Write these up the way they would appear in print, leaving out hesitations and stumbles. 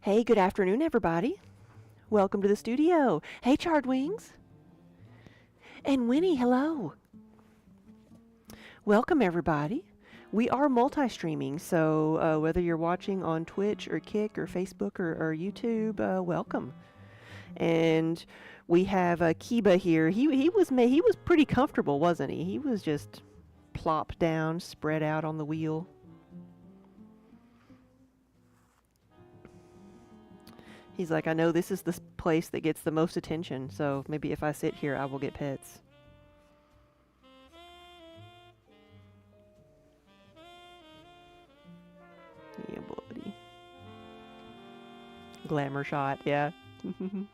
Hey, good afternoon, everybody. Welcome to the studio. Hey, Charred Wings. And Winnie, hello. Welcome, everybody. We are multi-streaming, so whether you're watching on Twitch or Kick or Facebook or YouTube, welcome. And we have Kiba here. He was pretty comfortable, wasn't he? He was just plopped down, spread out on the wheel. He's like, I know this is the place that gets the most attention, so maybe if I sit here, I will get pets. Yeah, buddy. Glamour shot, yeah. So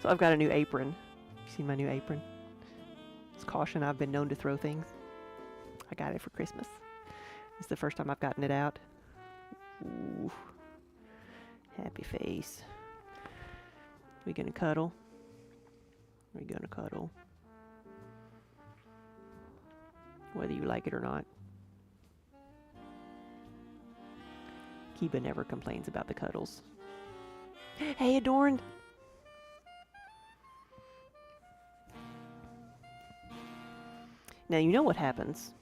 I've got a new apron. You seen my new apron? It's caution, I've been known to throw things. I got it for Christmas. It's the first time I've gotten it out. Ooh. Happy face. We gonna cuddle? We gonna cuddle? Whether you like it or not. Kiba never complains about the cuddles. Hey, Adorned! Now you know what happens.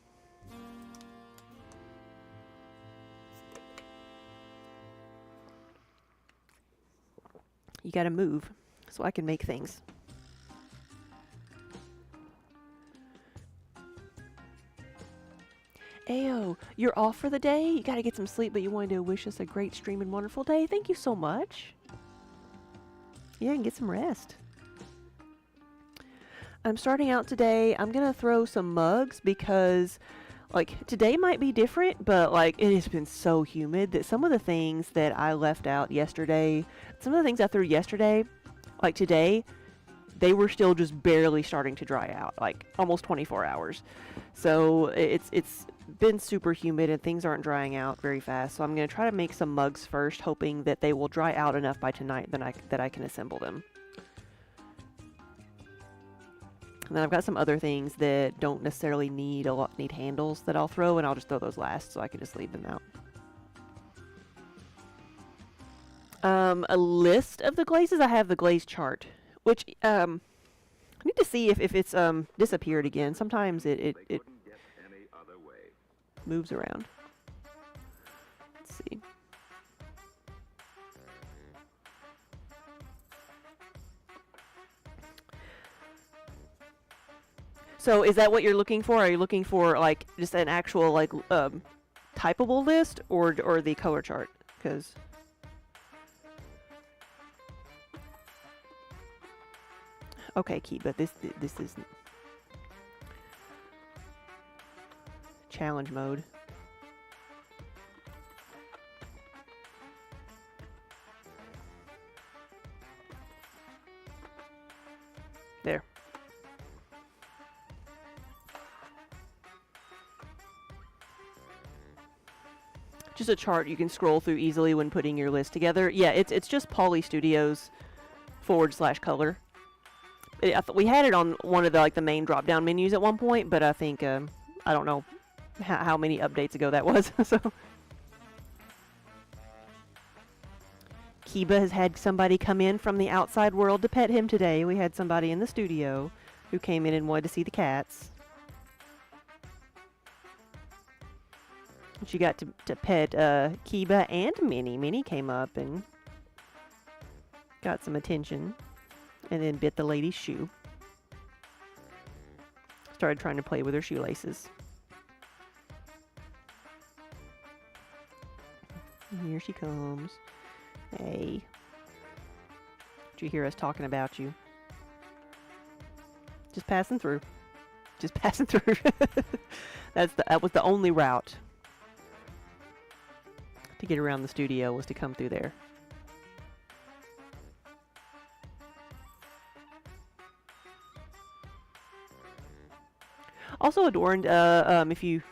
You gotta move so I can make things. Ayo, you're off for the day? You gotta get some sleep, but you wanted to wish us a great stream and wonderful day. Thank you so much. Yeah, and get some rest. I'm starting out today. I'm gonna throw some mugs because like today might be different, but like it has been so humid that some of the things that I left out yesterday, some of the things I threw yesterday, like today, they were still just barely starting to dry out, like almost 24 hours. So it's been super humid and things aren't drying out very fast. So I'm going to try to make some mugs first, hoping that they will dry out enough by tonight that I can assemble them. And then I've got some other things that don't necessarily need handles that I'll throw, and I'll just throw those last so I can just leave them out. A list of the glazes. I have the glaze chart, which I need to see if it's disappeared again. Sometimes it moves around. Let's see. So is that what you're looking for? Are you looking for like just an actual like typable list or the color chart? Because okay, Kiba, this is challenge mode. There. Just a chart you can scroll through easily when putting your list together. Yeah, it's just Poly Studios /color. We had it on one of the main drop-down menus at one point, but I think I don't know how many updates ago that was. So Kiba has had somebody come in from the outside world to pet him today. We had somebody in the studio who came in and wanted to see the cats. She got to pet Kiba and Minnie. Minnie came up and got some attention, and then bit the lady's shoe. Started trying to play with her shoelaces. And here she comes. Hey. Did you hear us talking about you? Just passing through. Just passing through. That was the only route to get around the studio, was to come through there. Also adorned, if you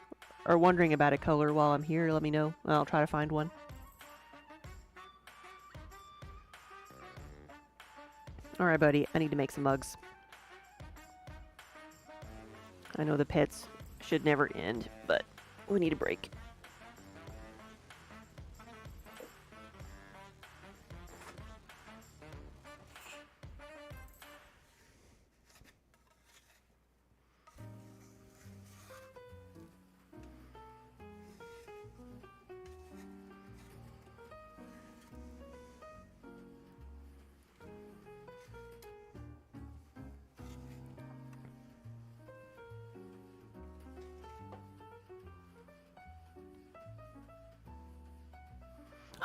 are wondering about a color while I'm here, let me know. I'll try to find one. Alright, buddy, I need to make some mugs. I know the pets should never end, but we need a break.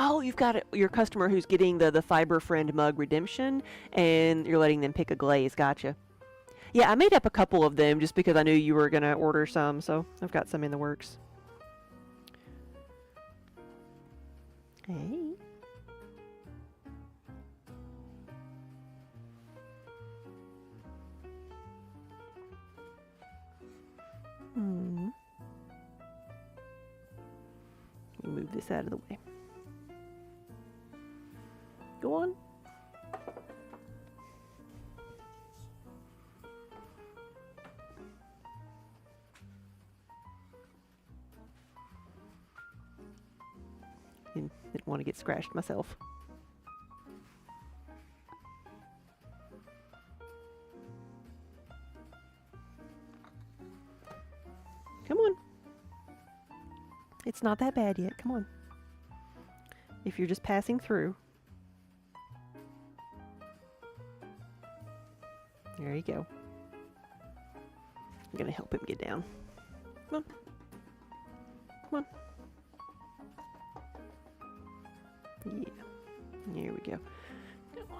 Oh, you've got your customer who's getting the Fiber Friend mug redemption, and you're letting them pick a glaze. Gotcha. Yeah, I made up a couple of them just because I knew you were going to order some, so I've got some in the works. Hey. Let me move this out of the way. Go on. Didn't want to get scratched myself. Come on. It's not that bad yet. Come on. If you're just passing through. There you go. I'm going to help him get down. Come on. Come on. Yeah. Here we go. Come on.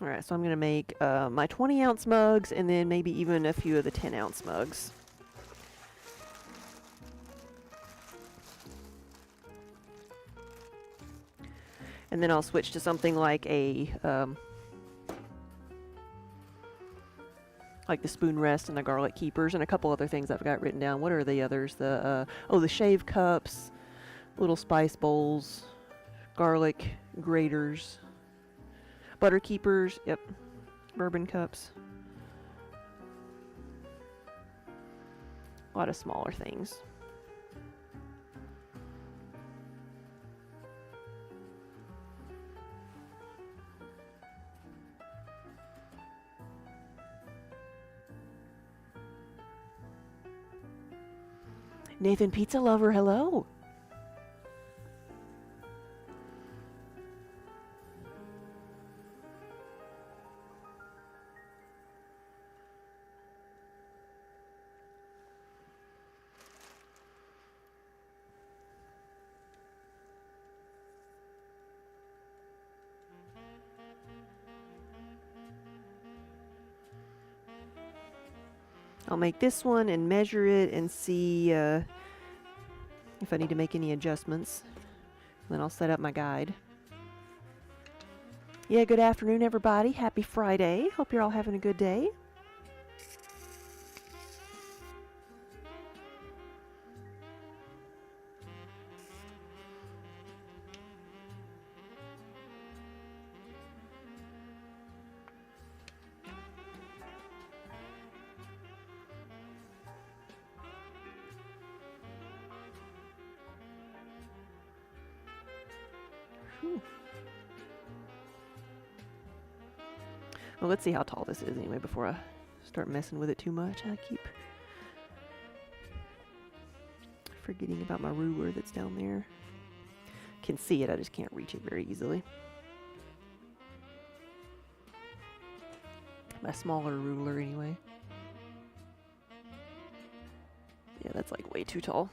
Alright, so I'm going to make my 20-ounce mugs, and then maybe even a few of the 10-ounce mugs. And then I'll switch to something like a, like the spoon rest and the garlic keepers and a couple other things I've got written down. What are the others? The shave cups, little spice bowls, garlic graters, butter keepers, yep, bourbon cups. A lot of smaller things. Nathan Pizza Lover, hello. I'll make this one and measure it and see if I need to make any adjustments. Then I'll set up my guide. Yeah, good afternoon, everybody. Happy Friday. Hope you're all having a good day. Whew. Well, let's see how tall this is anyway before I start messing with it too much. I keep forgetting about my ruler that's down there. Can see it, I just can't reach it very easily. My smaller ruler anyway. Yeah, that's like way too tall.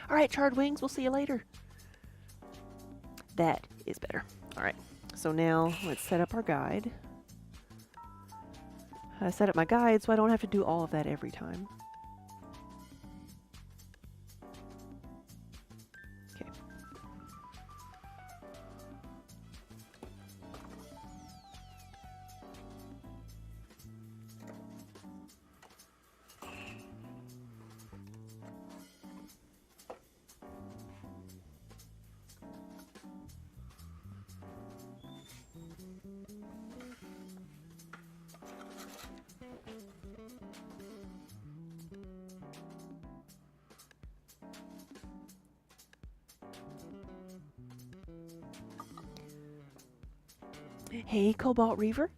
All right, charred wings, we'll see you later. That is better. All right, so now let's set up our guide. I set up my guide so I don't have to do all of that every time. Okay. Hey, Cobalt Reaver.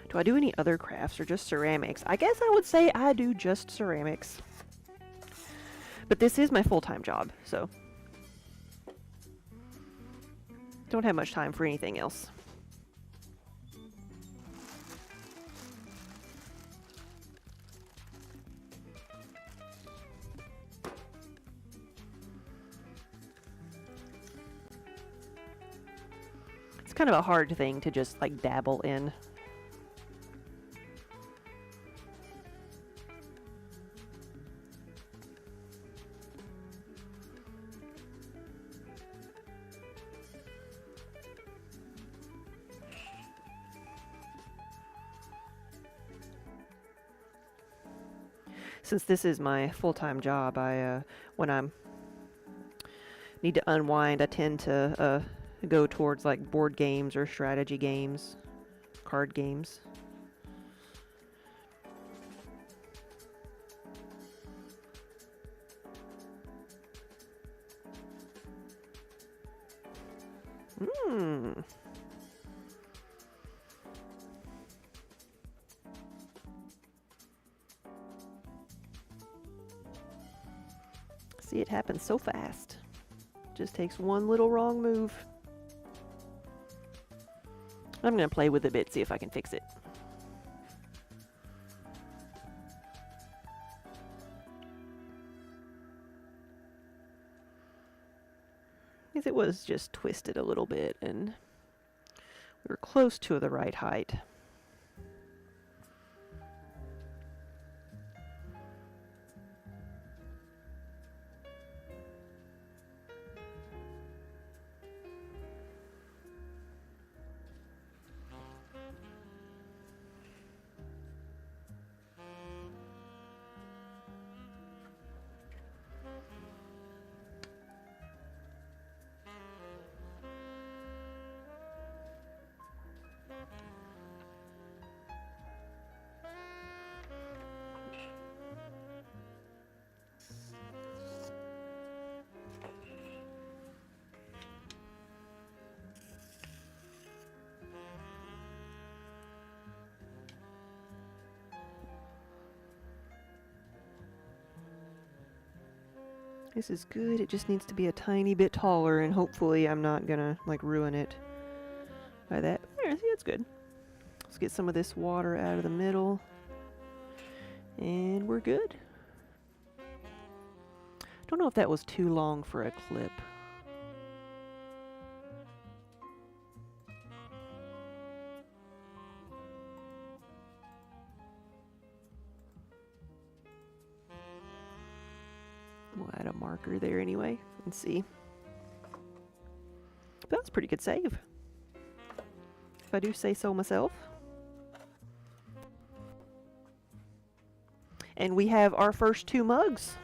Do I do any other crafts or just ceramics? I guess I would say I do just ceramics. But this is my full-time job, so don't have much time for anything else. It's kind of a hard thing to just like dabble in. Since this is my full-time job, when I'm need to unwind, I tend to go towards like board games or strategy games, card games. See, it happens so fast. Just takes one little wrong move. I'm gonna play with it a bit, see if I can fix it. Because it was just twisted a little bit, and we were close to the right height. This is good. It just needs to be a tiny bit taller, and hopefully I'm not gonna like ruin it by that. There, see, that's good. Let's get some of this water out of the middle, and we're good. Don't know if that was too long for a clip. We'll add a marker there anyway and see. But that was a pretty good save, if I do say so myself. And we have our first 2 mugs.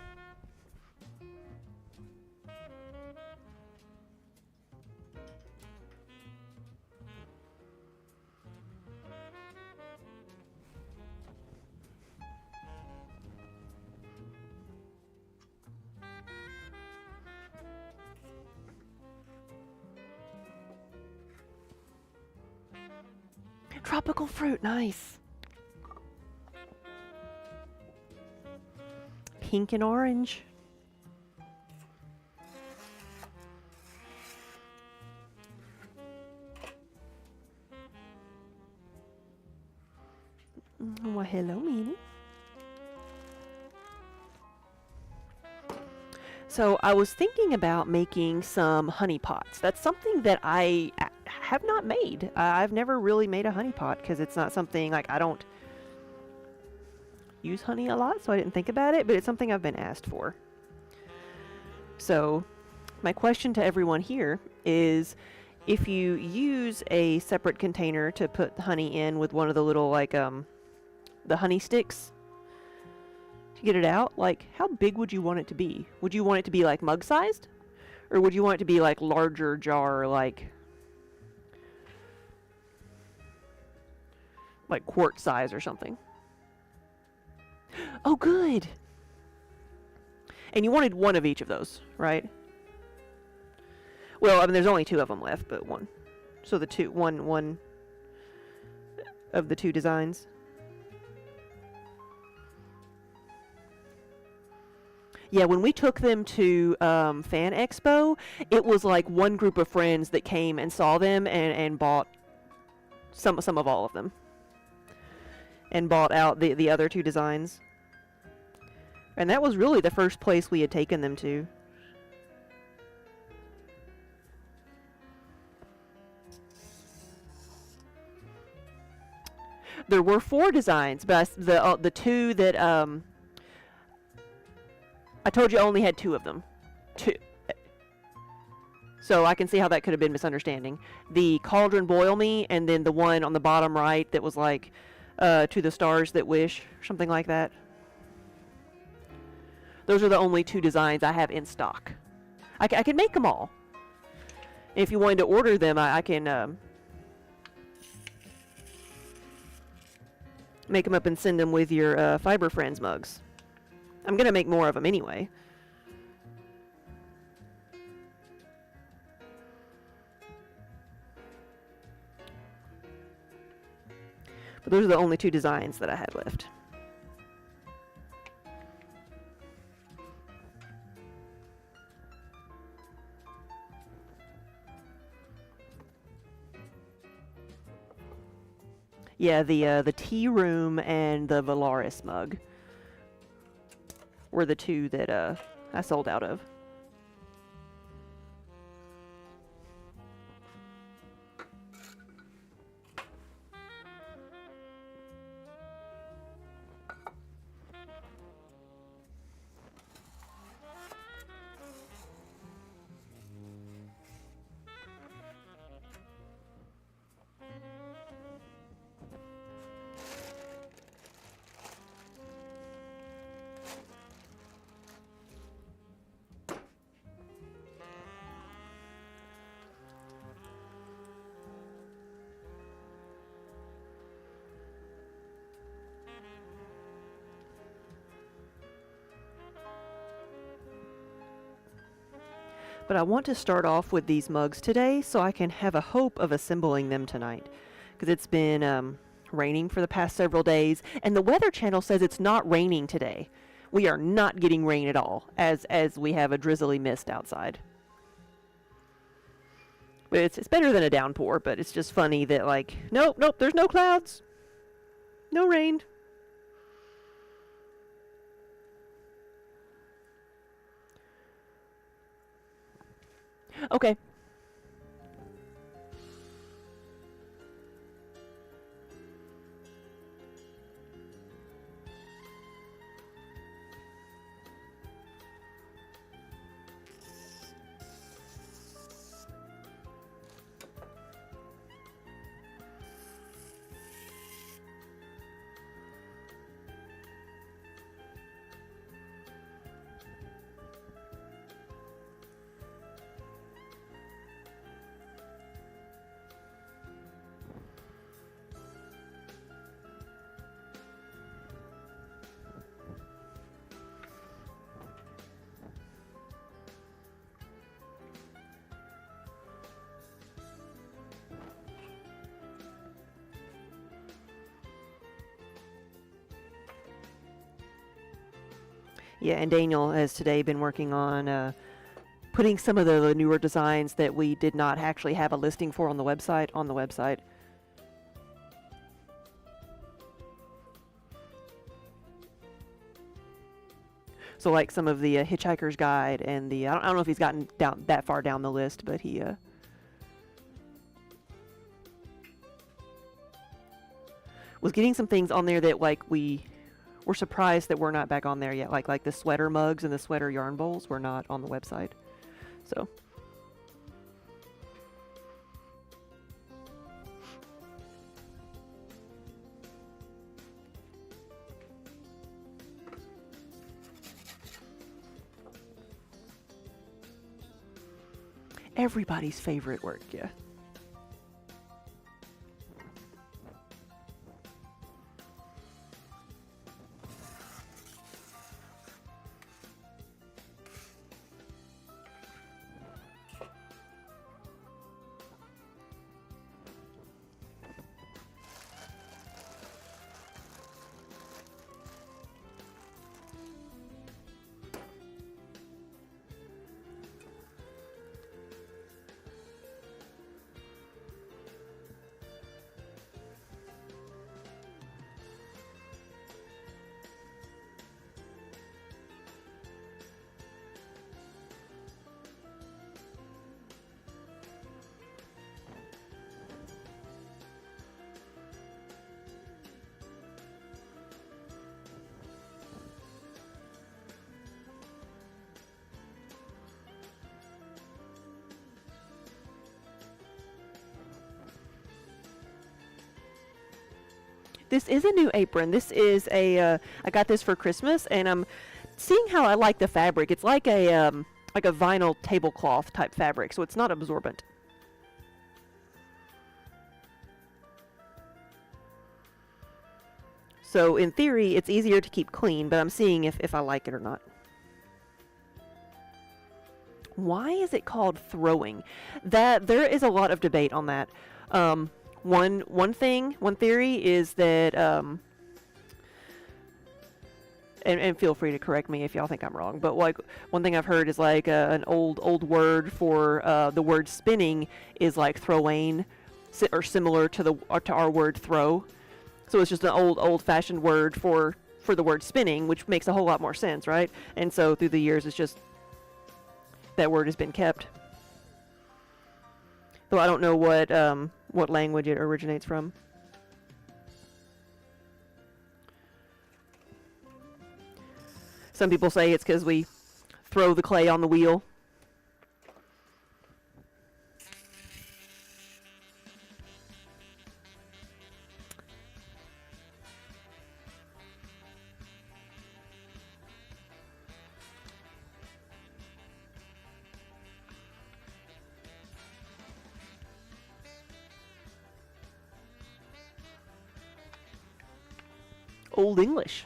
Tropical fruit, nice. Pink and orange. Well, hello, Minnie. So I was thinking about making some honey pots. That's something that I have not made. I've never really made a honey pot because it's not something, like, I don't use honey a lot, so I didn't think about it, but it's something I've been asked for. So my question to everyone here is, if you use a separate container to put the honey in with one of the little, like, the honey sticks to get it out, like, how big would you want it to be? Would you want it to be like mug sized? Or would you want it to be like larger jar, like quart size or something? Oh, good. And you wanted one of each of those, right? Well, I mean, there's only 2 of them left, but one. So the one of the 2 designs. Yeah, when we took them to Fan Expo, it was like one group of friends that came and saw them and bought some of all of them. And bought out the other 2 designs. And that was really the first place we had taken them to. There were 4 designs, but the 2 that I told you I only had 2 of them. 2. So I can see how that could have been misunderstanding. The Cauldron Boil Me, and then the one on the bottom right that was like To the Stars That Wish, something like that. Those are the only 2 designs I have in stock. I can make them all. If you wanted to order them, I can make them up and send them with your Fiber Friends mugs. I'm going to make more of them anyway. But those are the only 2 designs that I had left. Yeah, the tea room and the Valaris mug were the 2 that I sold out of. But I want to start off with these mugs today so I can have a hope of assembling them tonight. Because it's been raining for the past several days, and the Weather Channel says it's not raining today, we are not getting rain at all, as we have a drizzly mist outside. But it's better than a downpour, but it's just funny that, like, nope, there's no clouds. No rain. Okay. Yeah, and Daniel has today been working on putting some of the newer designs that we did not actually have a listing for on the website. So like some of the Hitchhiker's Guide and the I don't know if he's gotten down that far down the list, but he was getting some things on there that like we're surprised that we're not back on there yet. Like the sweater mugs and the sweater yarn bowls were not on the website. So everybody's favorite work, yeah. This is a new apron. This is I got this for Christmas, and I'm seeing how I like the fabric. It's like a vinyl tablecloth type fabric, so it's not absorbent. So in theory, it's easier to keep clean, but I'm seeing if I like it or not. Why is it called throwing? That there is a lot of debate on that. One theory is that, and feel free to correct me if y'all think I'm wrong, but like one thing I've heard is like an old word for the word spinning is like throwain, or similar to our word throw. So it's just an old-fashioned word for the word spinning, which makes a whole lot more sense, right? And so through the years, it's just that word has been kept. Though I don't know what language it originates from. Some people say it's because we throw the clay on the wheel. Old English.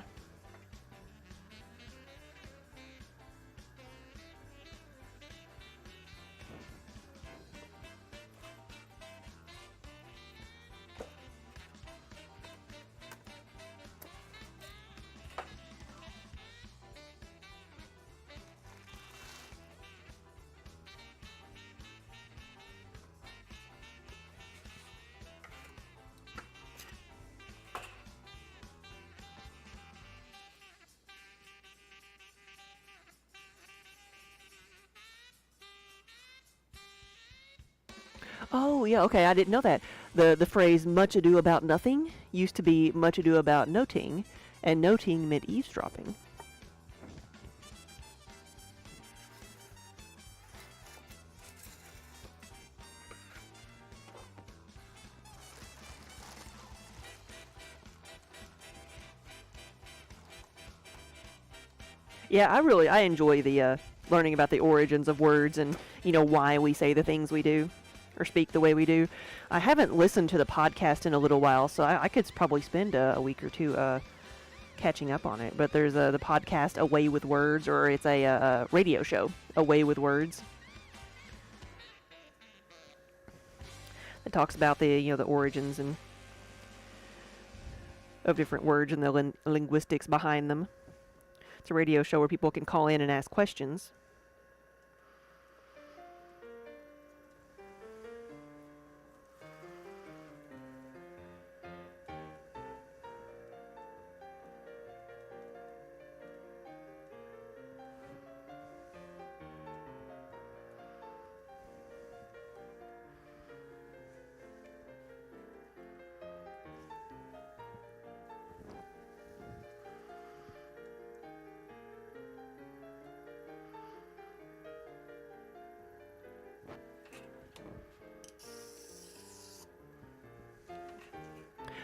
Oh, yeah, okay, I didn't know that. The phrase much ado about nothing used to be much ado about noting, and noting meant eavesdropping. Yeah, I enjoy the learning about the origins of words and why we say the things we do or speak the way we do. I haven't listened to the podcast in a little while, so I could probably spend a week or two catching up on it. But there's the podcast Away with Words, or it's a radio show, Away with Words. It talks about the origins and of different words and the linguistics behind them. It's a radio show where people can call in and ask questions.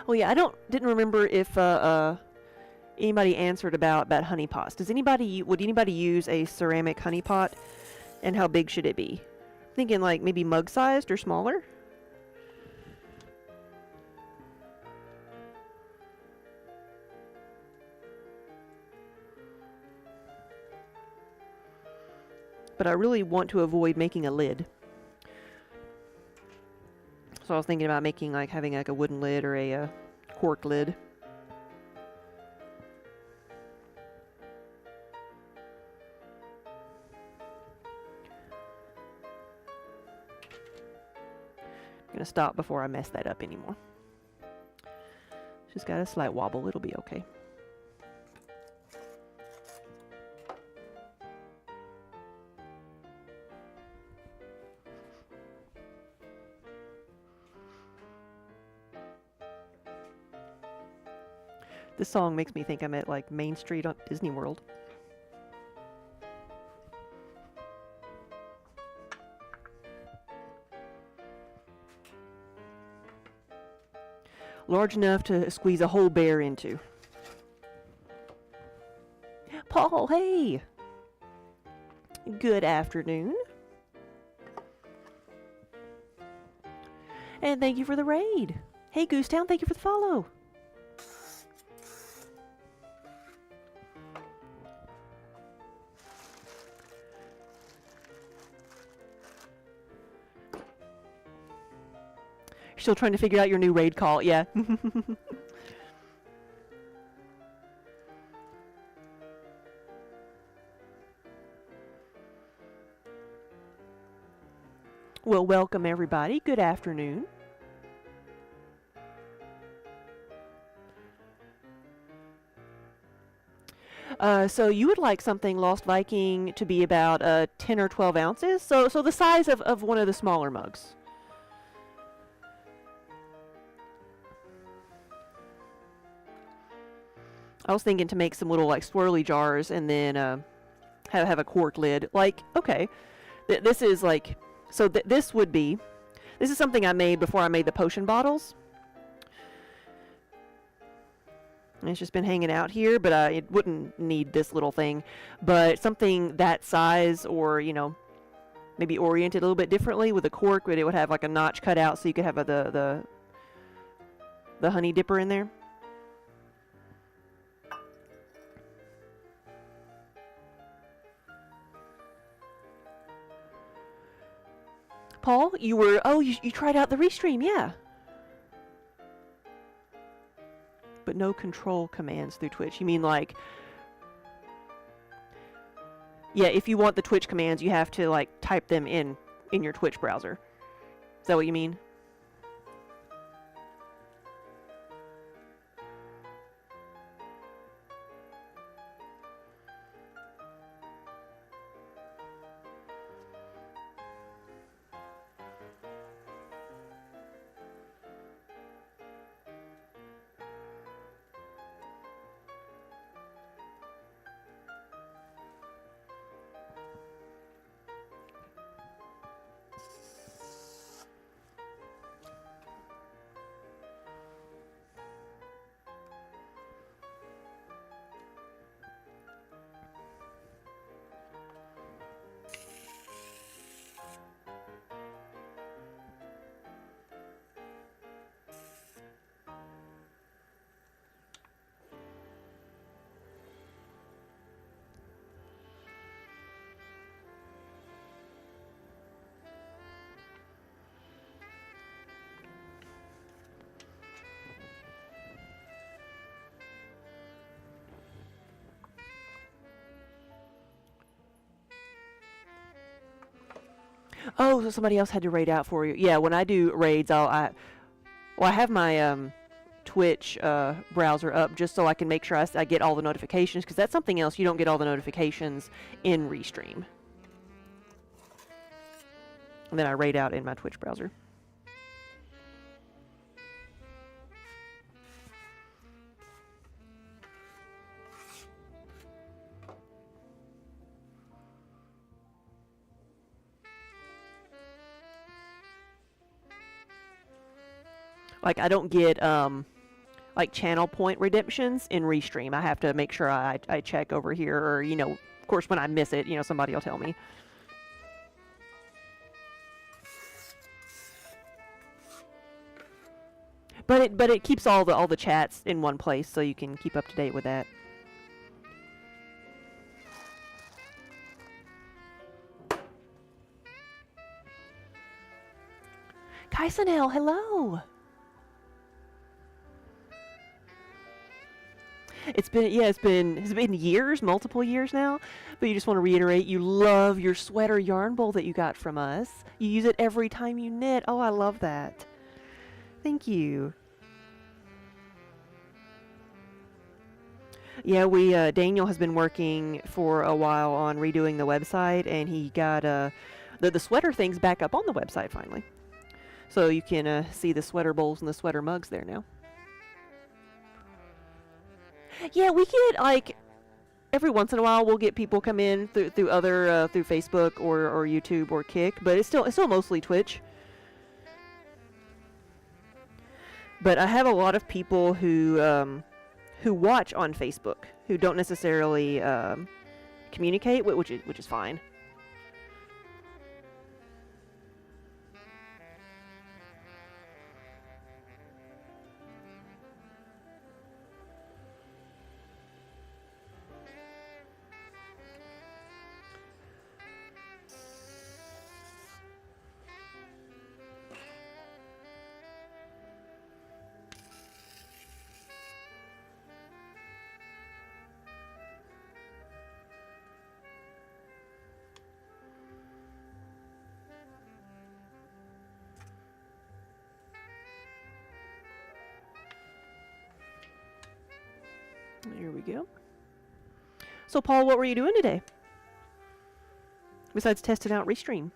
Oh yeah, didn't remember if anybody answered about honey pots. Would anybody use a ceramic honey pot, and how big should it be? Thinking like maybe mug sized or smaller. But I really want to avoid making a lid. So I was thinking about having like a wooden lid or a cork lid. I'm gonna stop before I mess that up anymore. Just got a slight wobble, it'll be okay. This song makes me think I'm at like Main Street on Disney World. Large enough to squeeze a whole bear into. Paul, hey! Good afternoon. And thank you for the raid. Hey, Goosetown, thank you for the follow. Still trying to figure out your new raid call, yeah. Well, welcome everybody. Good afternoon. So you would like something Lost Viking to be about 10 or 12 ounces? So the size of one of the smaller mugs. I was thinking to make some little like swirly jars and then have a cork lid. Like, okay, this is like, so this is something I made before I made the potion bottles. And it's just been hanging out here, but it wouldn't need this little thing. But something that size, or maybe oriented a little bit differently with a cork, but it would have like a notch cut out so you could have the honey dipper in there. Paul, you tried out the restream, yeah. But no control commands through Twitch. You mean like, yeah, if you want the Twitch commands, you have to like type them in your Twitch browser. Is that what you mean? Oh, so somebody else had to raid out for you. Yeah, when I do raids, I have my Twitch browser up just so I can make sure I get all the notifications, because that's something else. You don't get all the notifications in Restream. And then I raid out in my Twitch browser. Like, I don't get like channel point redemptions in Restream. I have to make sure I check over here, or, you know, of course, when I miss it, you know, somebody will tell me. But it keeps all the chats in one place, so you can keep up to date with that. Kaisanel, hello. It's been has it been years, multiple years now. But you just want to reiterate, you love your sweater yarn bowl that you got from us. You use it every time you knit. Oh, I love that. Thank you. Yeah, Daniel has been working for a while on redoing the website, and he got the sweater things back up on the website finally. So you can see the sweater bowls and the sweater mugs there now. Yeah, we get, like, every once in a while we'll get people come in through other through Facebook or YouTube or Kick, but it's still mostly Twitch. But I have a lot of people who watch on Facebook who don't necessarily communicate, which is fine. Here we go. So, Paul, what were you doing today? Besides testing out Restream?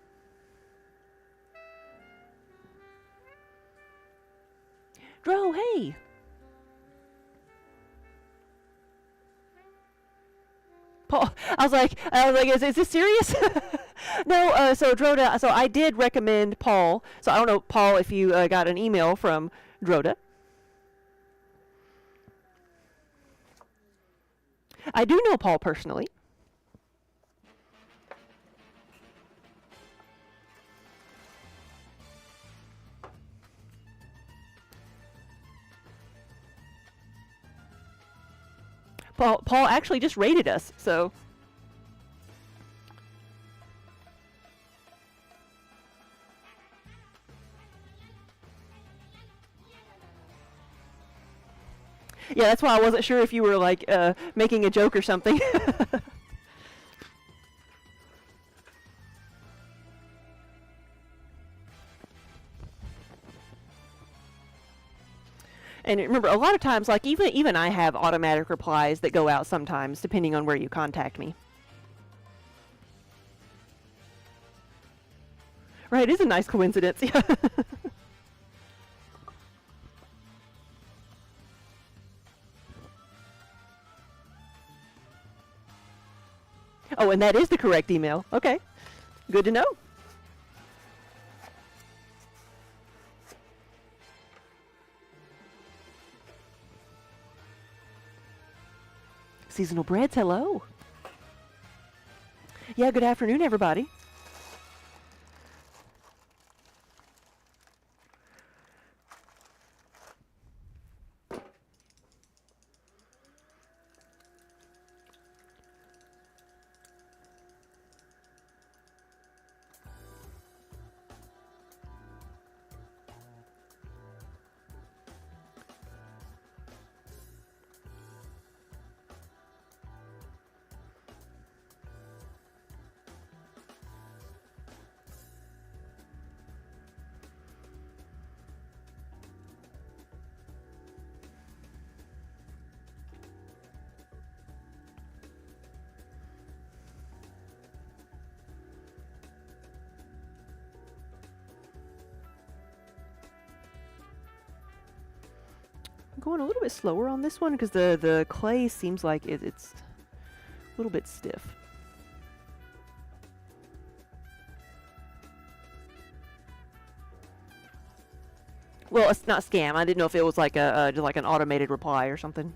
Dro, hey! Paul, I was like, is this serious? No, so Droda, so I did recommend Paul. So I don't know, Paul, if you got an email from Droda. I do know Paul personally. Paul actually just rated us, so. Yeah, that's why I wasn't sure if you were, like, making a joke or something. And remember, a lot of times, like, even I have automatic replies that go out sometimes, depending on where you contact me. Right, it is a nice coincidence. Yeah. Oh, and that is the correct email. Okay. Good to know. Seasonal Breads, hello. Yeah, good afternoon, everybody. I'm going a little bit slower on this one because the clay seems like it's a little bit stiff. Well, it's not scam. I didn't know if it was like just like an automated reply or something.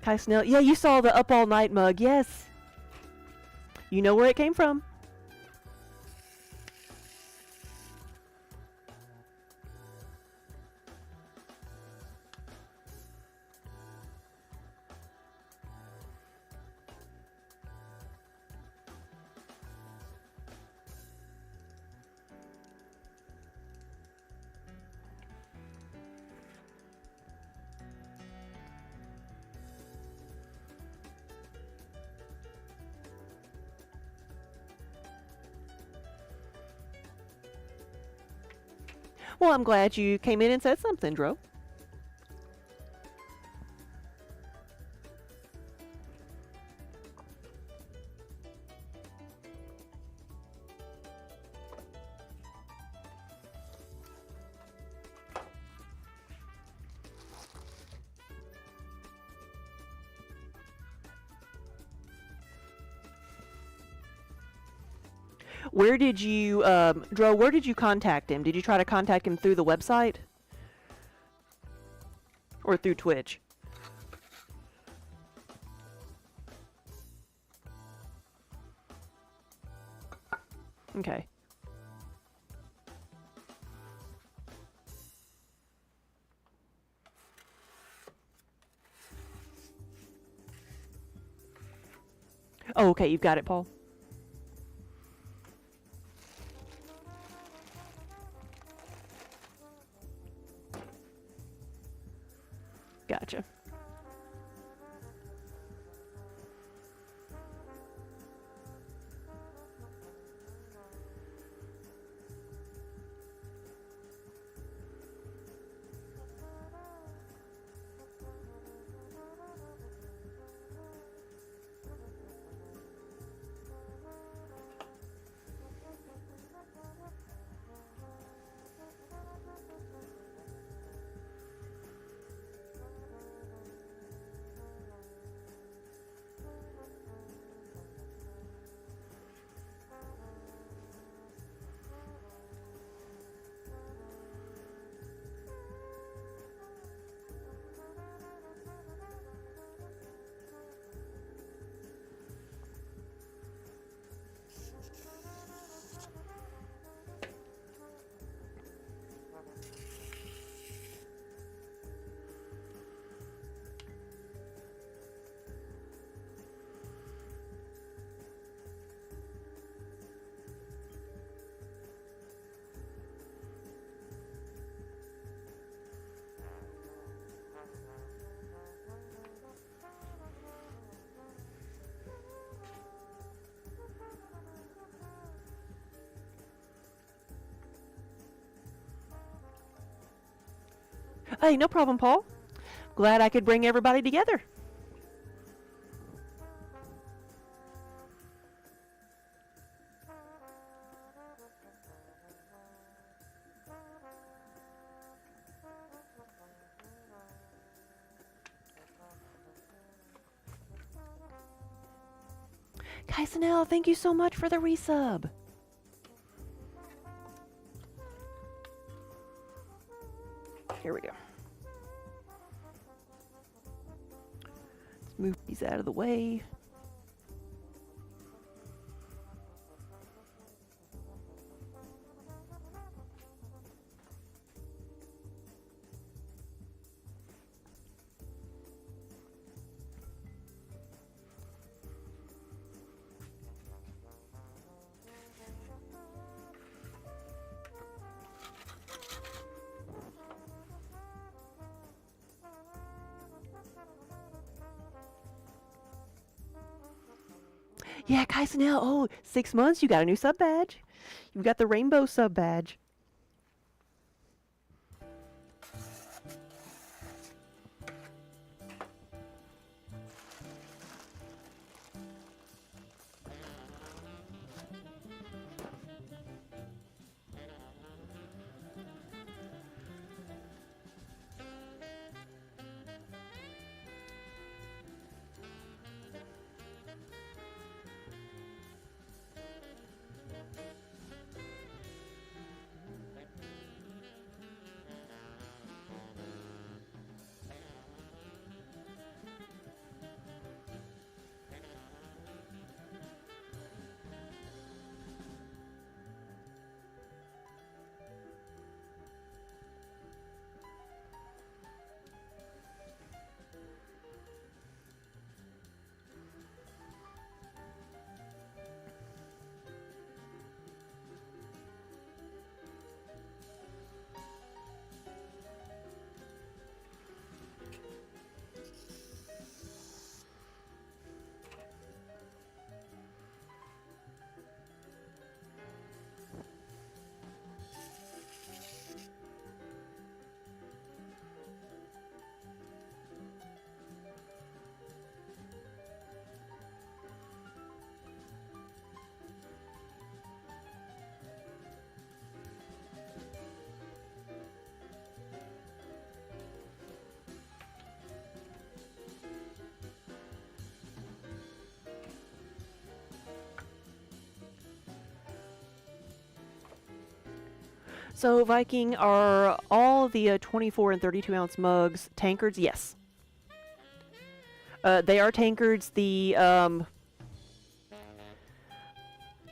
Hi, Snell. Yeah, you saw the Up All Night mug. Yes. You know where it came from. Well, I'm glad you came in and said something, Dro. Where did you, Dro, where did you contact him? Did you try to contact him through the website? Or through Twitch? Okay. Oh, okay, you've got it, Paul. Gotcha. Hey, no problem, Paul. Glad I could bring everybody together. Kaisanel, thank you so much for the resub. Here we go. Let's move these out of the way. Yeah, Kaisanel, oh, 6 months, you got a new sub badge. You've got the rainbow sub badge. So, Viking, are all the 24 and 32 ounce mugs tankards? Yes. They are tankards. I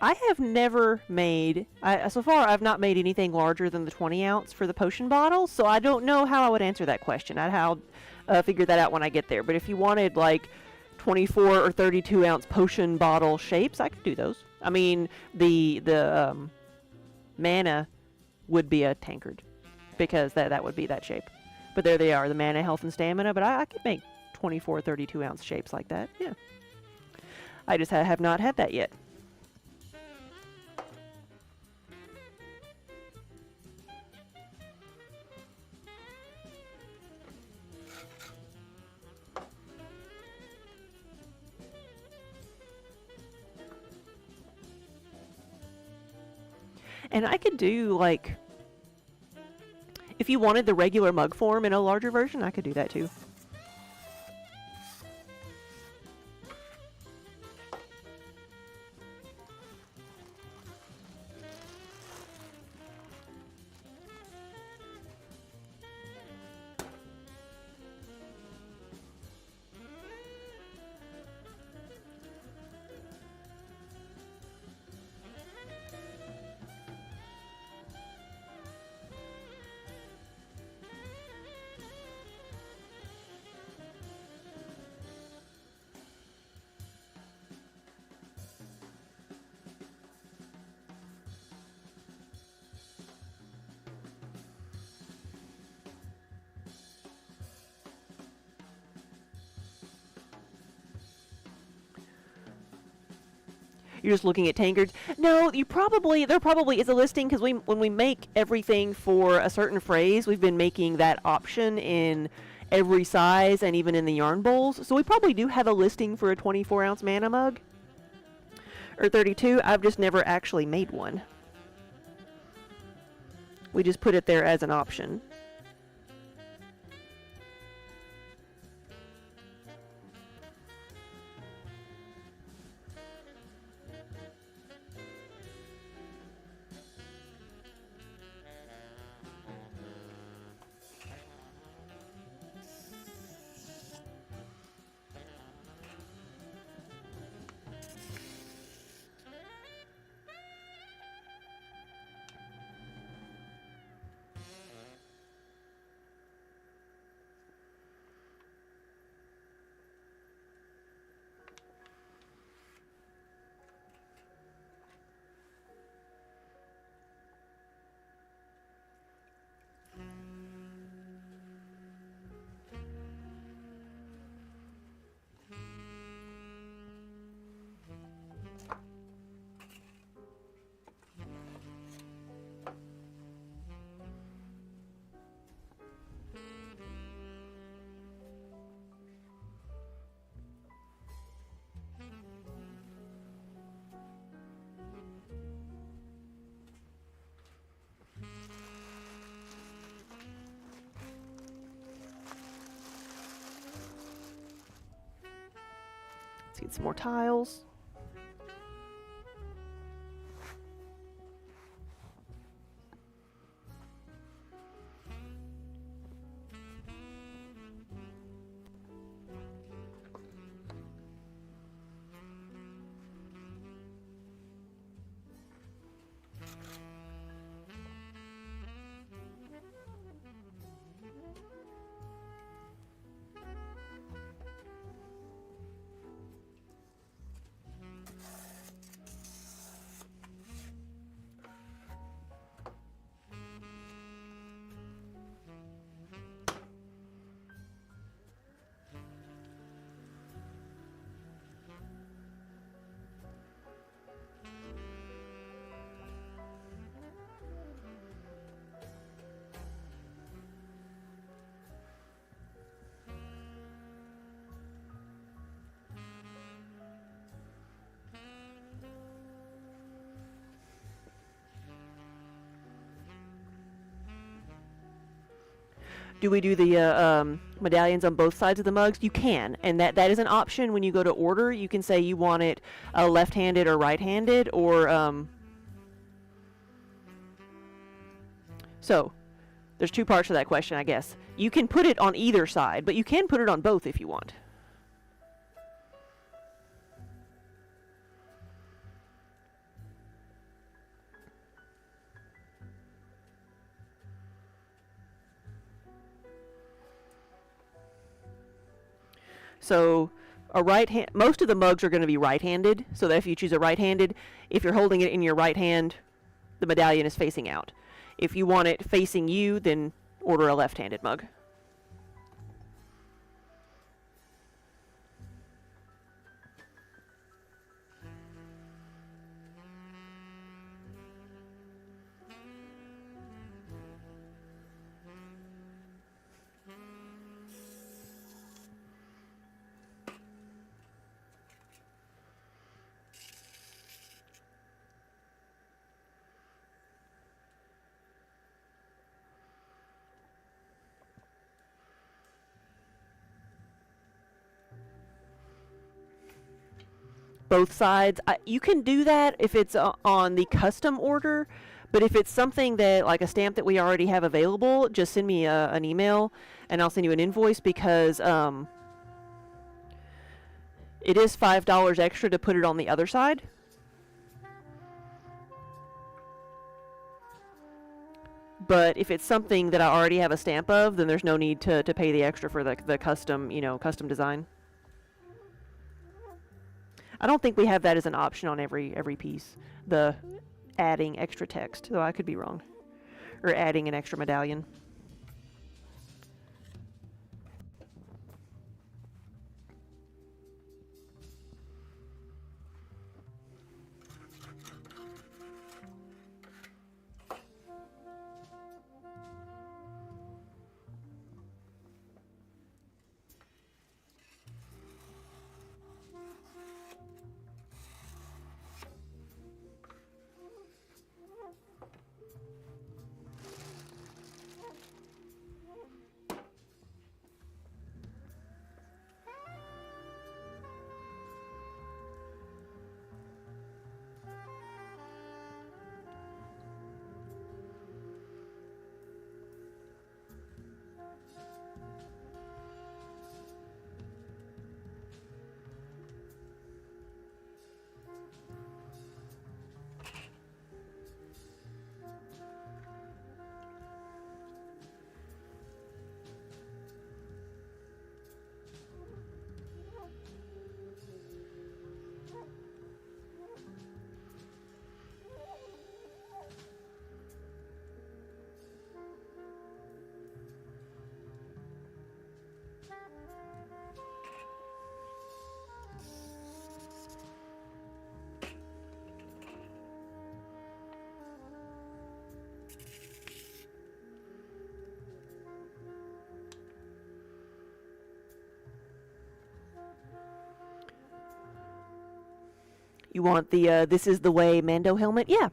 have never made, so far I've not made anything larger than the 20 ounce for the potion bottles, so I don't know how I would answer that question. I'd figure that out when I get there. But if you wanted like 24 or 32 ounce potion bottle shapes, I could do those. I mean, the mana would be a tankard because that would be that shape. But there they are, the mana, health, and stamina. But I could make 24, 32 ounce shapes like that. Yeah. I just have not had that yet. And I could do, like, if you wanted the regular mug form in a larger version, I could do that too. You're just looking at tankards. No, there probably is a listing because when we make everything for a certain phrase, we've been making that option in every size and even in the yarn bowls. So we probably do have a listing for a 24 ounce mana mug or 32. I've just never actually made one. We just put it there as an option. Let's get some more tiles. Do we do the medallions on both sides of the mugs? You can, and that is an option when you go to order. You can say you want it left-handed or right-handed, or so there's two parts to that question, I guess. You can put it on either side, but you can put it on both if you want. So a right hand, most of the mugs are going to be right-handed, so that if you choose a right-handed, if you're holding it in your right hand, the medallion is facing out. If you want it facing you, then order a left-handed mug. Both sides. You can do that if it's on the custom order, but if it's something that, like a stamp that we already have available, just send me an email and I'll send you an invoice, because it is $5 extra to put it on the other side. But if it's something that I already have a stamp of, then there's no need to pay the extra for the custom, custom design. I don't think we have that as an option on every piece, the adding extra text, though I could be wrong. Or adding an extra medallion. You want the This Is the Way Mando helmet? Yeah.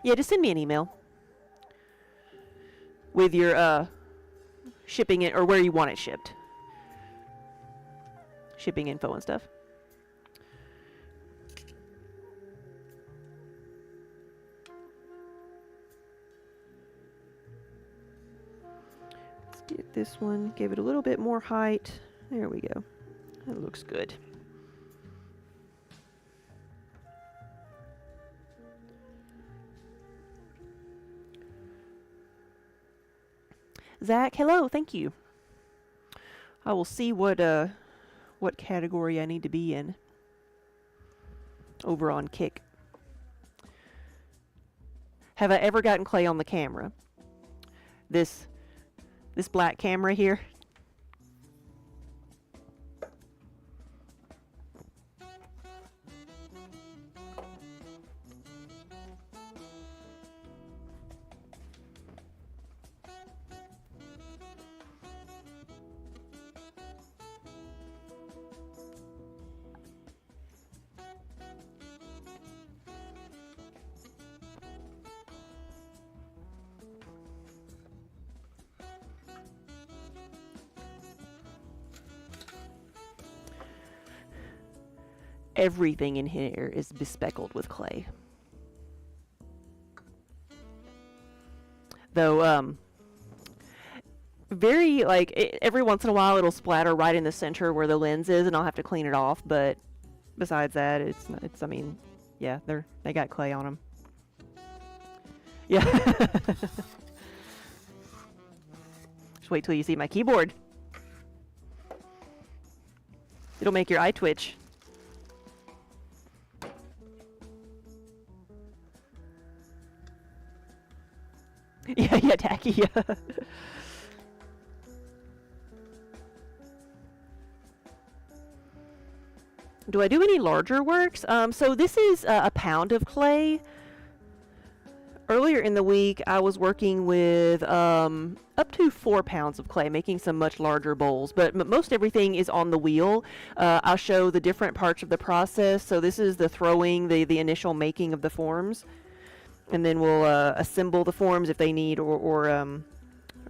Yeah, just send me an email with your shipping it, or where you want it shipped. Shipping info and stuff. get this one, give it a little bit more height. There we go. That looks good. Zach, hello, thank you. I will see what category I need to be in over on Kick. Have I ever gotten clay on the camera? This black camera here? Everything in here is bespeckled with clay. Though, very, like, every once in a while it'll splatter right in the center where the lens is, and I'll have to clean it off, but besides that, I mean, yeah, they got clay on them. Yeah. Just wait till you see my keyboard. It'll make your eye twitch. Yeah, tacky, yeah. Do I do any larger works? So this is a pound of clay. Earlier in the week, I was working with up to 4 pounds of clay, making some much larger bowls. But most everything is on the wheel. I'll show the different parts of the process. So this is the throwing, the initial making of the forms. And then we'll assemble the forms if they need, or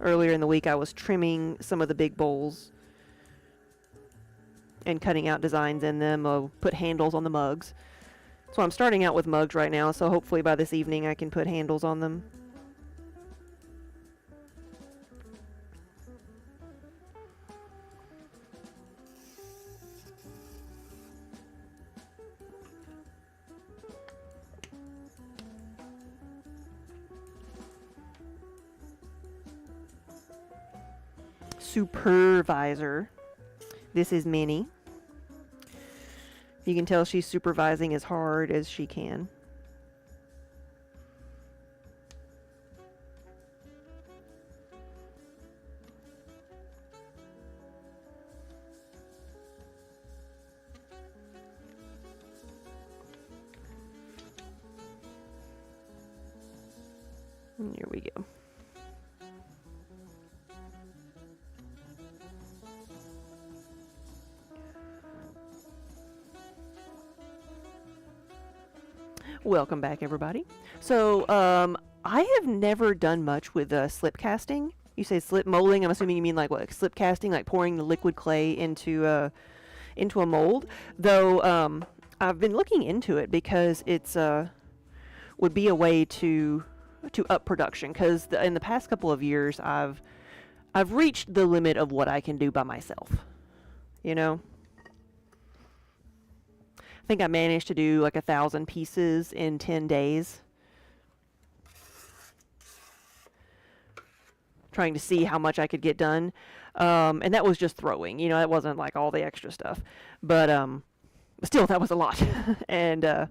earlier in the week I was trimming some of the big bowls and cutting out designs in them. I'll put handles on the mugs. So I'm starting out with mugs right now, so hopefully by this evening I can put handles on them. Supervisor. This is Minnie. You can tell she's supervising as hard as she can. And here we go. Welcome back, everybody. So, I have never done much with slip casting. You say slip molding. I'm assuming you mean like what? Slip casting, like pouring the liquid clay into a mold. Though, I've been looking into it because it's would be a way to up production. Because in the past couple of years, I've reached the limit of what I can do by myself. You know. I think I managed to do like 1,000 pieces in 10 days. Trying to see how much I could get done. And that was just throwing, you know, that wasn't like all the extra stuff. But still, that was a lot. And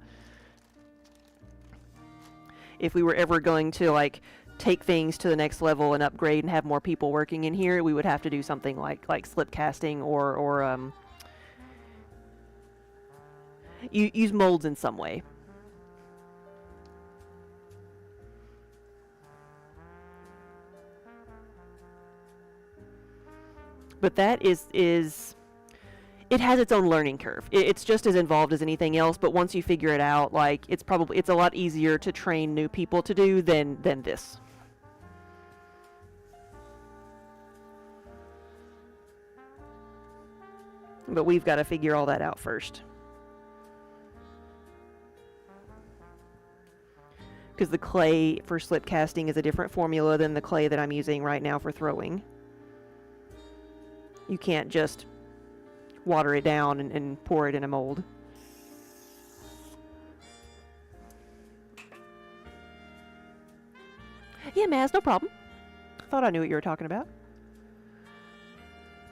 if we were ever going to like take things to the next level and upgrade and have more people working in here, we would have to do something like slip casting or use molds in some way. But that is it has its own learning curve. It's just as involved as anything else, but once you figure it out, like it's a lot easier to train new people to do than this. But we've got to figure all that out first. Because the clay for slip casting is a different formula than the clay that I'm using right now for throwing. You can't just water it down and pour it in a mold. Yeah, Maz, no problem. Thought I knew what you were talking about.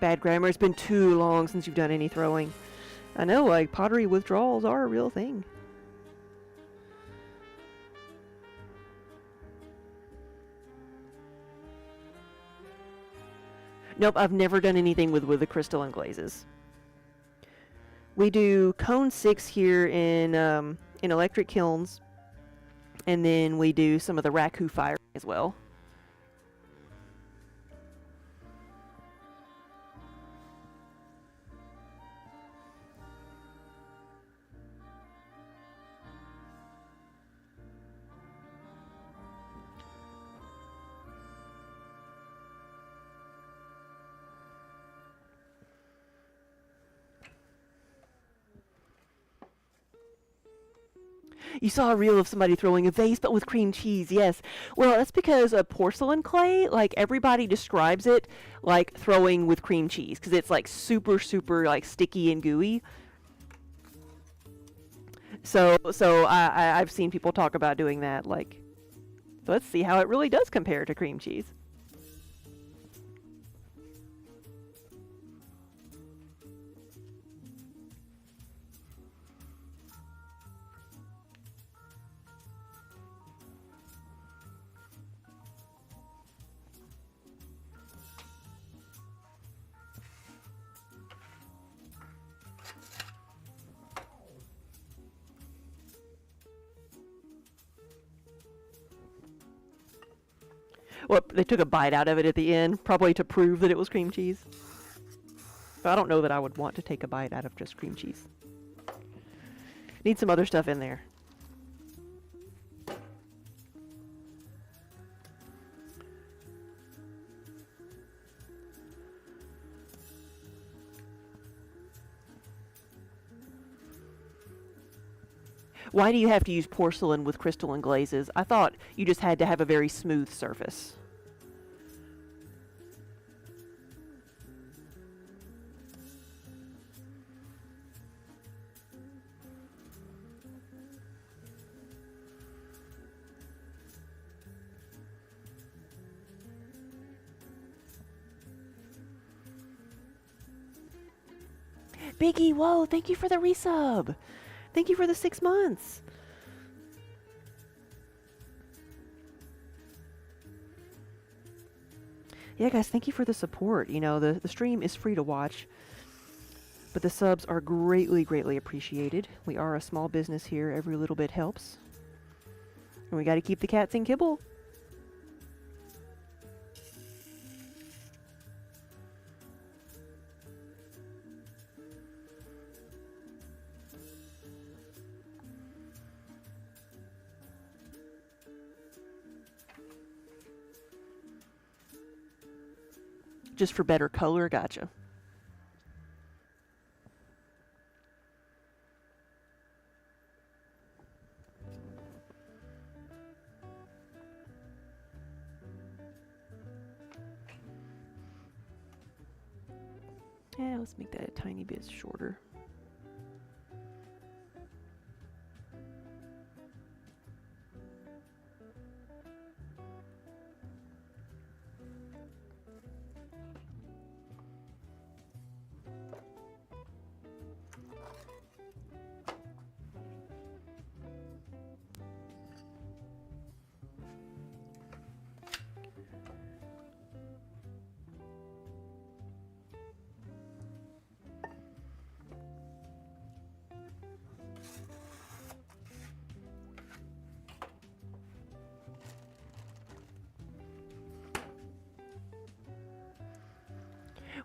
Bad grammar. It's been too long since you've done any throwing. I know, like, pottery withdrawals are a real thing. Nope, I've never done anything with the crystalline glazes. We do cone 6 here in electric kilns, and then we do some of the raku fire as well. You saw a reel of somebody throwing a vase, but with cream cheese, yes. Well, that's because a porcelain clay, like, everybody describes it like throwing with cream cheese, because it's, like, super, super, like, sticky and gooey. So I've seen people talk about doing that, like, let's see how it really does compare to cream cheese. Well, they took a bite out of it at the end, probably to prove that it was cream cheese. But I don't know that I would want to take a bite out of just cream cheese. Need some other stuff in there. Why do you have to use porcelain with crystalline glazes? I thought you just had to have a very smooth surface. Biggie, whoa, thank you for the resub. Thank you for the 6 months. Yeah, guys, thank you for the support. You know, the stream is free to watch, but the subs are greatly, greatly appreciated. We are a small business here. Every little bit helps. And we got to keep the cats in kibble. Just for better color, gotcha. Yeah, let's make that a tiny bit shorter.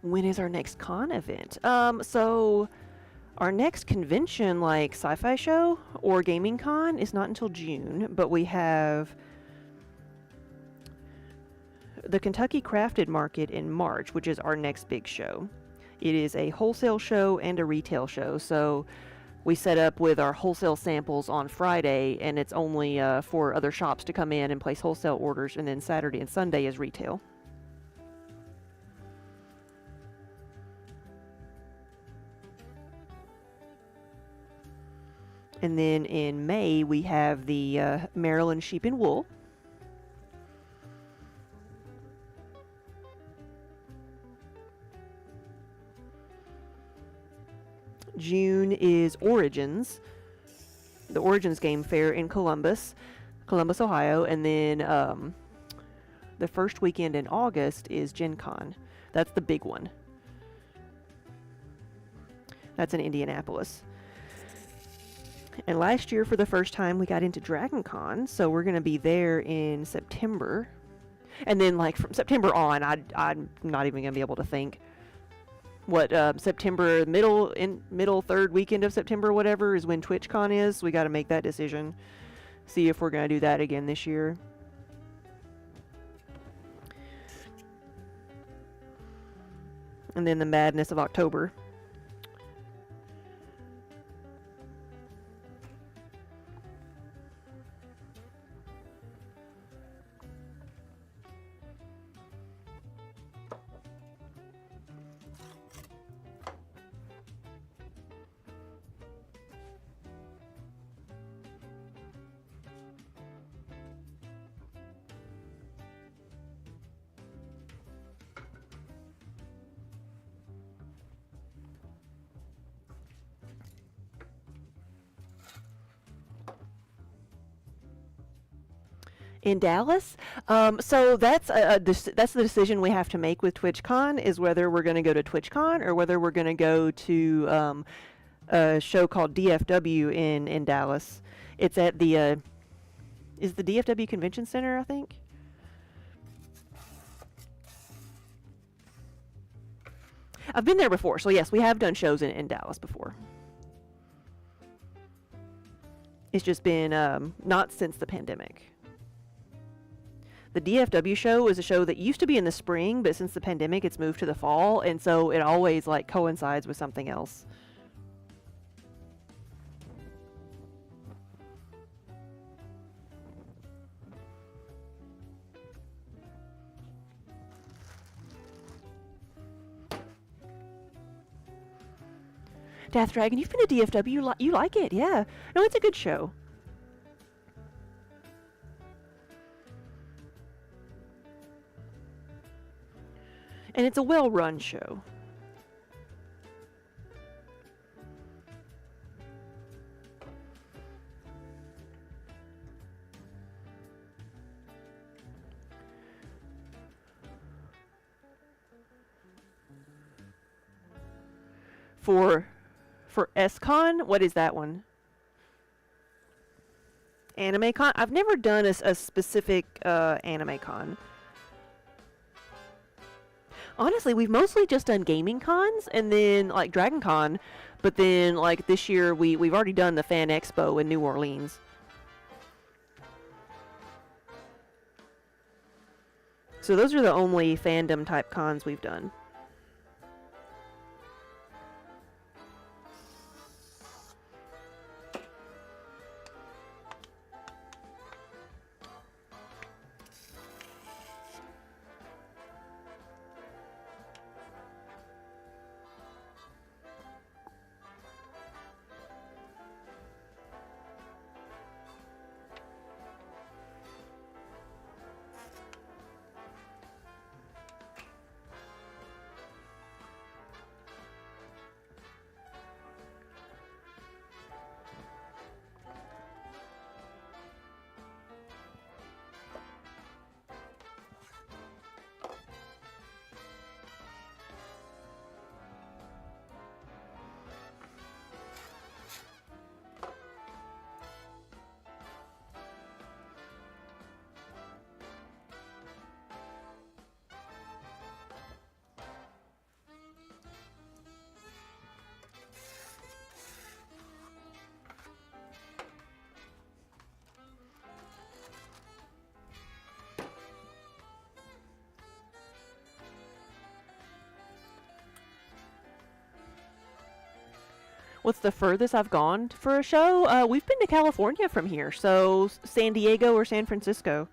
When is our next con event? So our next convention, like sci-fi show or gaming con, is not until June, but we have the Kentucky Crafted Market in March, which is our next big show. It is a wholesale show and a retail show, so we set up with our wholesale samples on Friday, and it's only for other shops to come in and place wholesale orders, and then Saturday and Sunday is retail. And then in May, we have the Maryland Sheep and Wool. June is Origins, the Origins Game Fair in Columbus, Ohio. And then the first weekend in August is Gen Con. That's the big one. That's in Indianapolis. And last year, for the first time, we got into Dragon Con, so we're going to be there in September. And then, like, from September on, I'm not even going to be able to think. What, September, middle third weekend of September, whatever, is when TwitchCon is. We got to make that decision. See if we're going to do that again this year. And then the madness of October. In Dallas, so that's that's the decision we have to make with TwitchCon, is whether we're going to go to TwitchCon or whether we're going to go to a show called DFW in Dallas. It's at the is the DFW Convention Center, I think. I've been there before, so yes, we have done shows in Dallas before. It's just been not since the pandemic. The DFW show is a show that used to be in the spring, but since the pandemic, it's moved to the fall, and so it always like coincides with something else. Death Dragon, you've been to DFW, you like it, yeah. No, it's a good show. And it's a well-run show. For SCon, what is that one? Anime Con? I've never done a specific anime con. Honestly, we've mostly just done gaming cons and then like Dragon Con, but then like this year we've already done the Fan Expo in New Orleans. So those are the only fandom type cons we've done. What's the furthest I've gone for a show? We've been to California from here, so San Diego or San Francisco.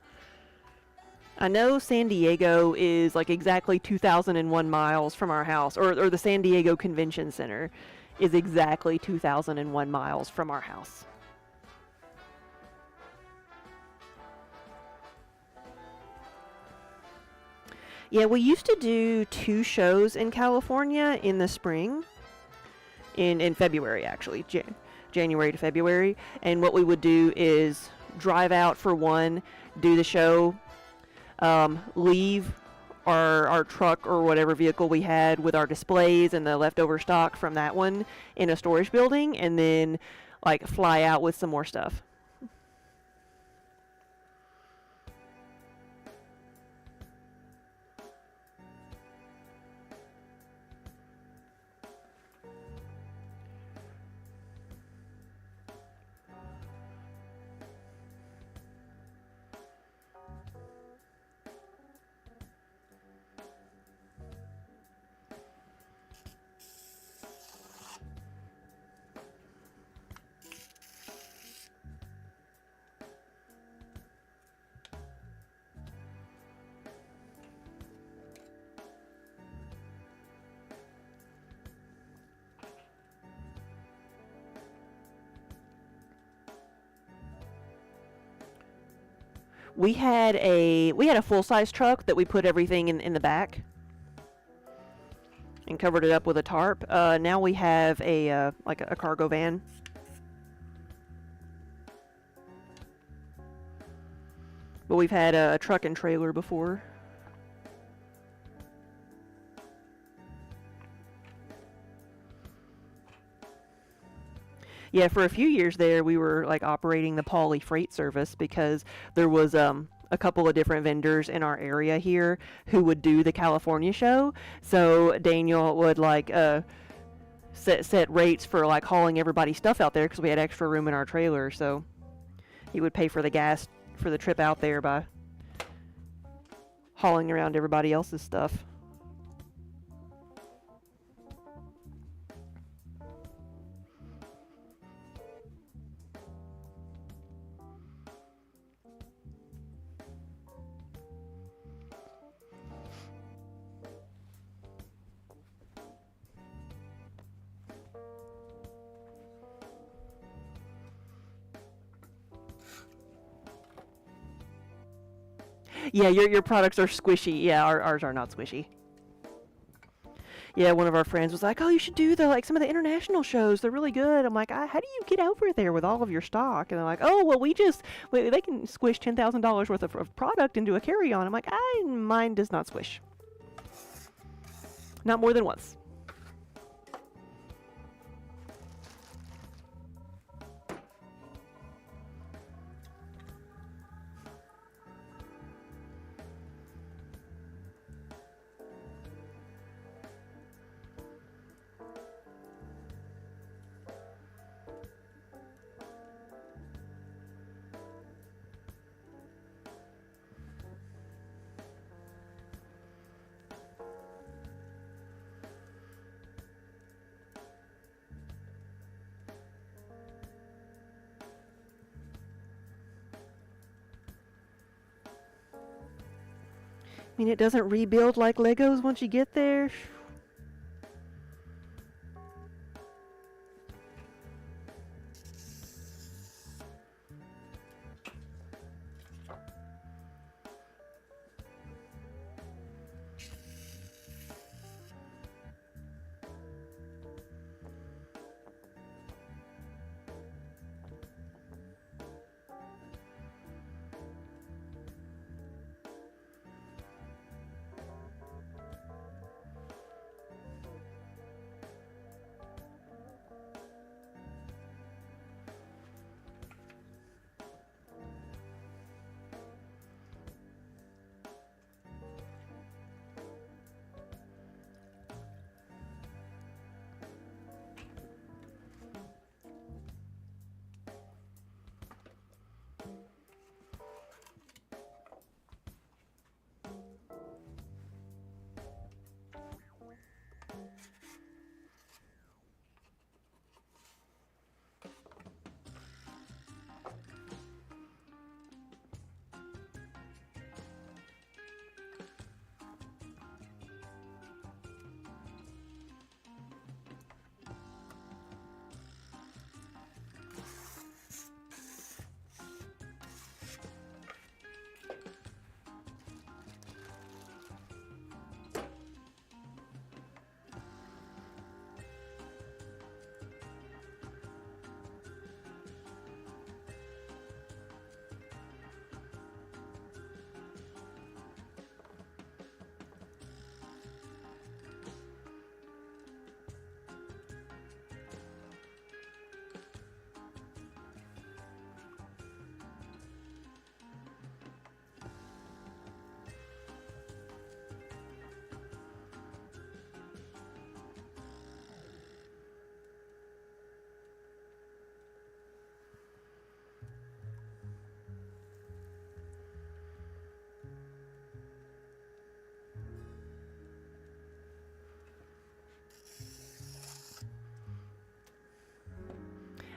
I know San Diego is like exactly 2,001 miles from our house, or the San Diego Convention Center is exactly 2,001 miles from our house. Yeah, we used to do 2 shows in California in the spring, in February actually, January to February. And what we would do is drive out for one, do the show, leave our truck or whatever vehicle we had with our displays and the leftover stock from that one in a storage building, and then like fly out with some more stuff. We had a full size truck that we put everything in the back and covered it up with a tarp. Now we have a like a cargo van. But we've had a truck and trailer before. Yeah, for a few years there, we were like operating the Pauley freight service because there was a couple of different vendors in our area here who would do the California show. So Daniel would like set rates for like hauling everybody's stuff out there because we had extra room in our trailer. So he would pay for the gas for the trip out there by hauling around everybody else's stuff. Yeah, your products are squishy. Yeah, ours are not squishy. Yeah, one of our friends was like, "Oh, you should do the like some of the international shows. They're really good." I'm like, "How do you get over there with all of your stock?" And they're like, "Oh, well, they can squish $10,000 worth of product into a carry-on." I'm like, Mine does not squish. Not more than once." I mean, it doesn't rebuild like Legos once you get there.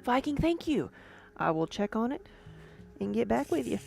Viking, thank you. I will check on it and get back with you.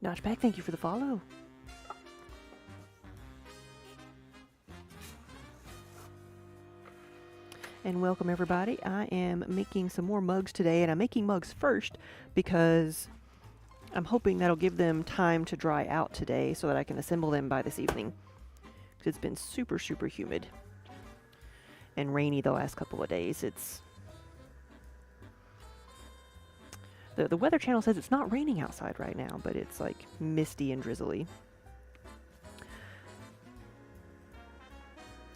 Notchback, thank you for the follow. And welcome everybody. I am making some more mugs today, and I'm making mugs first because I'm hoping that'll give them time to dry out today so that I can assemble them by this evening. Because it's been super, super humid and rainy the last couple of days. It's the Weather Channel says it's not raining outside right now, but it's like misty and drizzly.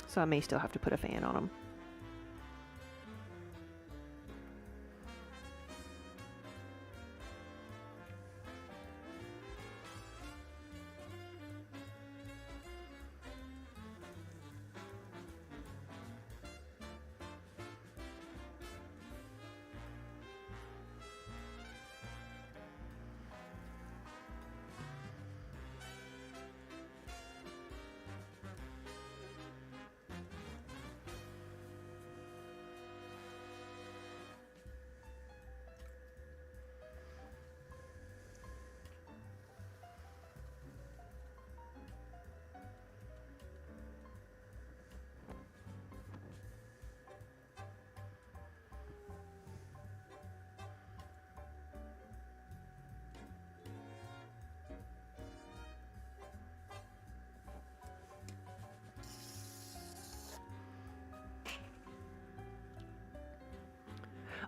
So I may still have to put a fan on them.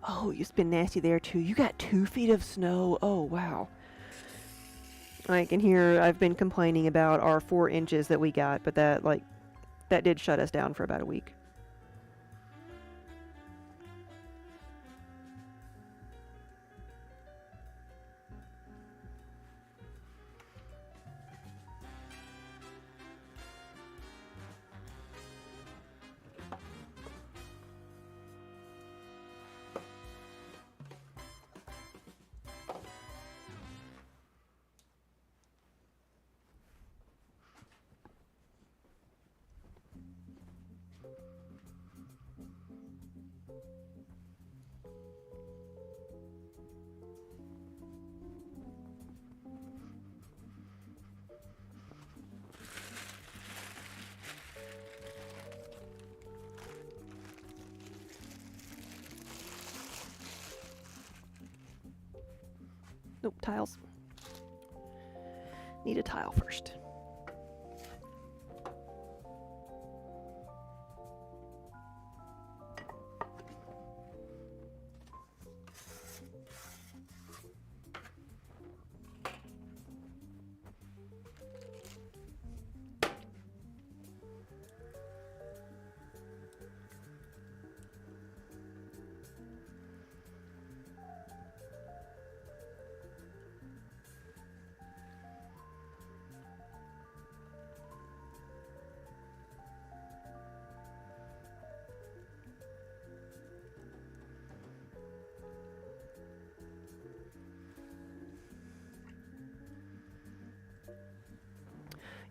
Oh, it's been nasty there too. You got 2 feet of snow. Oh, wow. I can hear I've been complaining about our 4 inches that we got, but that did shut us down for about a week. Nope, tiles. Need a tile first.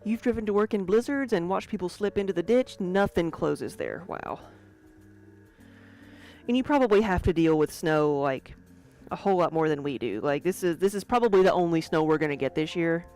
You've driven to work in blizzards and watched people slip into the ditch. Nothing closes there. Wow. And you probably have to deal with snow like a whole lot more than we do. Like this is probably the only snow we're gonna get this year.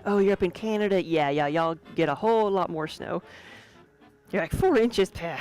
Oh, you're up in Canada? Yeah, y'all get a whole lot more snow. You're like 4 inches. Pah.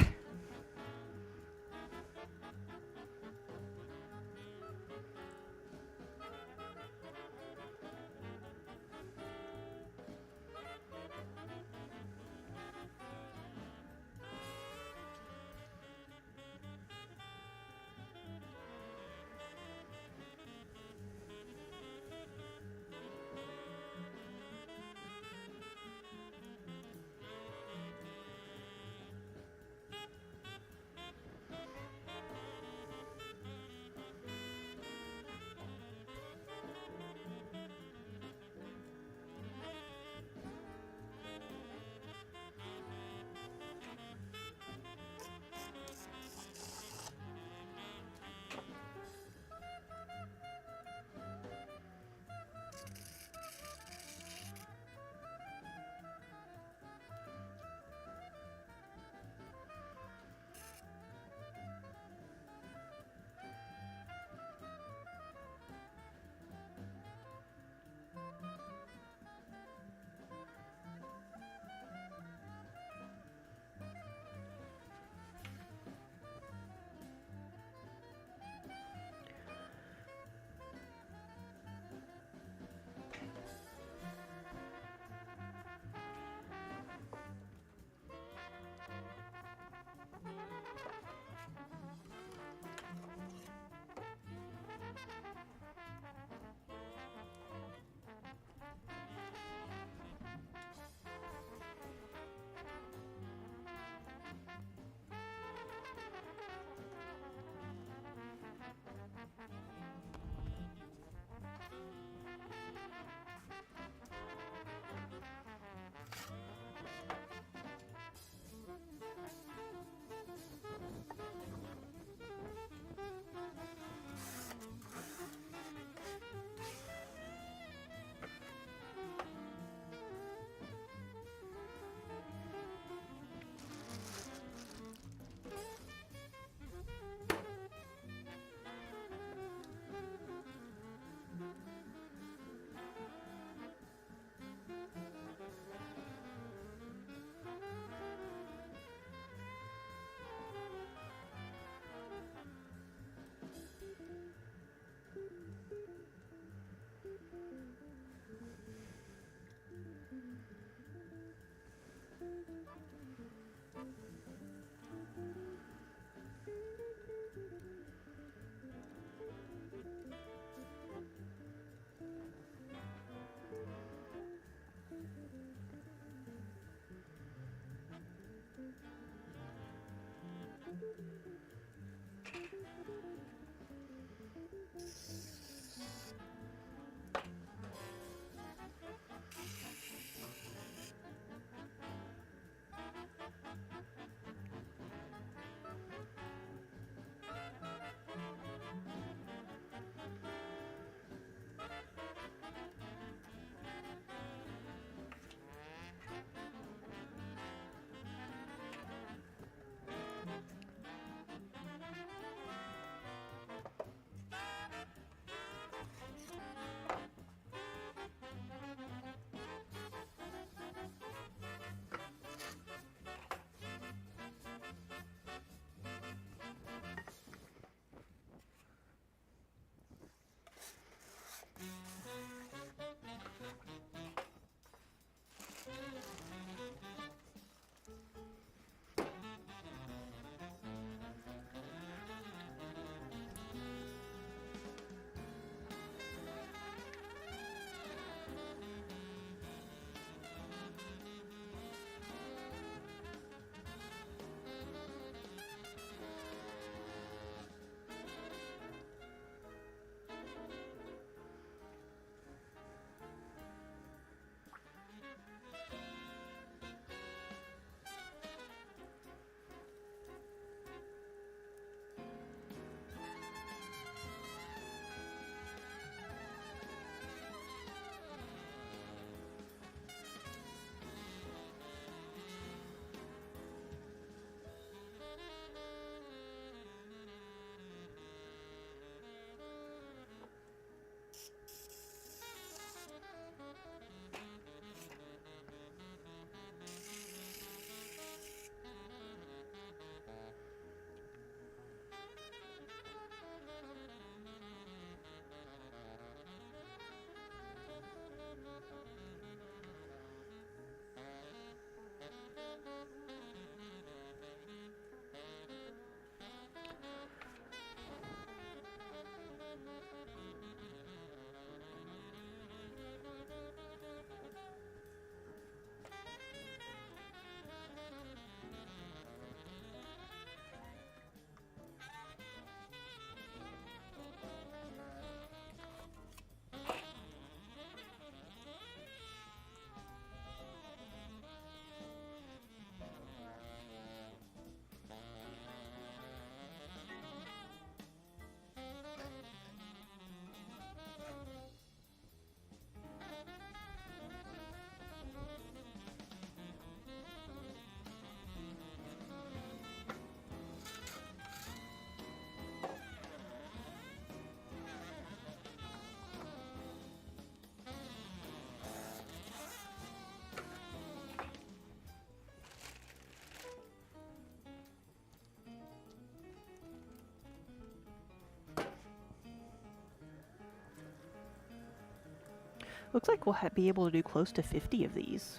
Looks like we'll be able to do close to 50 of these.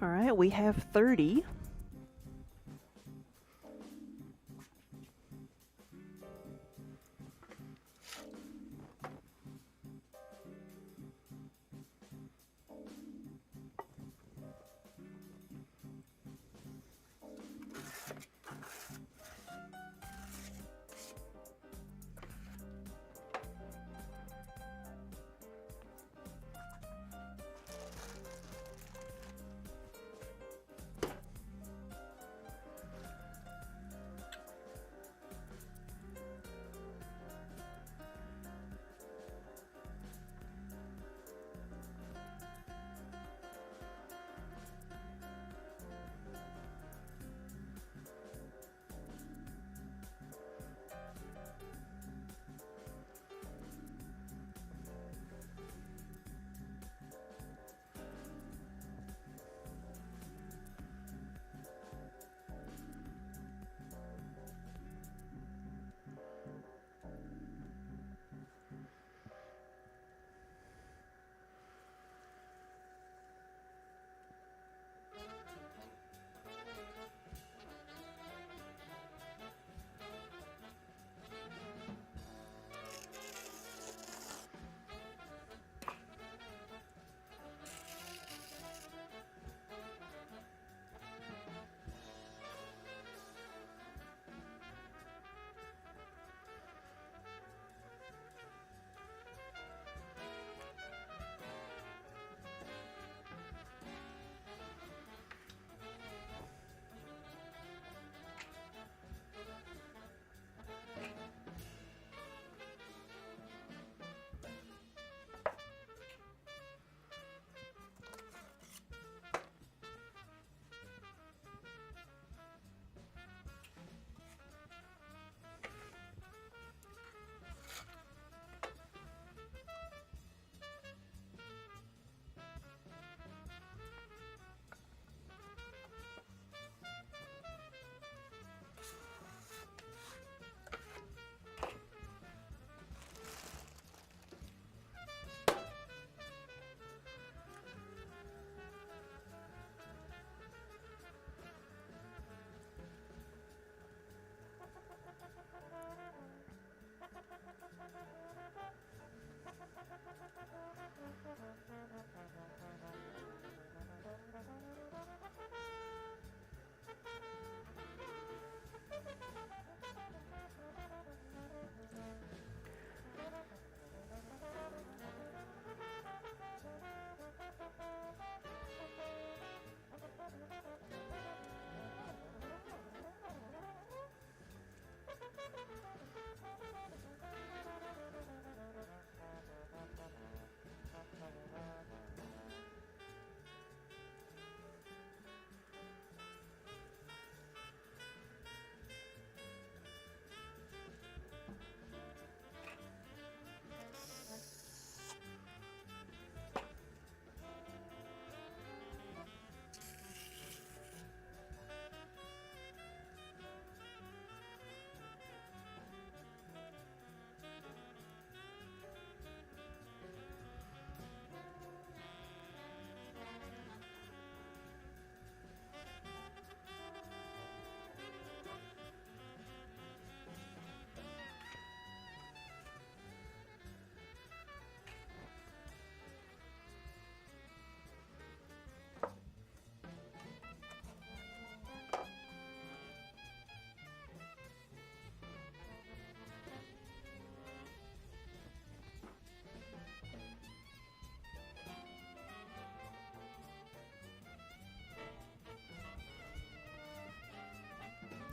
All right, we have 30.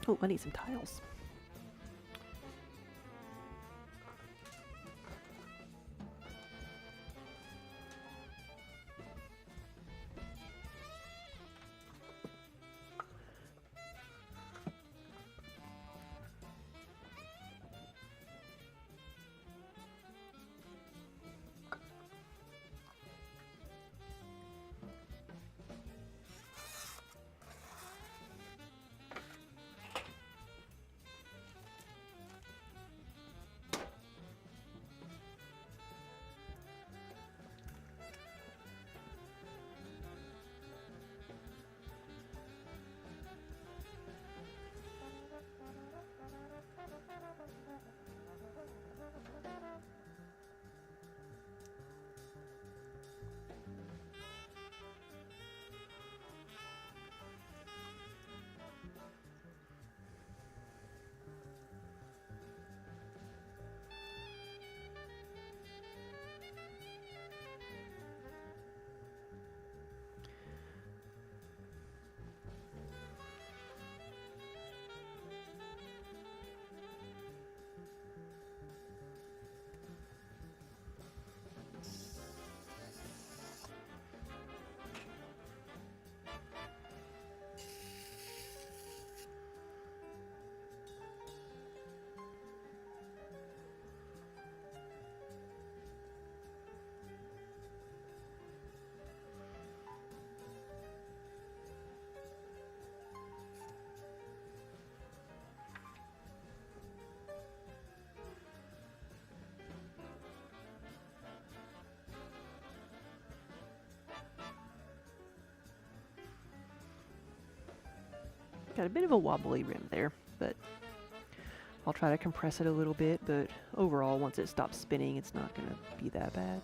Oh, I need some tiles. Got a bit of a wobbly rim there, but I'll try to compress it a little bit, but overall, once it stops spinning, it's not going to be that bad.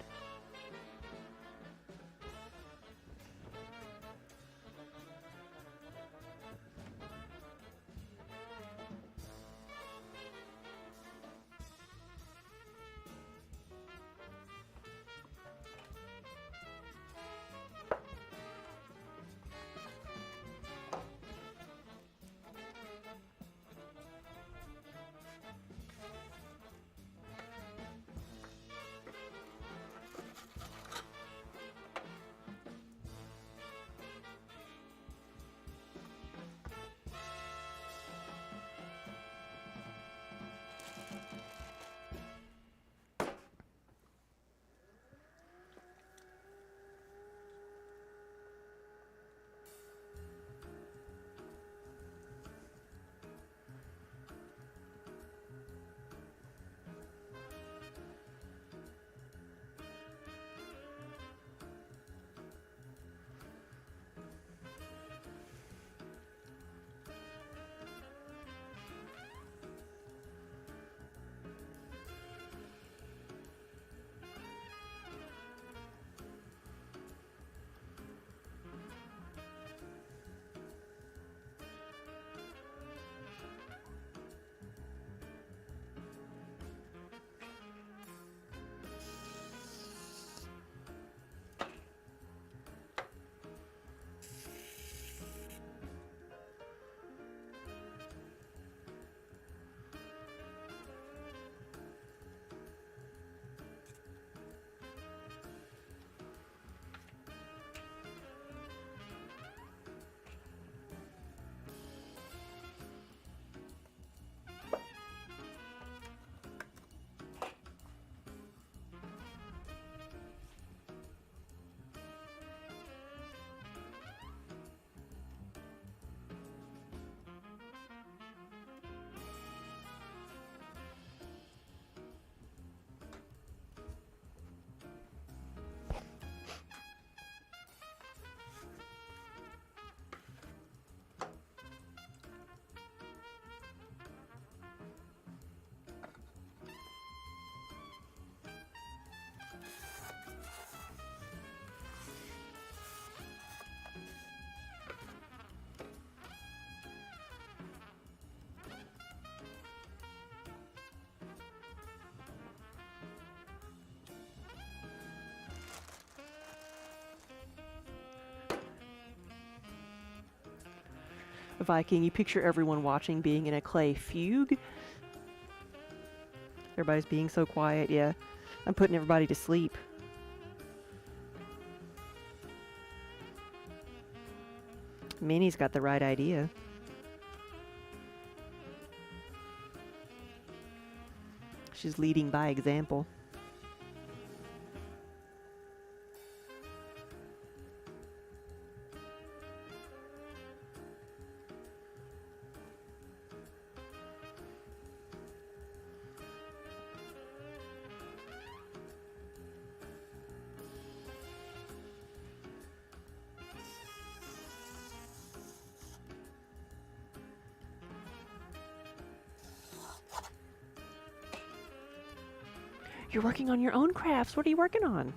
Viking, you picture everyone watching being in a clay fugue. Everybody's being so quiet, yeah. I'm putting everybody to sleep. Minnie's got the right idea. She's leading by example. You're working on your own crafts. What are you working on?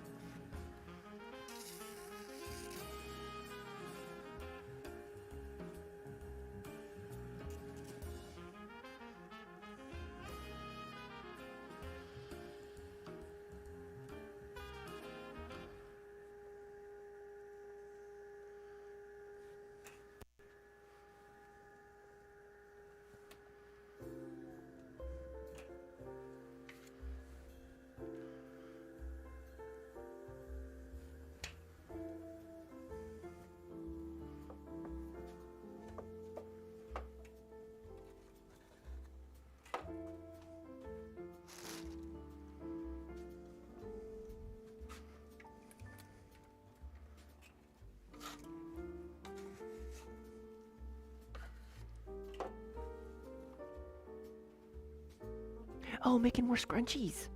Oh, making more scrunchies.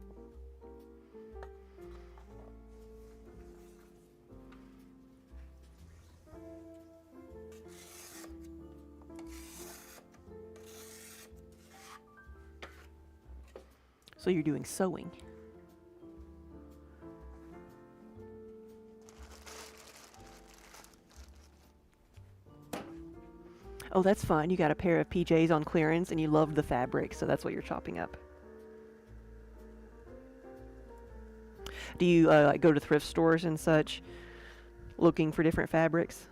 So you're doing sewing. Oh, that's fun. You got a pair of PJs on clearance and you loved the fabric, so that's what you're chopping up. Do you like go to thrift stores and such looking for different fabrics?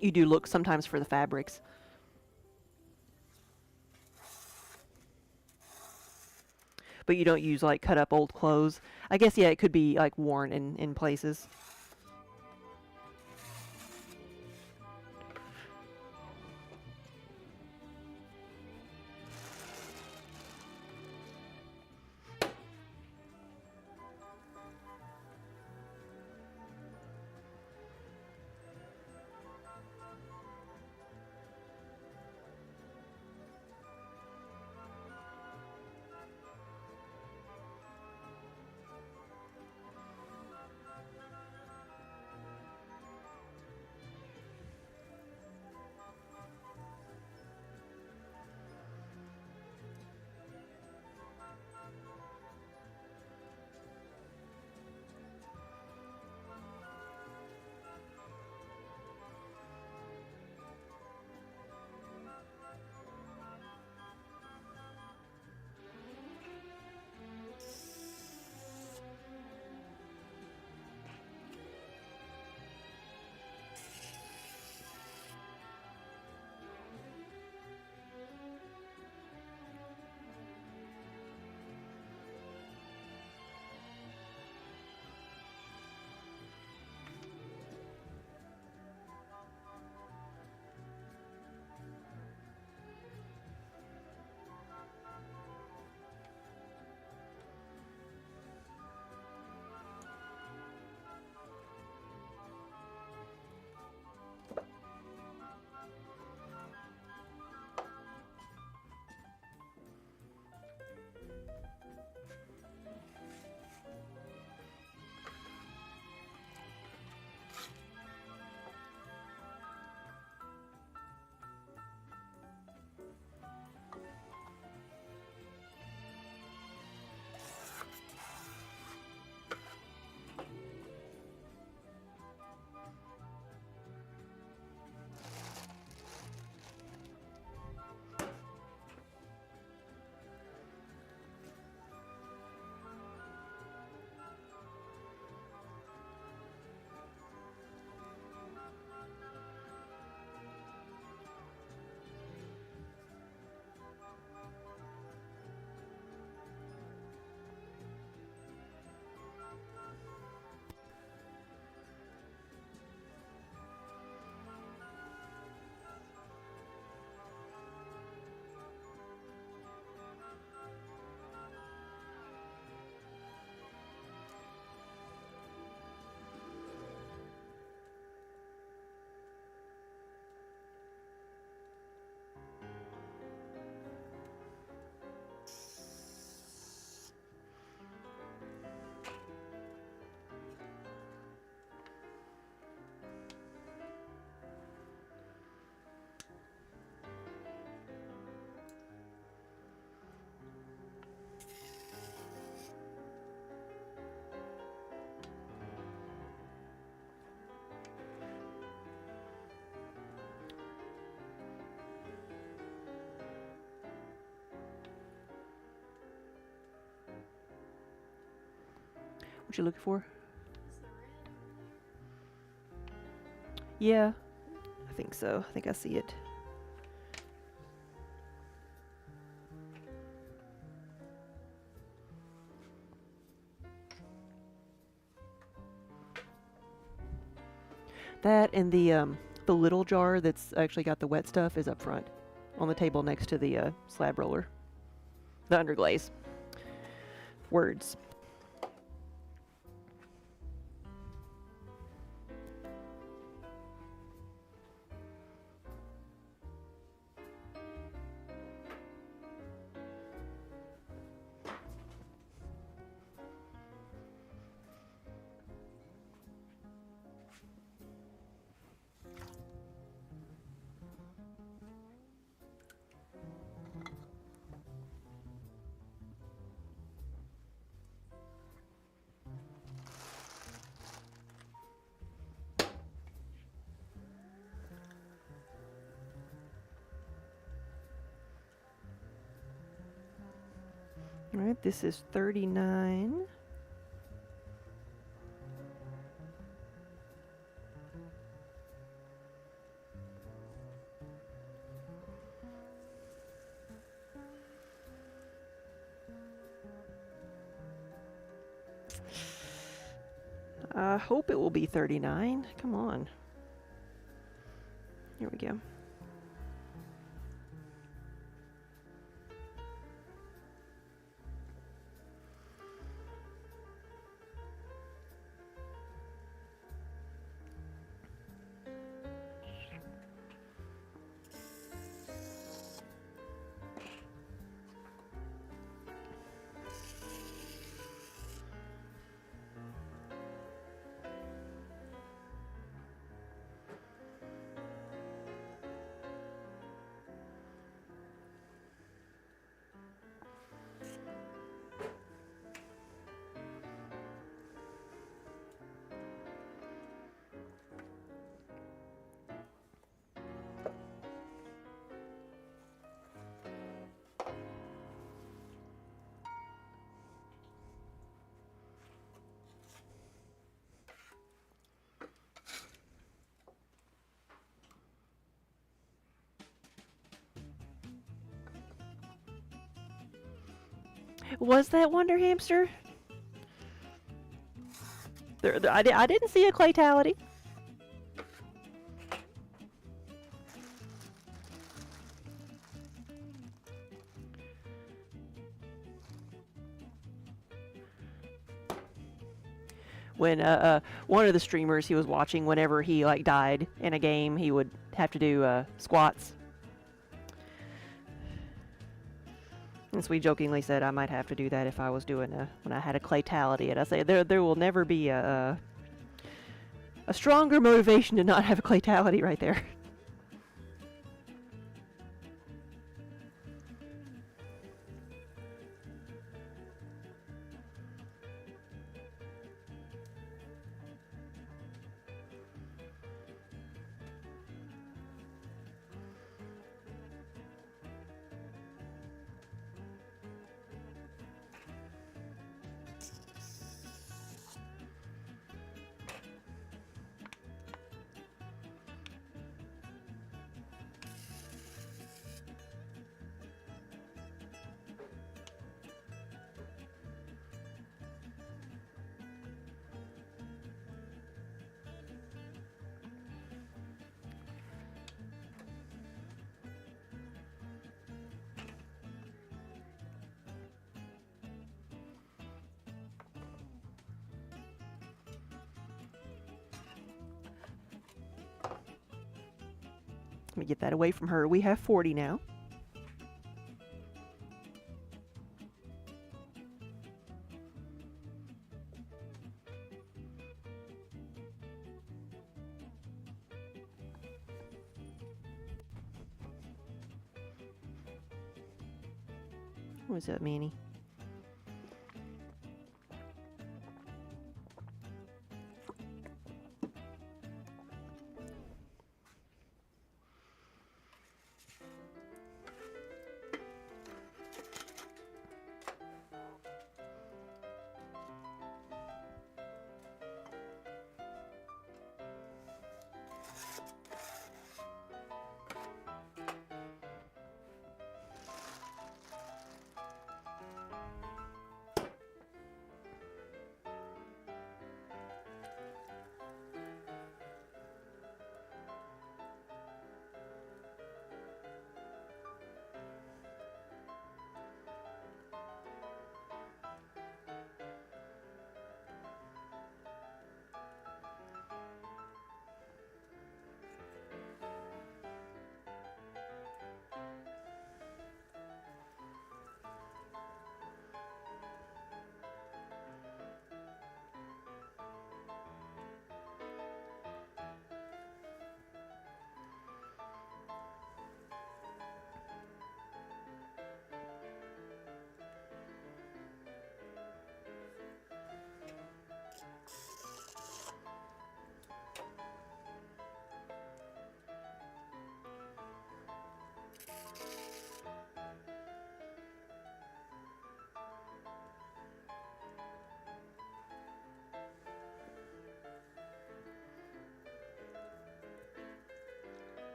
You do look sometimes for the fabrics. But you don't use like cut up old clothes. I guess yeah, it could be like worn in places. What you looking for? Yeah, I think so. I think I see it. That and the little jar that's actually got the wet stuff is up front on the table next to the slab roller. The underglaze. Words. All right, this is 39. I hope it will be 39. Come on. Here we go. Was that Wonder Hamster? I didn't see a claytality. When one of the streamers he was watching, whenever he like died in a game, he would have to do squats. And so we jokingly said I might have to do that if I was doing when I had a claytality. And I say there will never be a stronger motivation to not have a claytality right there. Let me get that away from her. We have 40 now. What's up, Manny?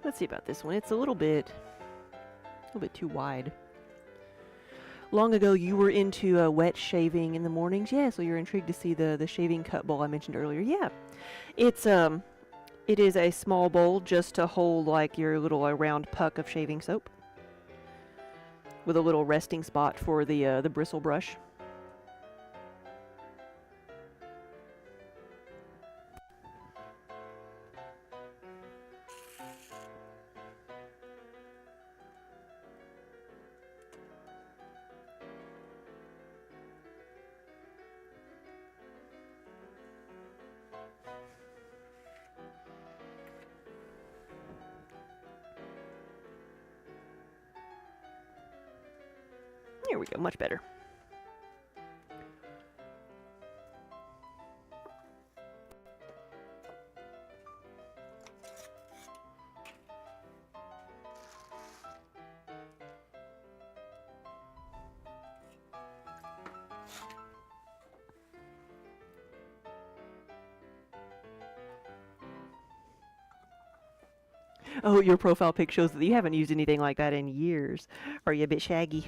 Let's see about this one. It's a little bit too wide. Long ago, you were into wet shaving in the mornings. Yeah, so you're intrigued to see the shaving cut bowl I mentioned earlier. Yeah, it is a small bowl just to hold like your little round puck of shaving soap, with a little resting spot for the bristle brush. Here we go, much better. Oh, your profile pic shows that you haven't used anything like that in years. Are you a bit shaggy?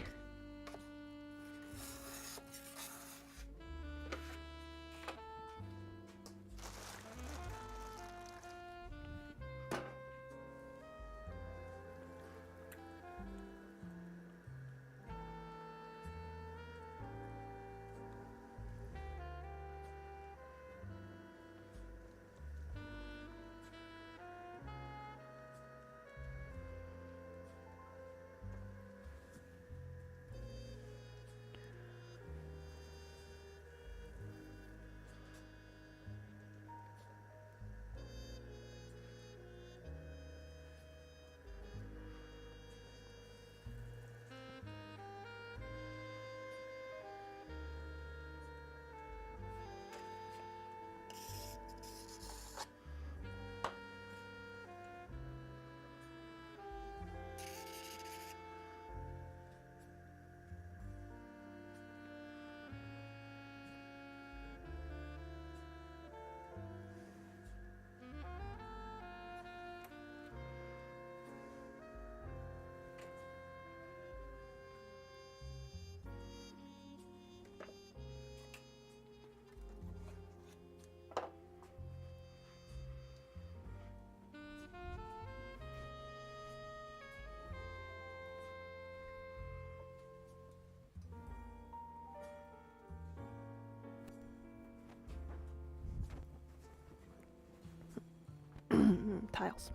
Tiles.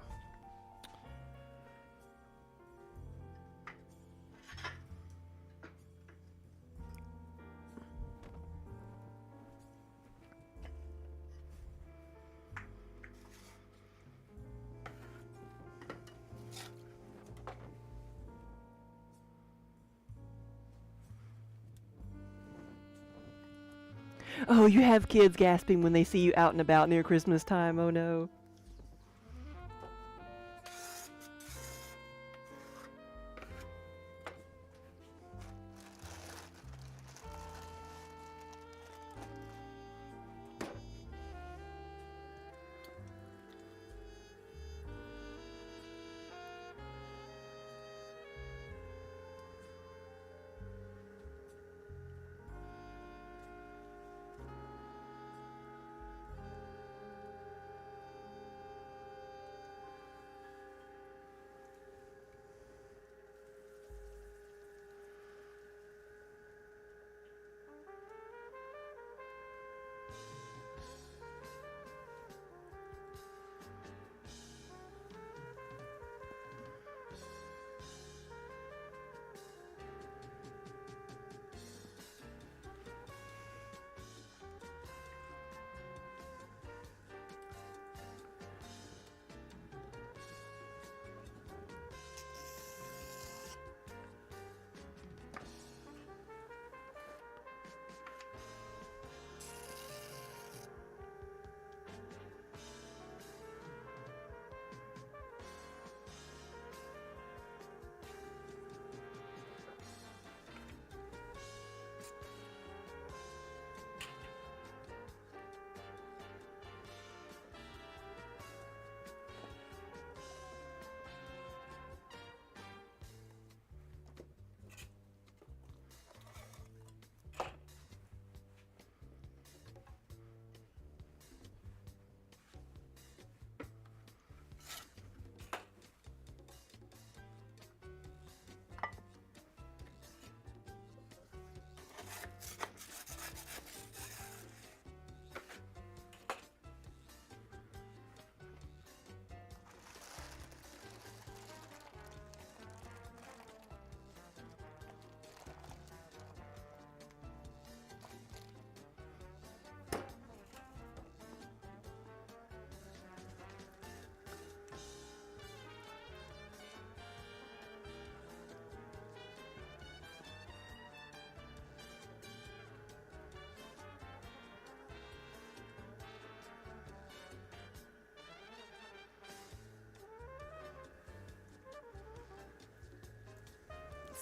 Oh, you have kids gasping when they see you out and about near Christmas time. Oh no.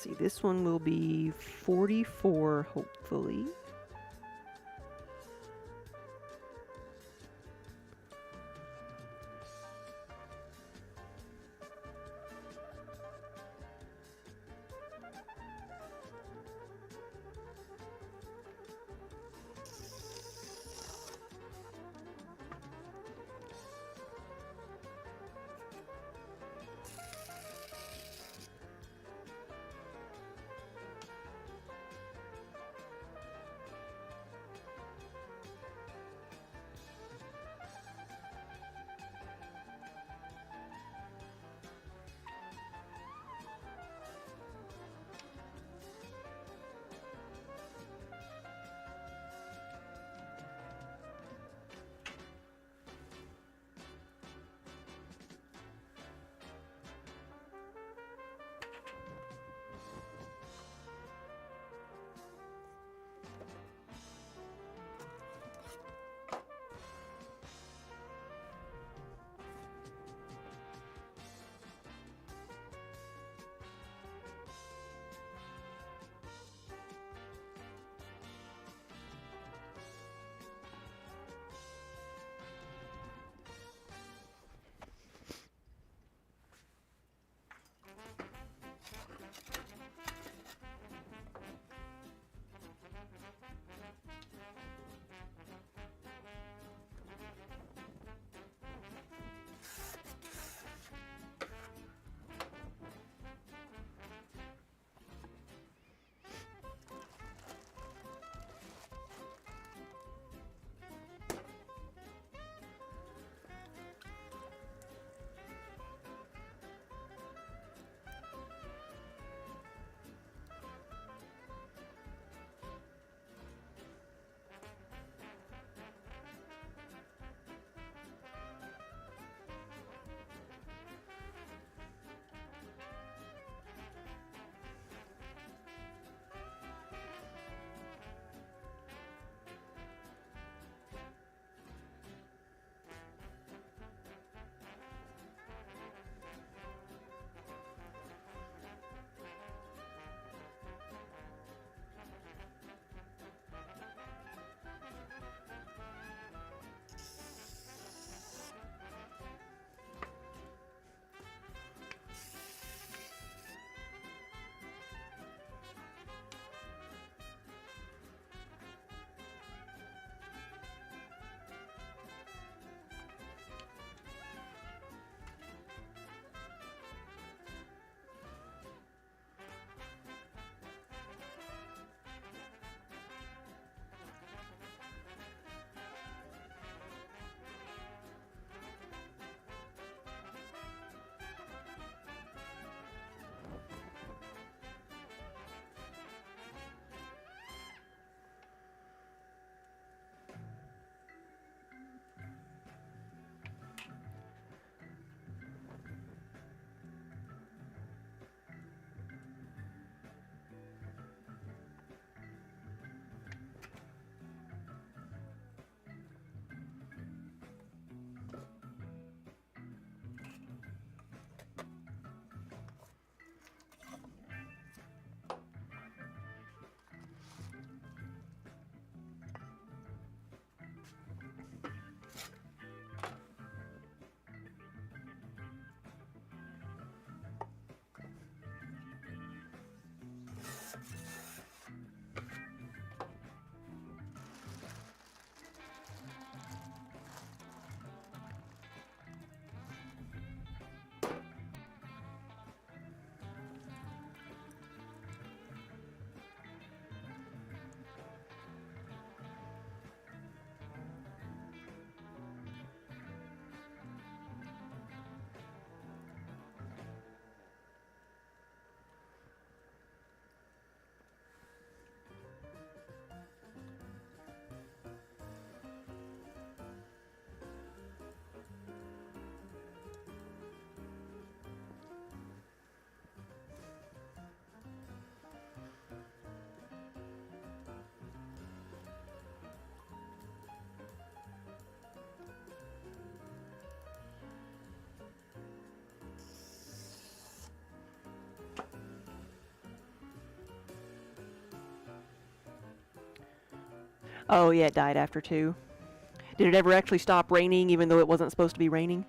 see, this one will be 44, hopefully. Oh, yeah, it died after 2. Did it ever actually stop raining even though it wasn't supposed to be raining?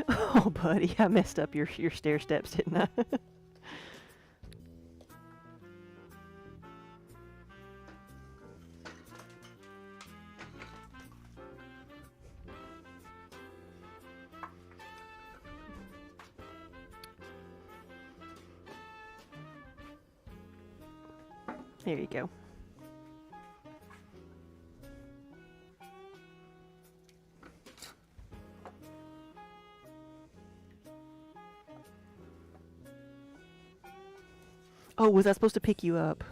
Oh, buddy, I messed up your stair steps, didn't I? There you go. Oh, was I supposed to pick you up?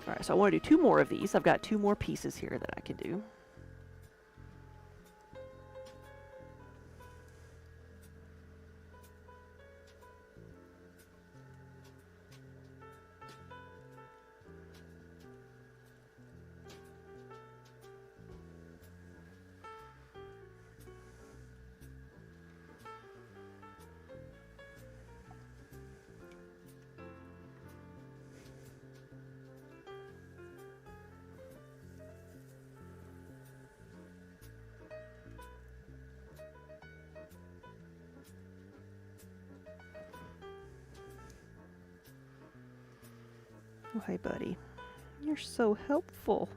Alright, so I want to do 2 more of these. I've got 2 more pieces here that I can do. Oh, hey, buddy. You're so helpful.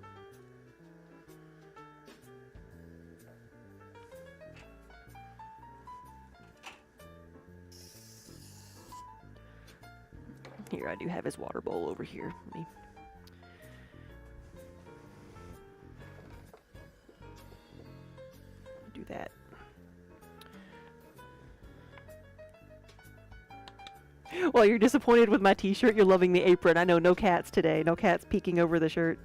Here, I do have his water bowl over here. Let me... do that. Well, you're disappointed with my t-shirt. You're loving the apron. I know, no cats today. No cats peeking over the shirt.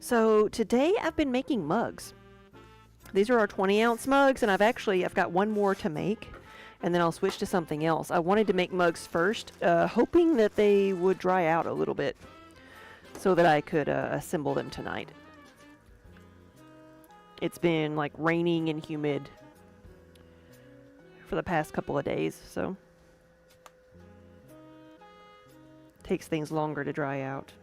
So today I've been making mugs. These are our 20-ounce mugs, and I've got one more to make, and then I'll switch to something else. I wanted to make mugs first, hoping that they would dry out a little bit so that I could assemble them tonight. It's been like raining and humid for the past couple of days, so takes things longer to dry out.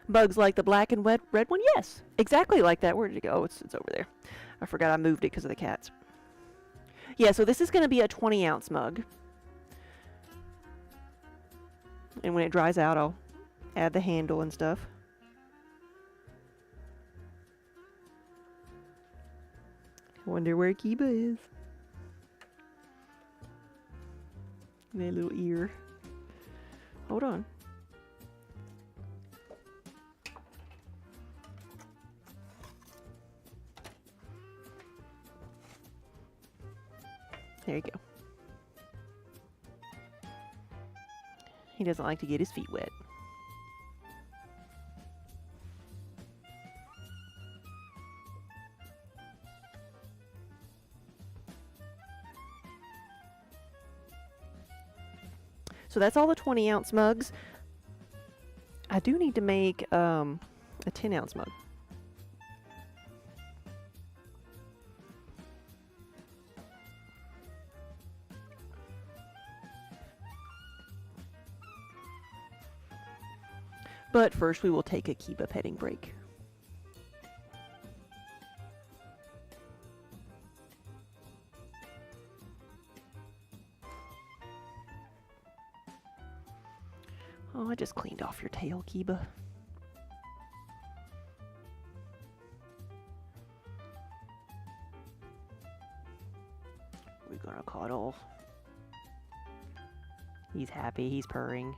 Bugs like the black and red one? Yes, exactly like that. Where did it go? Oh, it's over there. I forgot I moved it because of the cats. Yeah, so this is going to be a 20-ounce mug. And when it dries out, I'll add the handle and stuff. Wonder where Kiba is. That little ear. Hold on. There you go. He doesn't like to get his feet wet. So that's all the 20-ounce mugs. I do need to make a 10-ounce mug. But first we will take a Kiba petting break. Oh, I just cleaned off your tail, Kiba. We're gonna cuddle. He's happy, he's purring.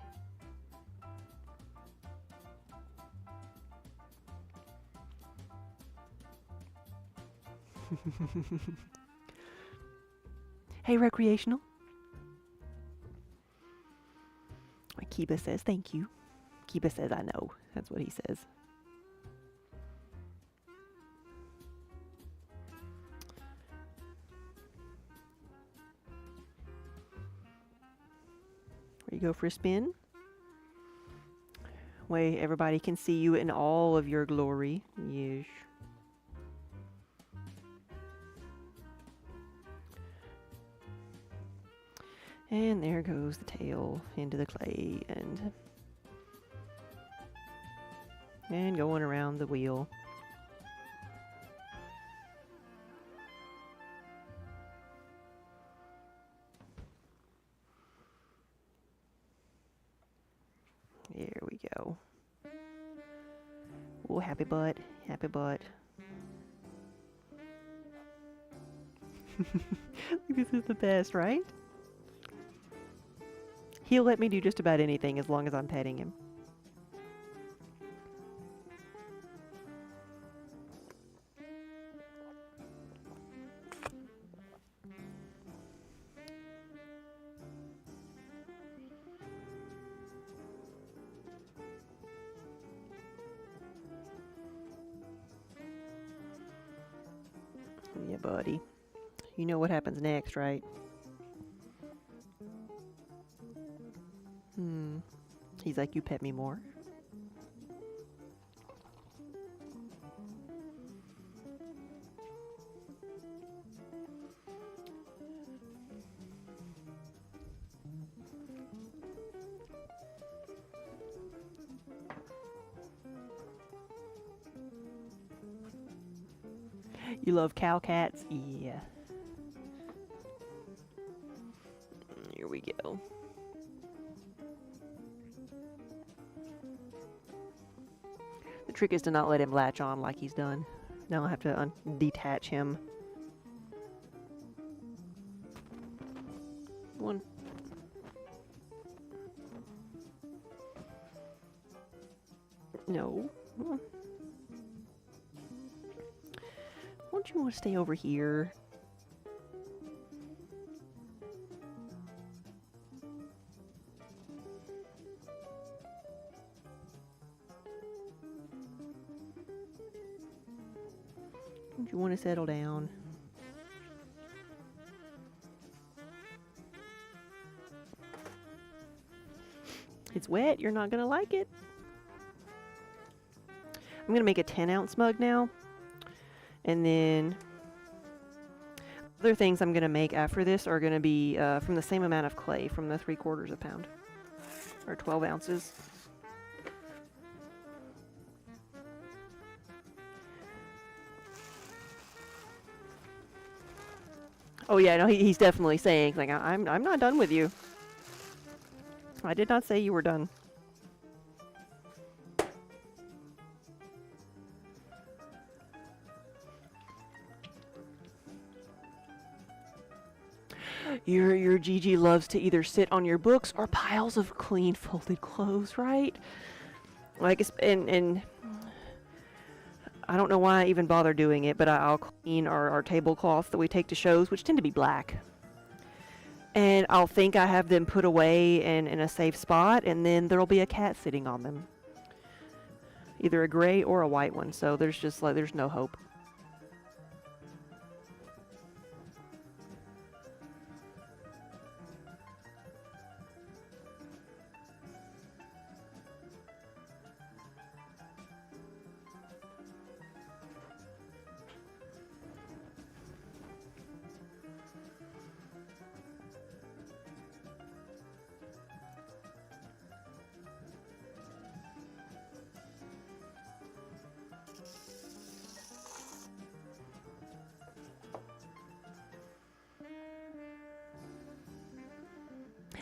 Hey, recreational. Kiba says thank you. Kiba says I know. That's what he says. Where you go for a spin. Way everybody can see you in all of your glory. Yes. And there goes the tail into the clay and going around the wheel. There we go. Oh, happy butt, happy butt. This is the best, right? He'll let me do just about anything as long as I'm petting him. Yeah, buddy. You know what happens next, right? He's like, you pet me more. You love cow cats? Yeah. Here we go. The trick is to not let him latch on like he's done. Now I'll have to detach him. One. No. Why don't you want to stay over here? Don't you want to settle down? It's wet. You're not going to like it. I'm going to make a 10-ounce mug now. And then other things I'm going to make after this are going to be from the same amount of clay, from the 3/4 pound. Or 12 ounces. Oh yeah, no, he's definitely saying, like, I'm not done with you. I did not say you were done. Your Gigi loves to either sit on your books or piles of clean folded clothes, right? Like, and I don't know why I even bother doing it, but I'll clean our tablecloths that we take to shows, which tend to be black. And I'll think I have them put away in a safe spot, and then there'll be a cat sitting on them. Either a gray or a white one, so there's just like, there's no hope.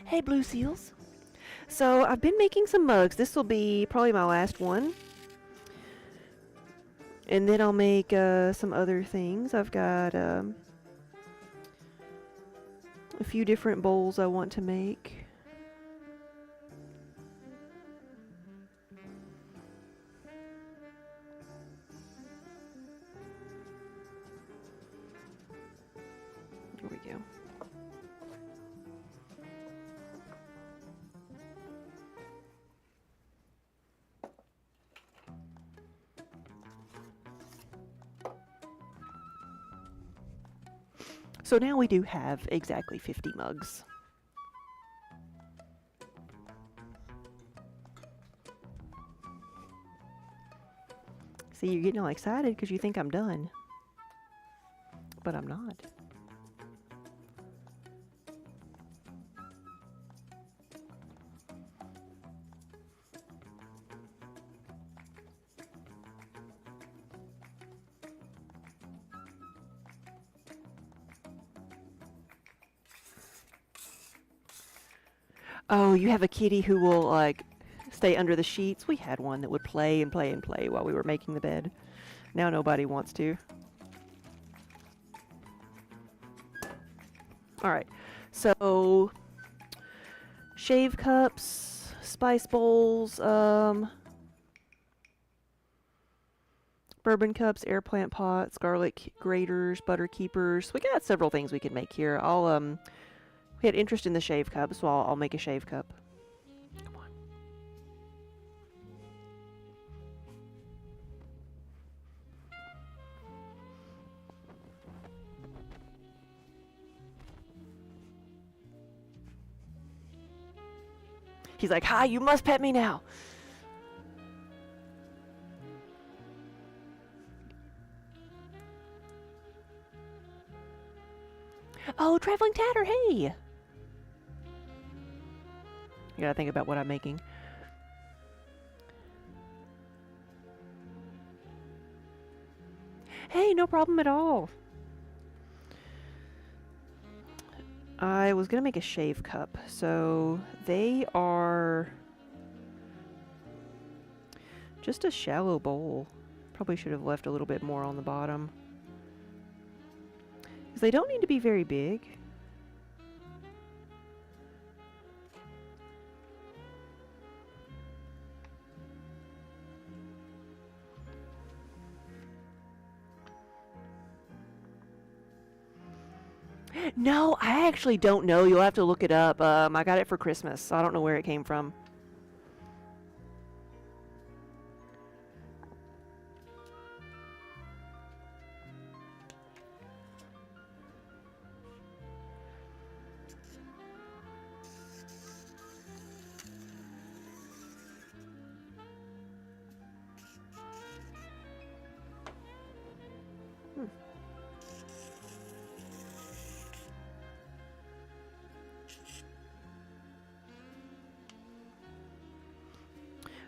Hey, Blue Seals. So I've been making some mugs. This will be probably my last one. And then I'll make some other things. I've got a few different bowls I want to make. Here we go. So now we do have exactly 50 mugs. See, you're getting all excited because you think I'm done. But I'm not. Oh, you have a kitty who will, like, stay under the sheets? We had one that would play and play and play while we were making the bed. Now nobody wants to. Alright, so shave cups, spice bowls, bourbon cups, air plant pots, garlic graters, butter keepers. We got several things we can make here. We had interest in the shave cup, so I'll make a shave cup. Come on. He's like, hi, you must pet me now. Oh, Traveling Tatter, hey! I gotta think about what I'm making. Hey, no problem at all. I was gonna make a shave cup, so they are just a shallow bowl. Probably should have left a little bit more on the bottom. Because they don't need to be very big. No, I actually don't know. You'll have to look it up. I got it for Christmas. I don't know where it came from. Hmm.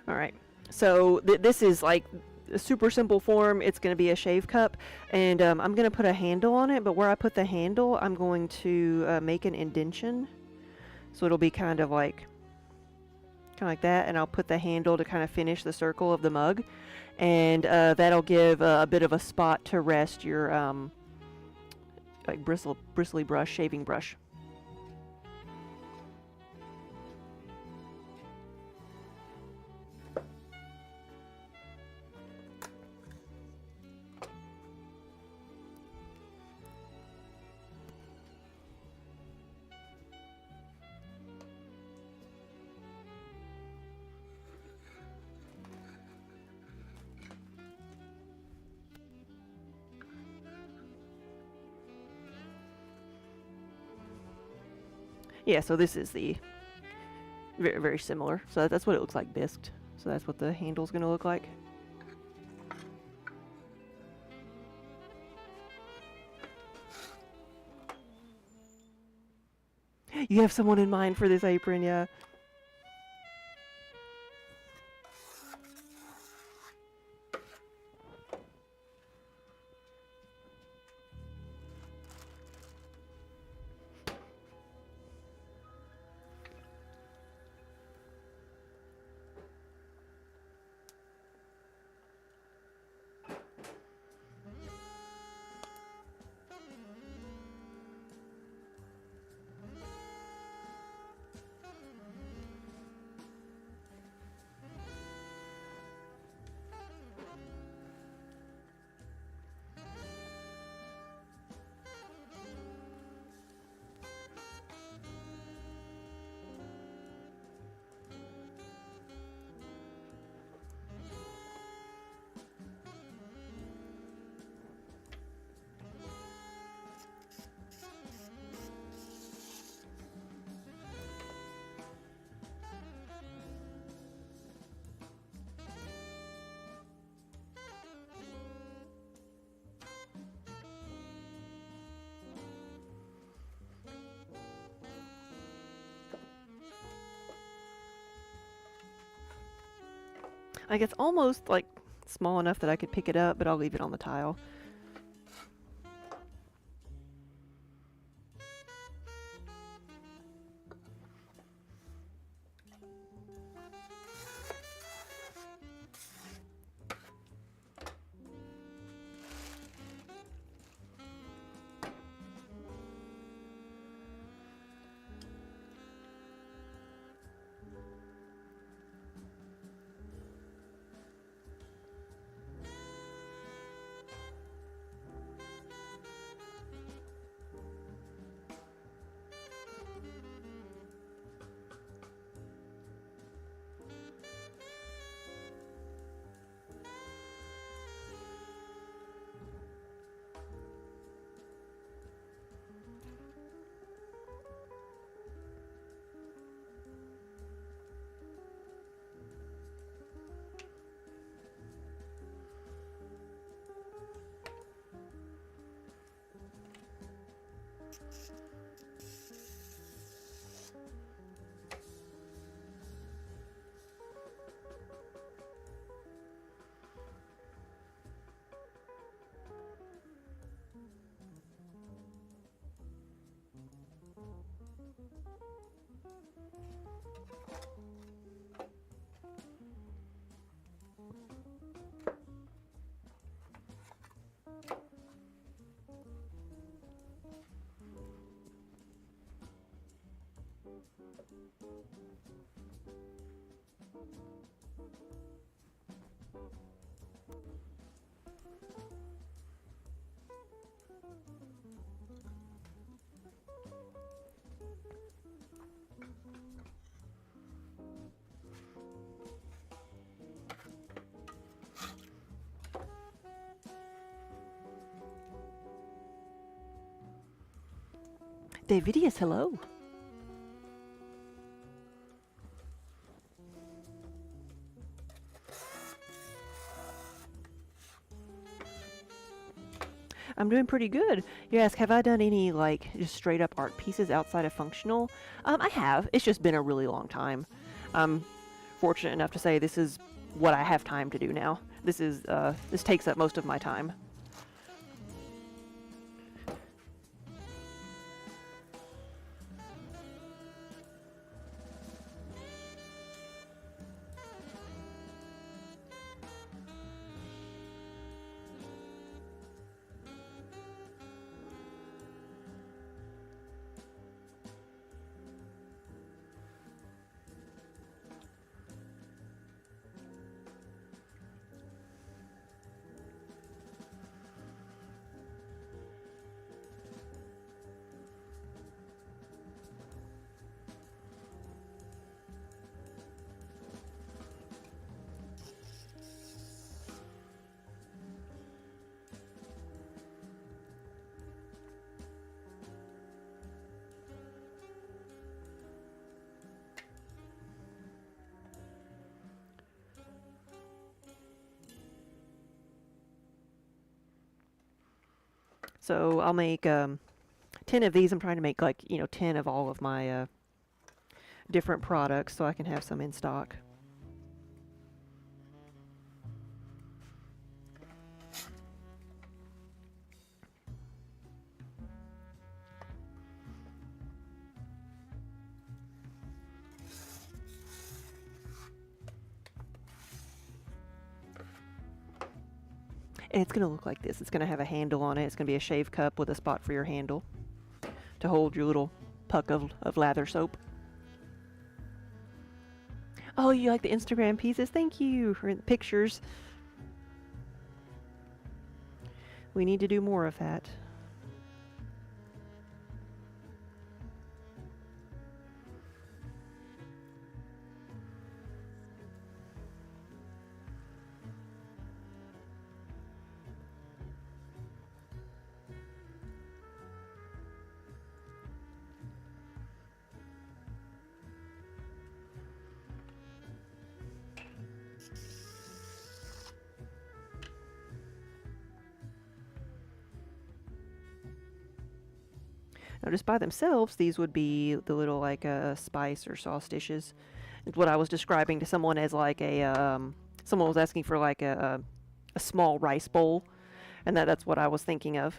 All right. So this is like a super simple form. It's going to be a shave cup, and I'm going to put a handle on it. But where I put the handle, I'm going to make an indentation, so it'll be kind of like that. And I'll put the handle to kind of finish the circle of the mug, and that'll give a bit of a spot to rest your like bristly brush, shaving brush. Yeah, so this is the very, very similar. So that's what it looks like bisqued. So that's what the handle's going to look like. You have someone in mind for this apron, yeah. Like it's almost like small enough that I could pick it up, but I'll leave it on the tile. Davidius, hello. I'm doing pretty good. You ask, have I done any like just straight up art pieces outside of functional? I have. It's just been a really long time. I'm fortunate enough to say this is what I have time to do now. This takes up most of my time. So I'll make 10 of these. I'm trying to make like 10 of all of my different products so I can have some in stock. And it's going to look like this. It's going to have a handle on it. It's going to be a shave cup with a spot for your handle to hold your little puck of lather soap. Oh, you like the Instagram pieces? Thank you for the pictures. We need to do more of that. Now, just by themselves, these would be the little like spice or sauce dishes. It's what I was describing to someone as like someone was asking for like a small rice bowl, and that's what I was thinking of.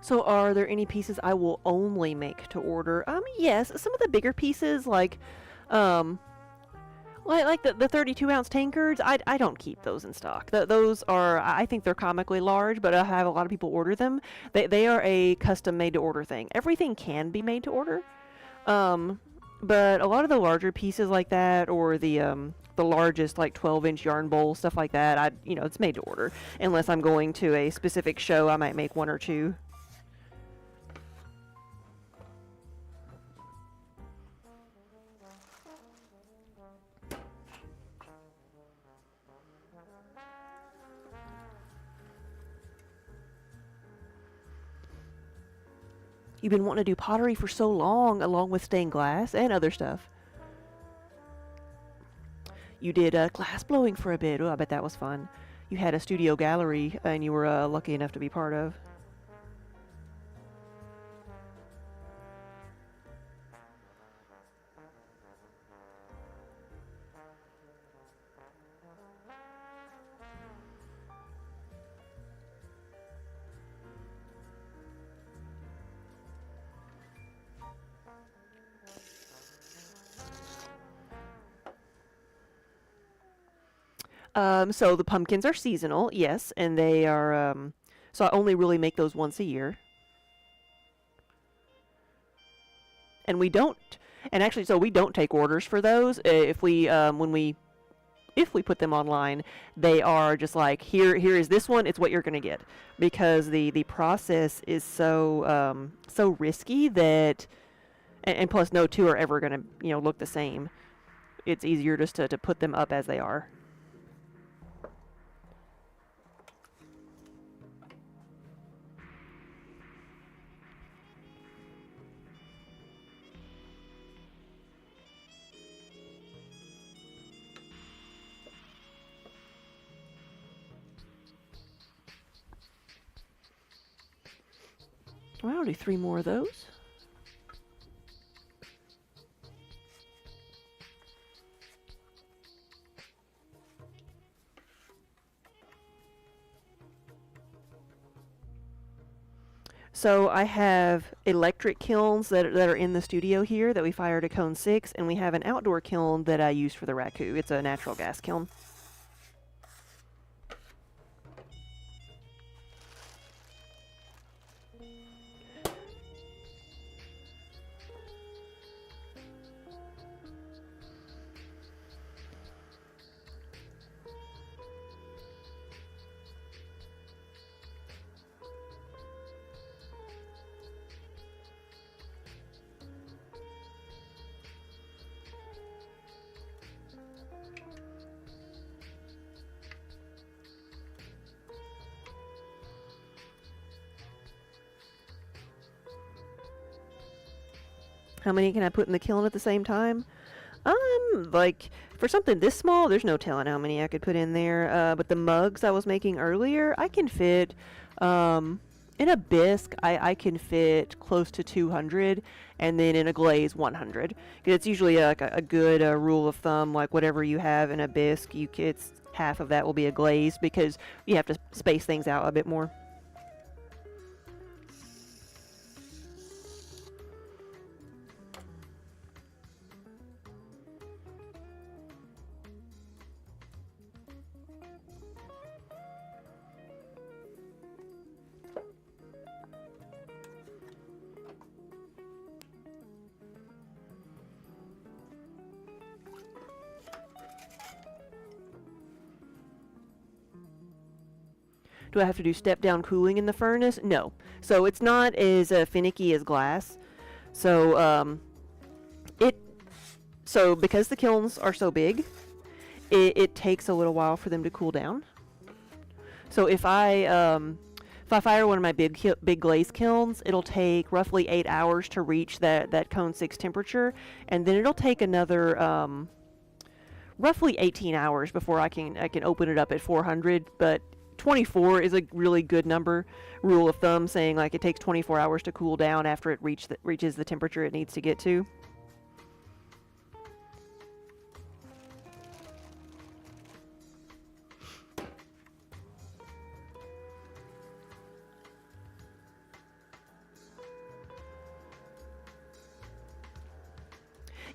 So are there any pieces I will only make to order? Yes, some of the bigger pieces um, like the 32-ounce tankards, I don't keep those in stock. Those are, I think they're comically large, but I have a lot of people order them. They are a custom made to order thing. Everything can be made to order. Um, but a lot of the larger pieces like that, or the largest like 12-inch yarn bowl, stuff like that, it's made to order. Unless I'm going to a specific show, I might make one or two. You've been wanting to do pottery for so long, along with stained glass and other stuff. You did glass blowing for a bit. Oh, I bet that was fun. You had a studio gallery, and you were lucky enough to be part of. So the pumpkins are seasonal, yes, and they are, so I only really make those once a year. And we don't, and actually, so we don't take orders for those. If we put them online, they are just like, here is this one, it's what you're gonna get. Because the process is so risky that, and plus no two are ever gonna, look the same. It's easier just to put them up as they are. Well, I'll do 3 more of those. So I have electric kilns that are in the studio here that we fire to cone 6, and we have an outdoor kiln that I use for the raku. It's a natural gas kiln. How many can I put in the kiln at the same time? Like, for something this small, there's no telling how many I could put in there. But the mugs I was making earlier, I can fit, in a bisque, I can fit close to 200, and then in a glaze, 100. It's usually a good rule of thumb, like whatever you have in a bisque, it's half of that will be a glaze, because you have to space things out a bit more. Do I have to do step down cooling in the furnace? No. So it's not as finicky as glass. So it so because the kilns are so big, it takes a little while for them to cool down. So if I fire one of my big glaze kilns, it'll take roughly 8 hours to reach that cone 6 temperature, and then it'll take another roughly 18 hours before I can open it up at 400. But 24 is a really good rule of thumb, saying like it takes 24 hours to cool down after it reaches the temperature it needs to get to.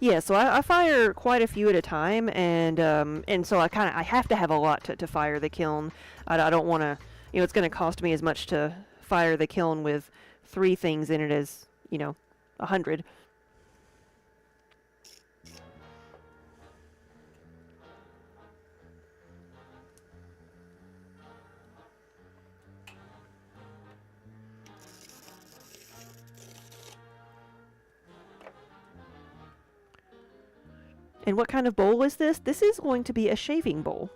Yeah, so I fire quite a few at a time, and so I have to have a lot to fire the kiln. I don't want to, it's going to cost me as much to fire the kiln with 3 things in it as 100. And what kind of bowl is this? This is going to be a shaving bowl.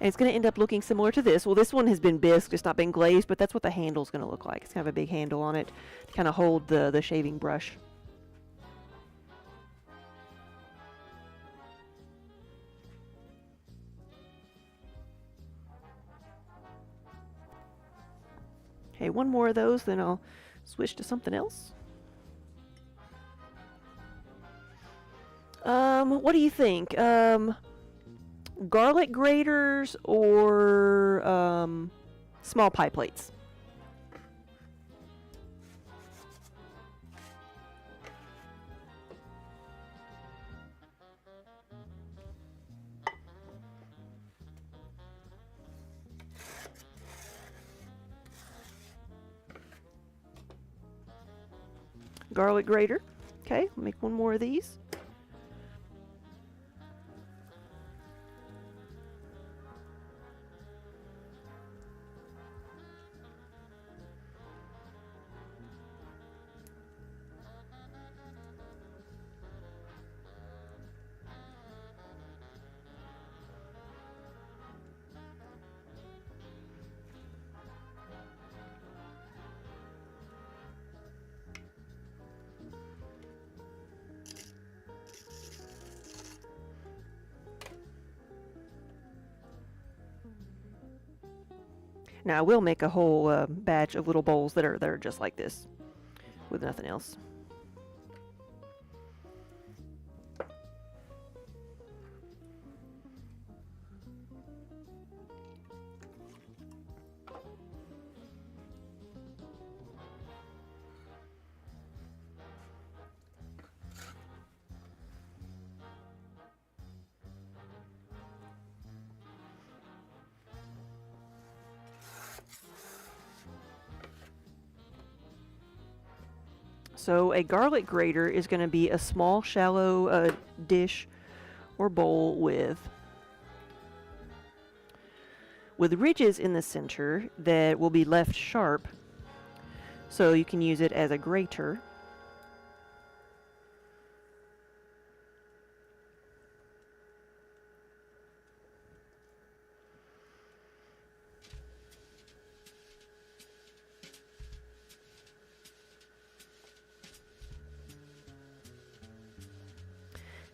And it's going to end up looking similar to this. Well, this one has been bisqued, it's not been glazed, but that's what the handle's going to look like. It's kind of a big handle on it to kind of hold the shaving brush. Okay, one more of those, then I'll switch to something else. What do you think? Garlic graters or small pie plates? Garlic grater. Okay, make one more of these. Now I will make a whole batch of little bowls that are just like this, with nothing else. So a garlic grater is going to be a small, shallow dish or bowl with ridges in the center that will be left sharp, so you can use it as a grater.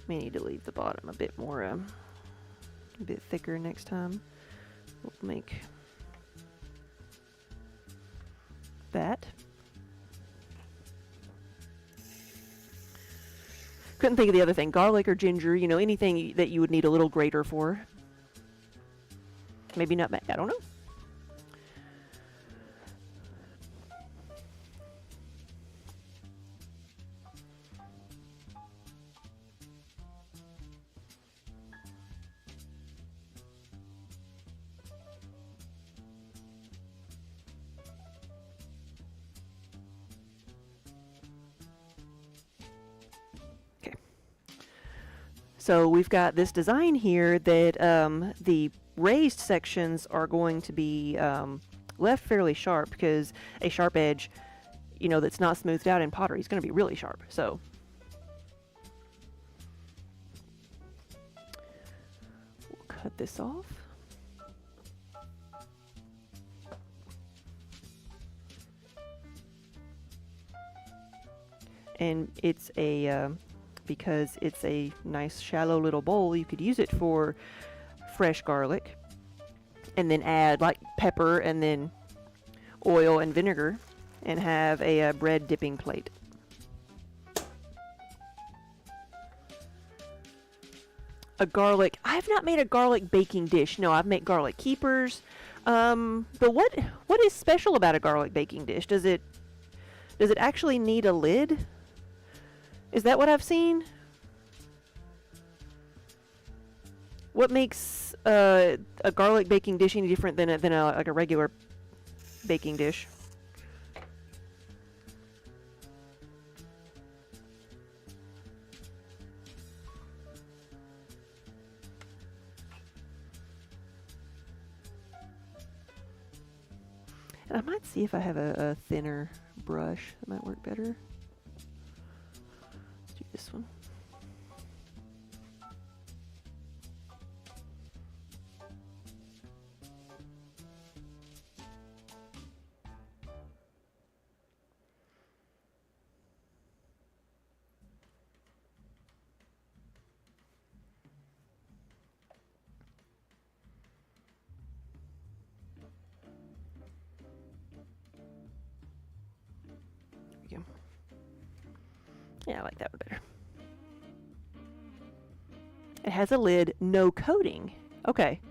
May need to leave the bottom a bit more, a bit thicker next time. We'll make that. Couldn't think of the other thing. Garlic or ginger, anything that you would need a little grater for. Maybe nutmeg, I don't know. So we've got this design here that the raised sections are going to be left fairly sharp, because a sharp edge, that's not smoothed out in pottery is going to be really sharp. So we'll cut this off. And it's a because it's a nice shallow little bowl, you could use it for fresh garlic and then add like pepper and then oil and vinegar and have a bread dipping plate. a garlic. I have not made a garlic baking dish. No, I've made garlic keepers. But what is special about a garlic baking dish? Does it actually need a lid? Is that what I've seen? What makes a garlic baking dish any different than like a regular baking dish? And I might see if I have a thinner brush that might work better. Let's do this one. Yeah, I like that one better. It has a lid, no coating. Okay.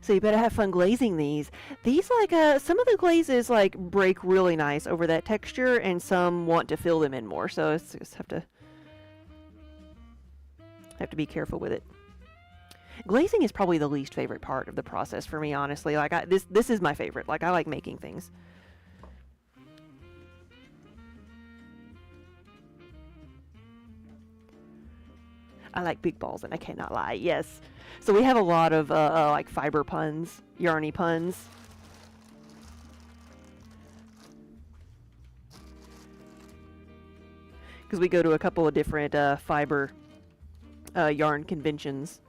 So you better have fun glazing these. These like some of the glazes like break really nice over that texture, and some want to fill them in more. So it's just have to be careful with it. Glazing is probably the least favorite part of the process for me, honestly. Like this is my favorite. Like I like making things. I like big balls, and I cannot lie. Yes. So we have a lot of like fiber puns, yarny puns. Because we go to a couple of different fiber yarn conventions.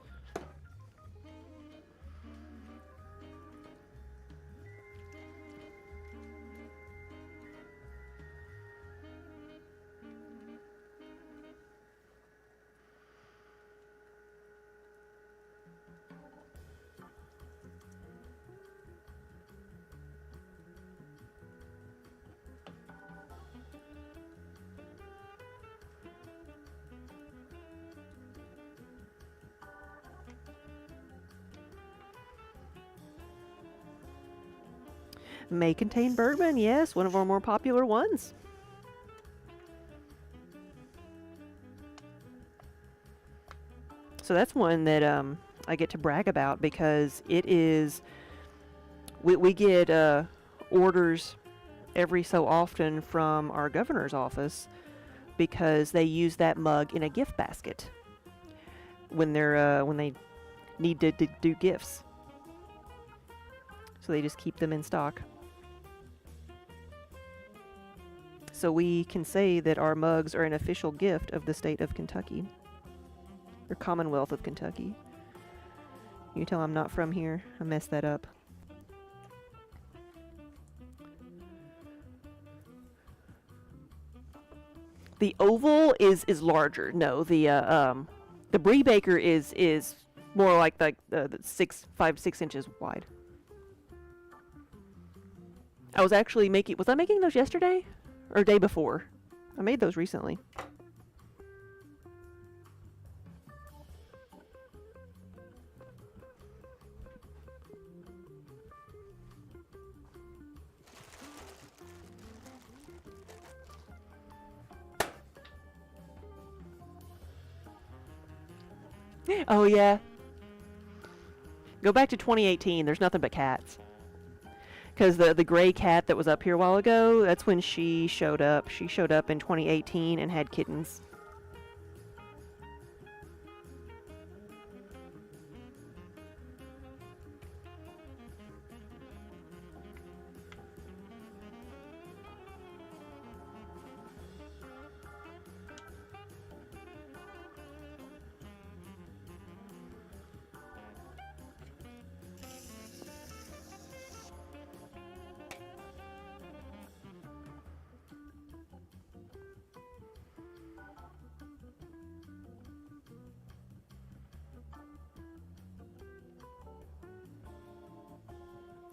May contain bourbon, yes, one of our more popular ones. So that's one that I get to brag about because it is. We get orders every so often from our governor's office because they use that mug in a gift basket when they need to do gifts. So they just keep them in stock. So we can say that our mugs are an official gift of the state of Kentucky, or Commonwealth of Kentucky. You tell I'm not from here. I messed that up. The oval is larger. No, the The brie baker is more like the 5-6 inches wide. I was actually making. Was I making those yesterday, or day before? I made those recently. Oh yeah. Go back to 2018. There's nothing but cats. Because the gray cat that was up here a while ago, that's when she showed up. She showed up in 2018 and had kittens.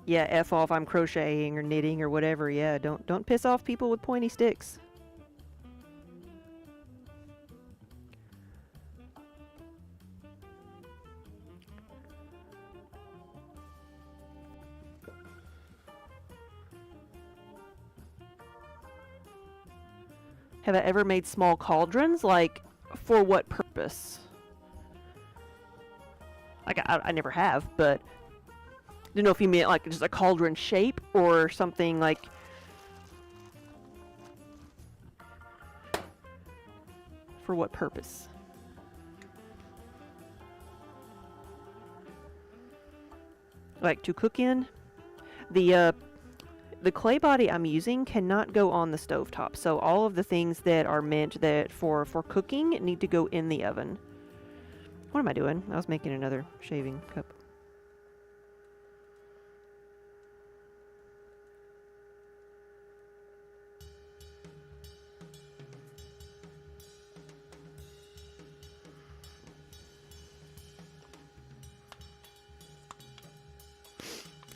Yeah, F off, I'm crocheting or knitting or whatever. Yeah, don't piss off people with pointy sticks. Have I ever made small cauldrons? Like, for what purpose? Like, I never have, but I don't know if you meant like just a cauldron shape or something like. For what purpose? Like to cook in? The clay body I'm using cannot go on the stovetop, so all of the things that are meant that for cooking need to go in the oven. What am I doing? I was making another shaving cup.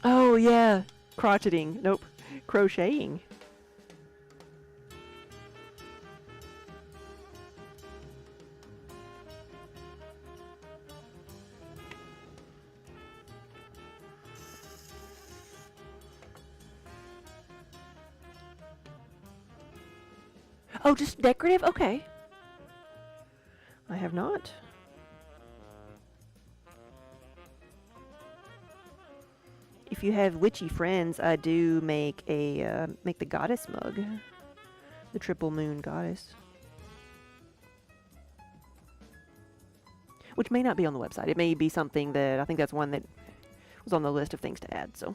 Oh yeah, crotcheting. Nope, crocheting. Oh, just decorative? Okay. I have not. If you have witchy friends, I do make make the goddess mug, the triple moon goddess, which may not be on the website. It may be something that I think that's one that was on the list of things to add. So.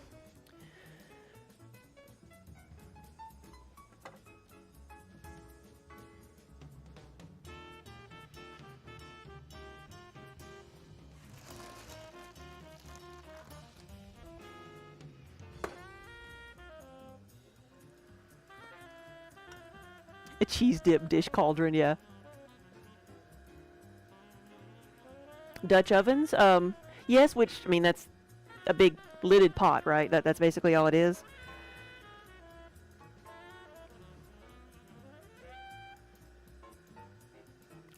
A cheese dip dish cauldron, yeah. Dutch ovens, yes, which, I mean, that's a big lidded pot, right? That's basically all it is.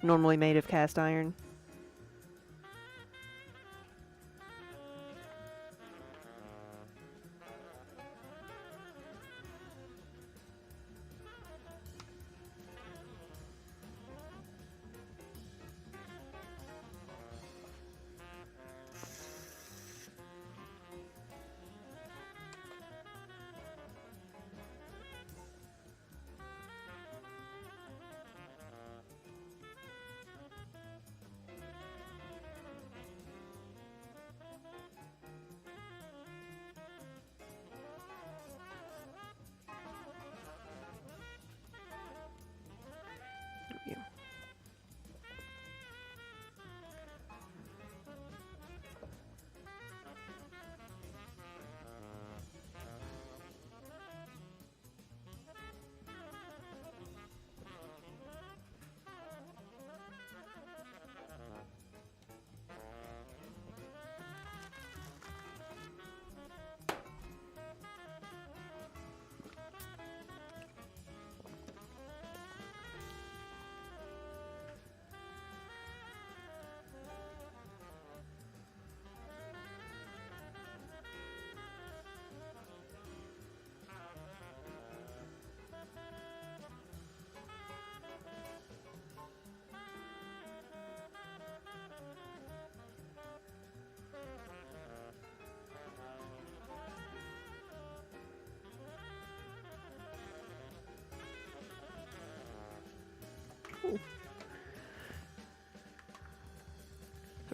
Normally made of cast iron.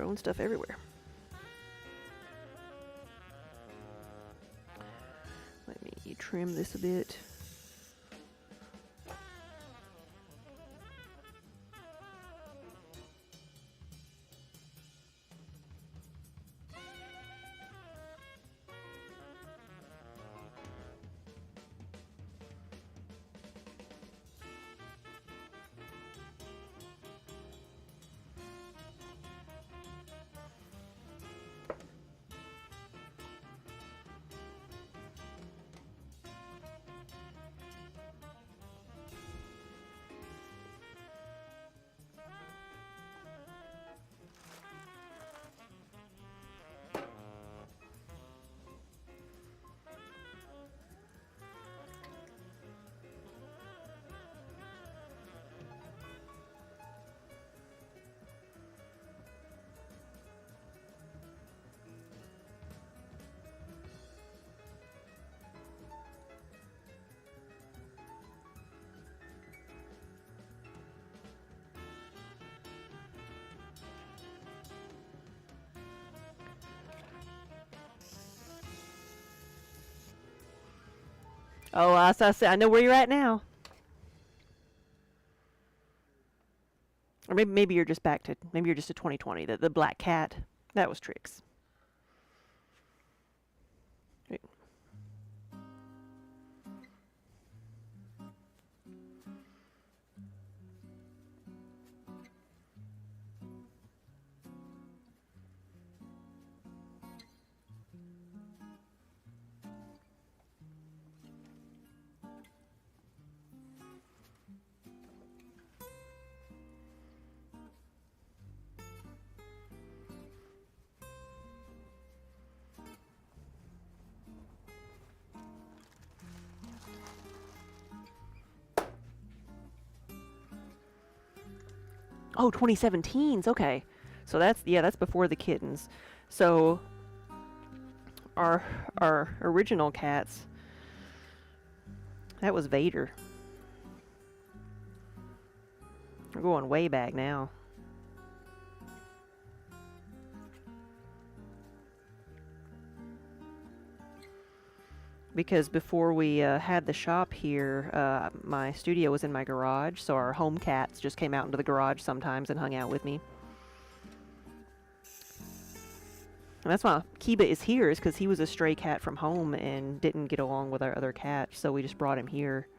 throwing stuff everywhere. Let me trim this a bit. Oh, as I said, I know where you're at now. Or maybe you're just back to, maybe you're just to 2020. The black cat, that was Trix. Right. Oh, 2017s. Okay. So that's, yeah, that's before the kittens. So our original cats, that was Vader. We're going way back now. Because before we had the shop here, my studio was in my garage, so our home cats just came out into the garage sometimes and hung out with me. And that's why Kiba is here, is because he was a stray cat from home and didn't get along with our other cats, so we just brought him here.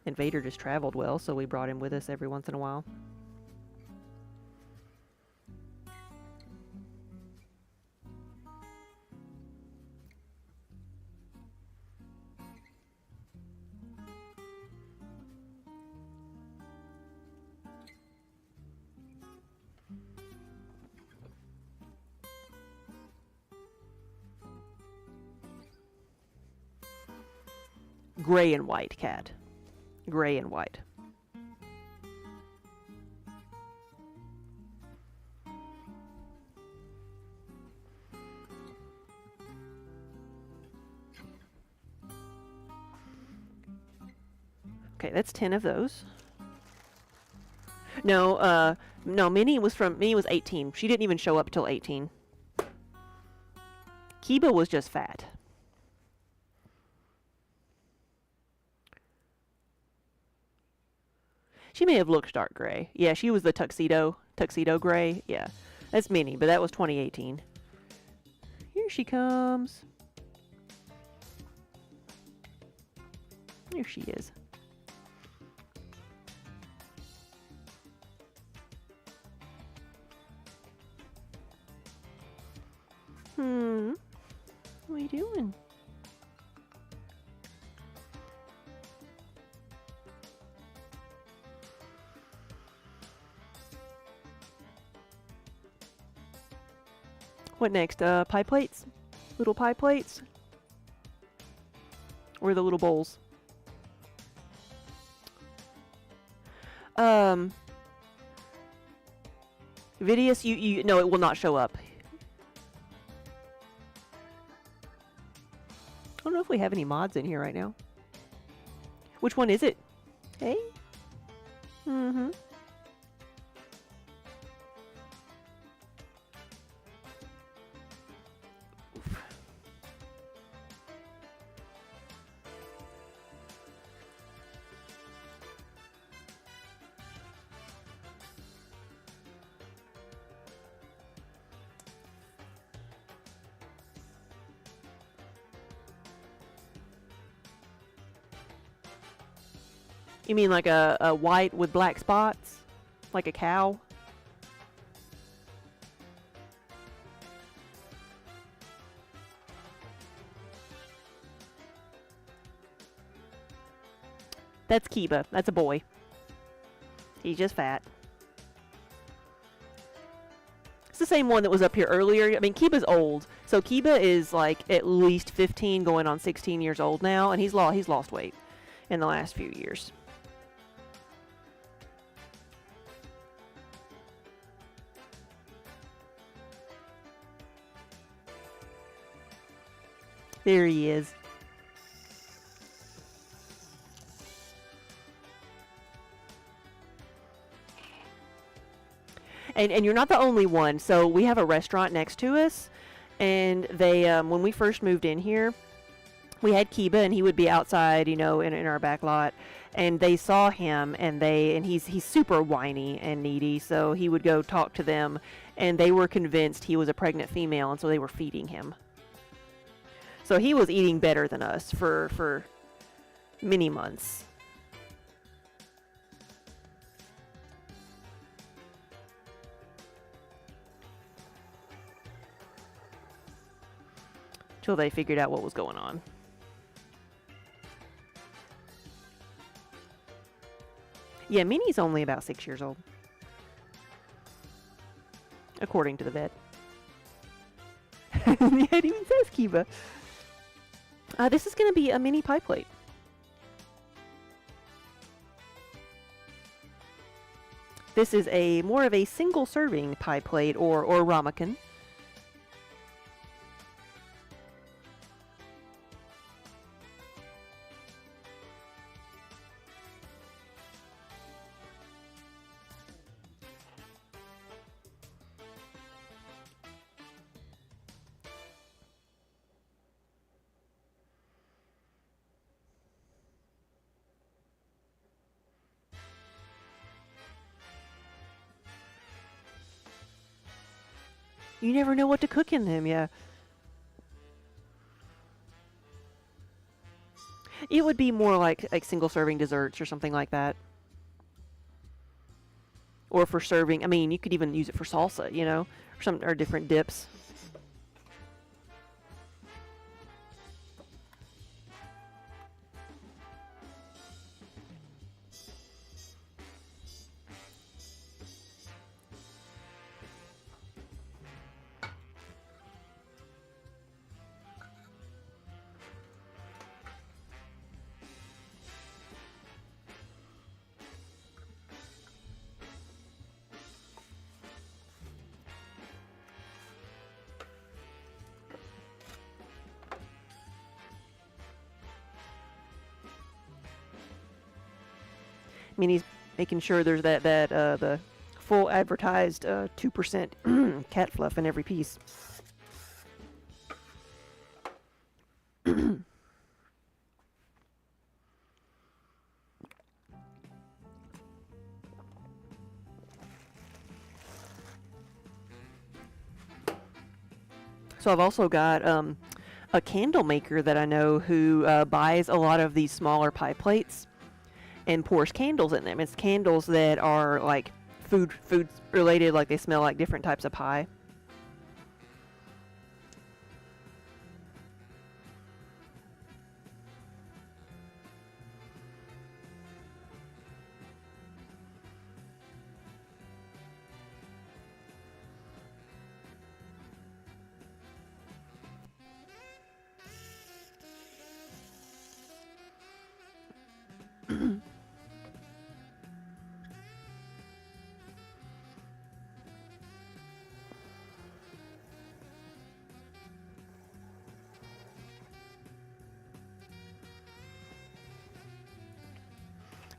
And Vader just traveled well, so we brought him with us every once in a while. Gray and white cat. Gray and white. Okay, that's 10 of those. No, no, Minnie was 18. She didn't even show up till 18. Kiba was just fat. She may have looked dark gray. Yeah, she was the tuxedo gray. Yeah, that's Minnie, but that was 2018. Here she comes. Here she is. What are you doing? What next? Pie plates? Little pie plates? Or the little bowls? Vidius, no, it will not show up. I don't know if we have any mods in here right now. Which one is it? Hey? Mm-hmm. You mean like a white with black spots? Like a cow? That's Kiba. That's a boy. He's just fat. It's the same one that was up here earlier. I mean, Kiba's old. So Kiba is like at least 15 going on 16 years old now, and he's lost weight in the last few years. There he is. And you're not the only one. So we have a restaurant next to us, and they when we first moved in here, we had Kiba, and he would be outside, you know, in our back lot, and they saw him, and he's super whiny and needy, so he would go talk to them, and they were convinced he was a pregnant female, and so they were feeding him. So he was eating better than us for many months. Till they figured out what was going on. Yeah, Minnie's only about 6 years old, according to the vet. Yeah, it even says Kiba. This is going to be a mini pie plate. This is a more of a single serving pie plate or ramekin. You never know what to cook in them, yeah. It would be more like single serving desserts or something like that. Or for serving, I mean, you could even use it for salsa, you know, or different dips. I mean, he's making sure there's the full advertised 2% cat fluff in every piece. So I've also got a candle maker that I know who buys a lot of these smaller pie plates and pours candles in them. It's candles that are like food related, like they smell like different types of pie.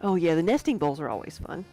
Oh yeah, the nesting bowls are always fun.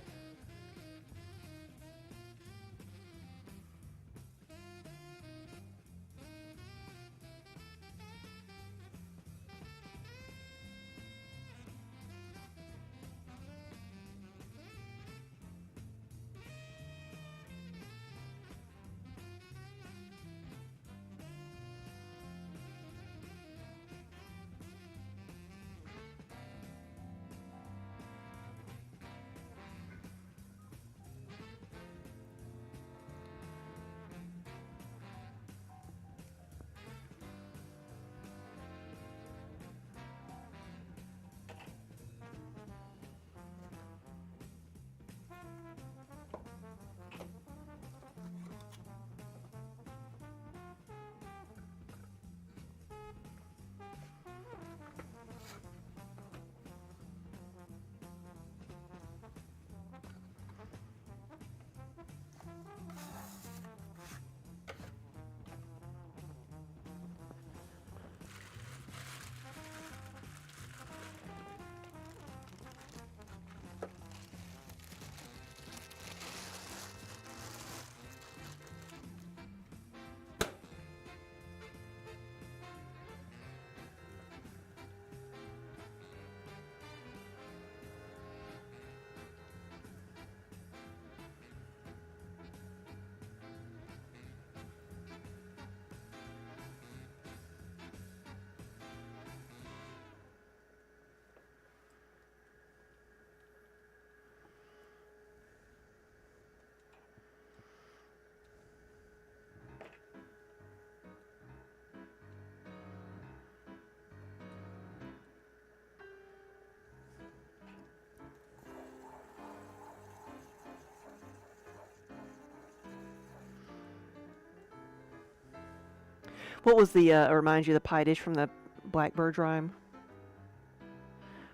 What was the, remind you, the pie dish from the Blackbird rhyme?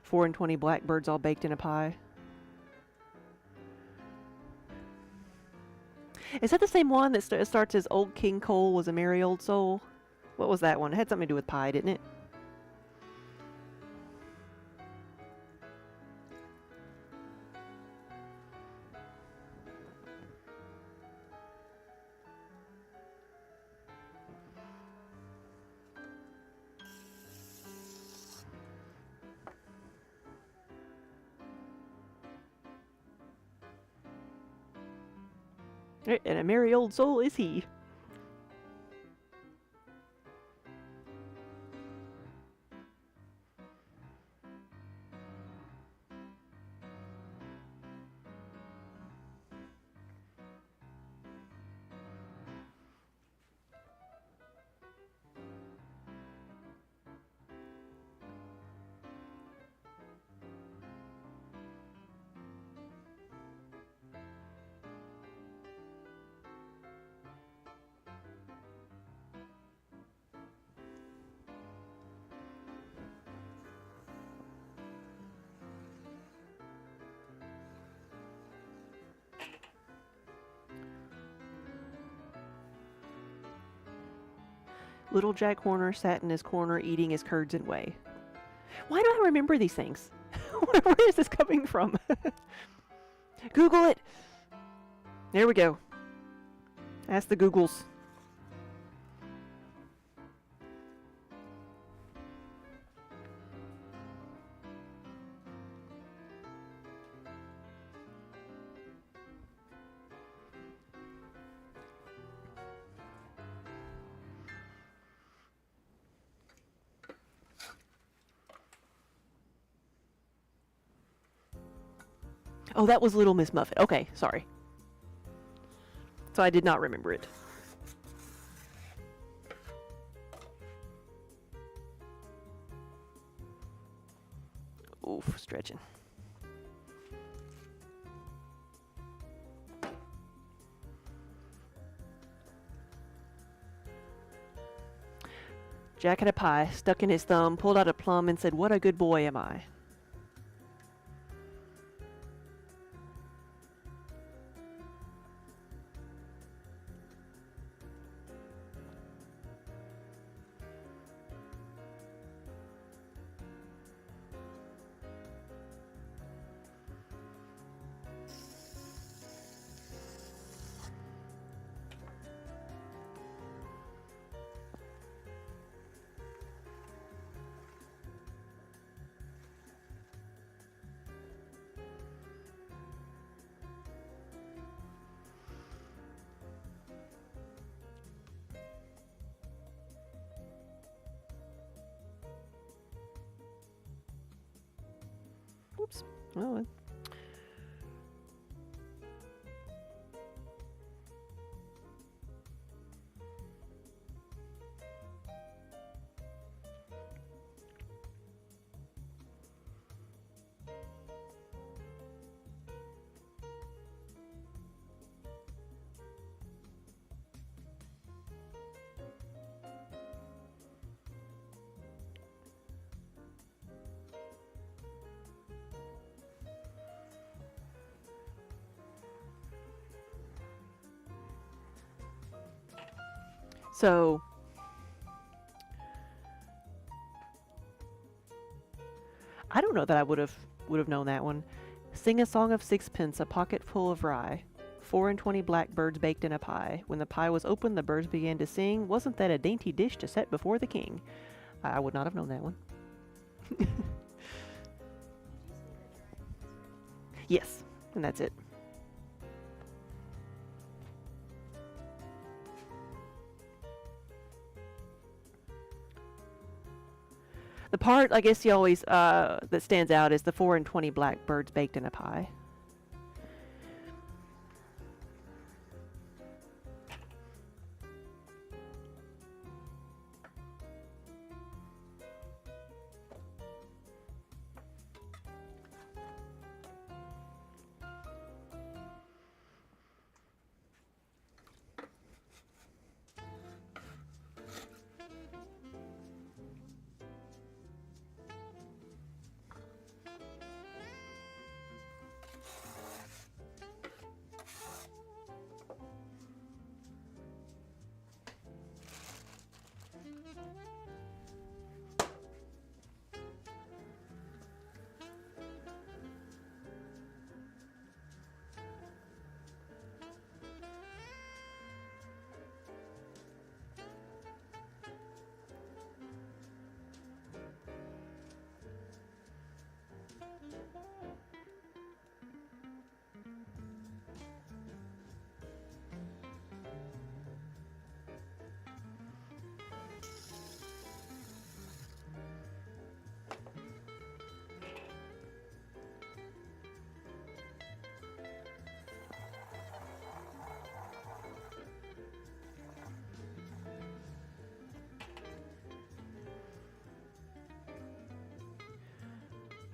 4 and 20 blackbirds all baked in a pie. Is that the same one that starts as Old King Cole was a merry old soul? What was that one? It had something to do with pie, didn't it? And a merry old soul is he. Little Jack Horner sat in his corner eating his curds and whey. Why do I remember these things? Where is this coming from? Google it! There we go. Ask the Googles. Oh, that was Little Miss Muffet. Okay, sorry. So I did not remember it. Oof, stretching. Jack had a pie stuck in his thumb, pulled out a plum, and said, "What a good boy am I." Oops. Oh. So, I don't know that I would have known that one. Sing a song of sixpence, a pocket full of rye. 4 and 20 blackbirds baked in a pie. When the pie was opened, the birds began to sing. Wasn't that a dainty dish to set before the king? I would not have known that one. Yes, and that's it. The part I guess you always that stands out is the 4 and 20 blackbirds baked in a pie.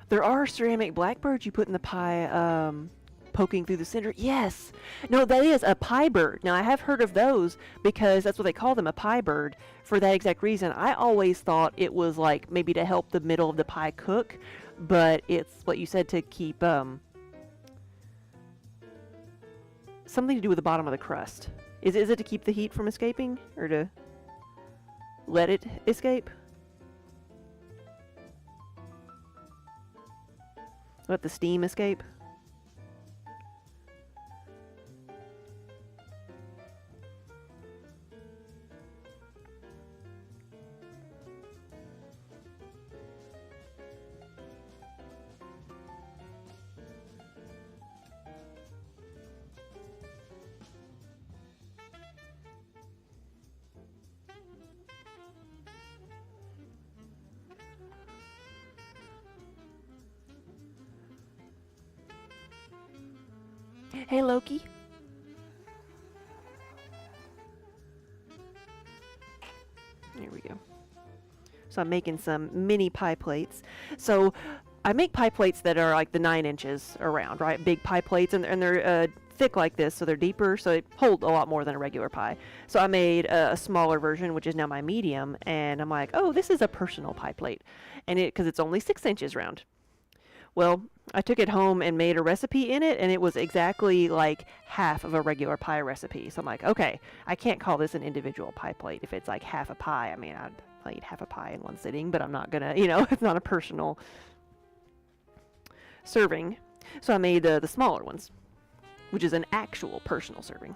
There are ceramic blackbirds you put in the pie, poking through the center. Yes. No, that is a pie bird. Now, I have heard of those because that's what they call them, a pie bird, for that exact reason. I always thought it was like maybe to help the middle of the pie cook, but it's what you said to keep something to do with the bottom of the crust. Is it to keep the heat from escaping or to let it escape? Let the steam escape? Hey, Loki. There we go. So I'm making some mini pie plates. So I make pie plates that are like the 9 inches around, right? Big pie plates, and they're thick like this, so they're deeper, so they hold a lot more than a regular pie. So I made a smaller version, which is now my medium, and I'm like, oh, this is a personal pie plate, and because it's only 6 inches round. Well, I took it home and made a recipe in it, and it was exactly like half of a regular pie recipe. So I'm like, okay, I can't call this an individual pie plate if it's like half a pie. I mean, I'd eat half a pie in one sitting, but I'm not gonna, it's not a personal serving. So I made the smaller ones, which is an actual personal serving.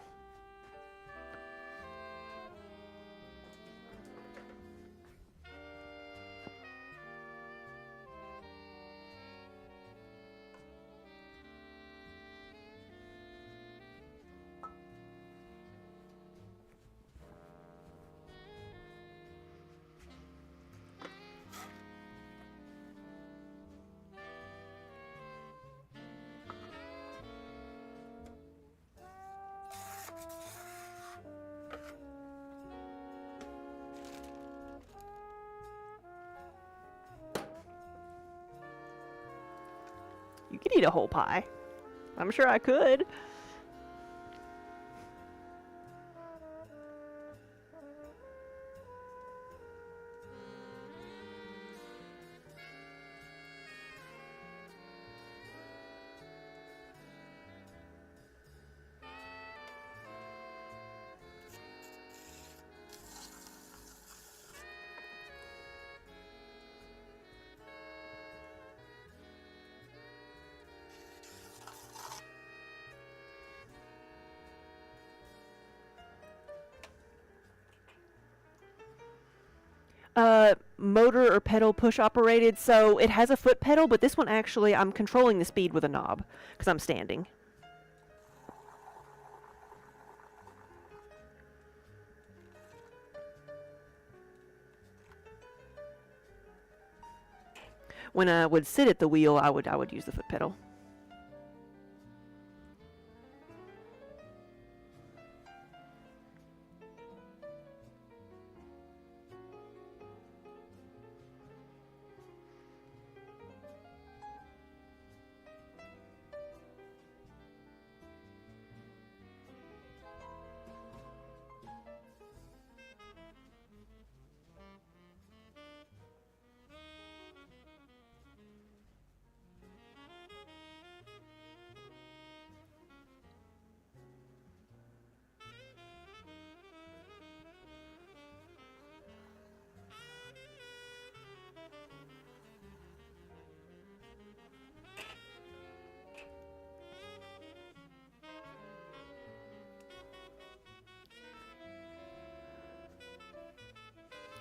You could eat a whole pie. I'm sure I could. Motor or pedal push operated, so it has a foot pedal, but this one actually I'm controlling the speed with a knob because I'm standing. When I would sit at the wheel, I would use the foot pedal.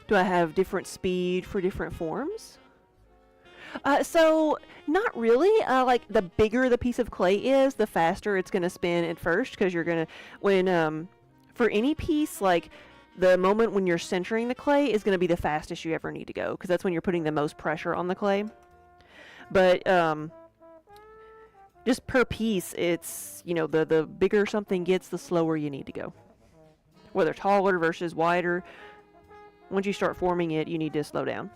Do I have different speed for different forms? So not really. Like the bigger the piece of clay is, the faster it's gonna spin at first, because you're gonna for any piece, like the moment when you're centering the clay is gonna be the fastest you ever need to go, because that's when you're putting the most pressure on the clay. But just per piece, it's the bigger something gets, the slower you need to go. Whether taller versus wider, once you start forming it, you need to slow down.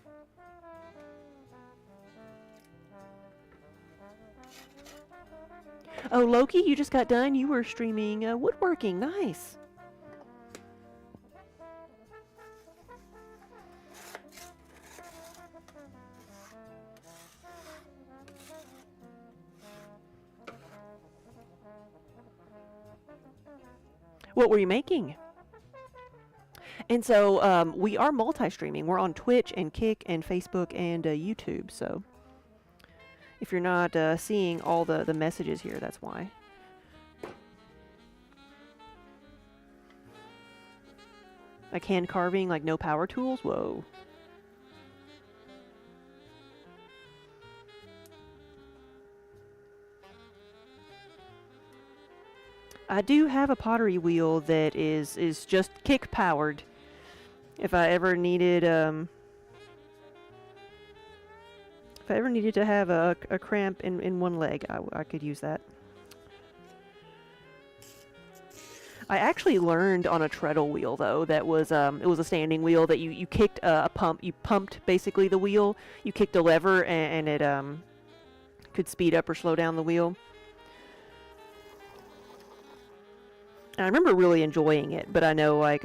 Oh, Loki, you just got done. You were streaming woodworking. Nice. What were you making? And so we are multi-streaming. We're on Twitch and Kick and Facebook and YouTube. So if you're not seeing all the messages here, that's why. Like hand carving, like no power tools? Whoa. I do have a pottery wheel that is just kick powered. If I ever needed to have a cramp in one leg, I could use that. I actually learned on a treadle wheel though. That was it was a standing wheel that you kicked a pump. You pumped basically the wheel. You kicked a lever and it could speed up or slow down the wheel. And I remember really enjoying it, but I know like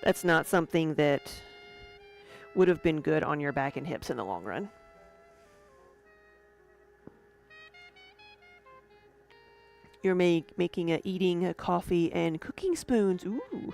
that's not something that would have been good on your back and hips in the long run. You're making eating coffee and cooking spoons. Ooh.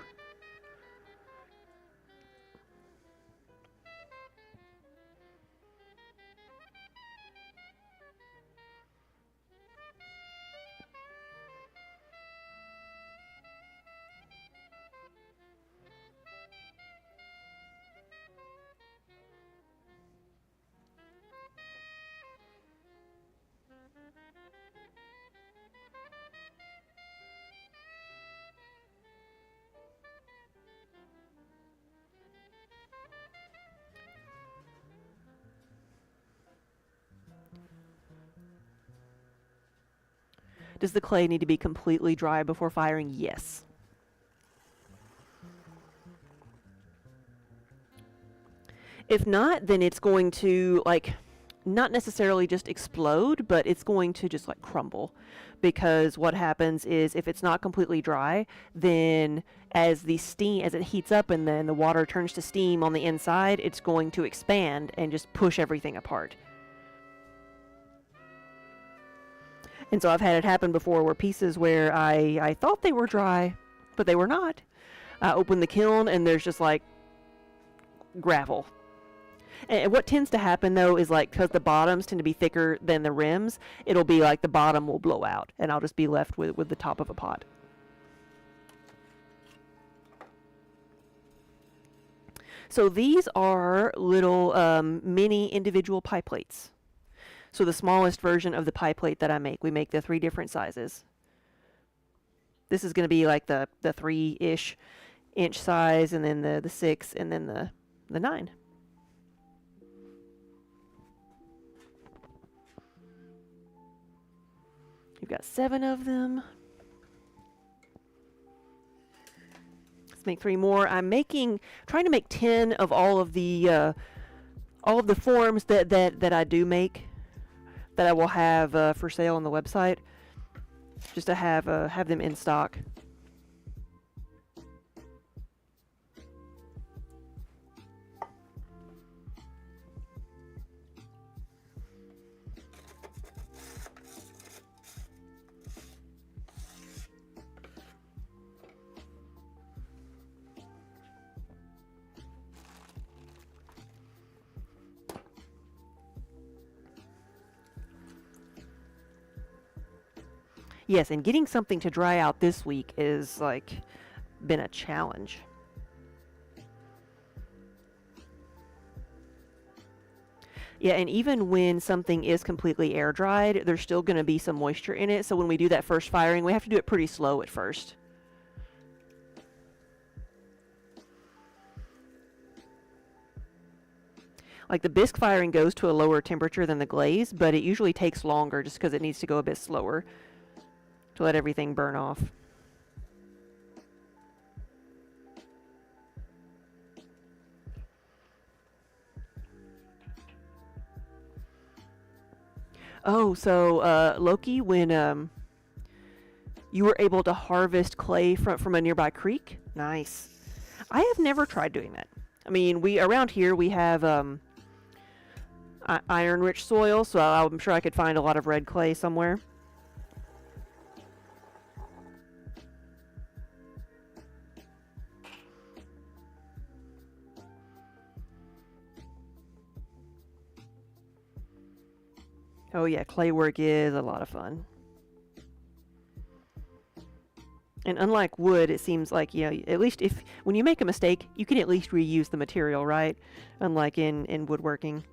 Does the clay need to be completely dry before firing? Yes. If not, then it's going to, like, not necessarily just explode, but it's going to just like crumble. Because what happens is if it's not completely dry, then as it heats up and then the water turns to steam on the inside, it's going to expand and just push everything apart. And so I've had it happen before where pieces where I thought they were dry, but they were not. I open the kiln and there's just like gravel. And what tends to happen though is like because the bottoms tend to be thicker than the rims, it'll be like the bottom will blow out and I'll just be left with the top of a pot. So these are little mini individual pie plates. So the smallest version of the pie plate that I make, we make the 3 different sizes. This is going to be like the 3-ish inch size, and then the 6, and then the 9. You've got 7 of them. Let's make 3 more. I'm trying to make 10 of all of the forms that I do make, that I will have for sale on the website, just to have them in stock. Yes, and getting something to dry out this week is like been a challenge. Yeah, and even when something is completely air dried, there's still going to be some moisture in it. So when we do that first firing, we have to do it pretty slow at first. Like the bisque firing goes to a lower temperature than the glaze, but it usually takes longer just because it needs to go a bit slower to let everything burn off. Oh, so Loki, when you were able to harvest clay from a nearby creek? Nice. I have never tried doing that. I mean, around here we have iron-rich soil, so I'm sure I could find a lot of red clay somewhere. Oh yeah, clay work is a lot of fun. And unlike wood, it seems like, at least when you make a mistake, you can at least reuse the material, right? Unlike in woodworking.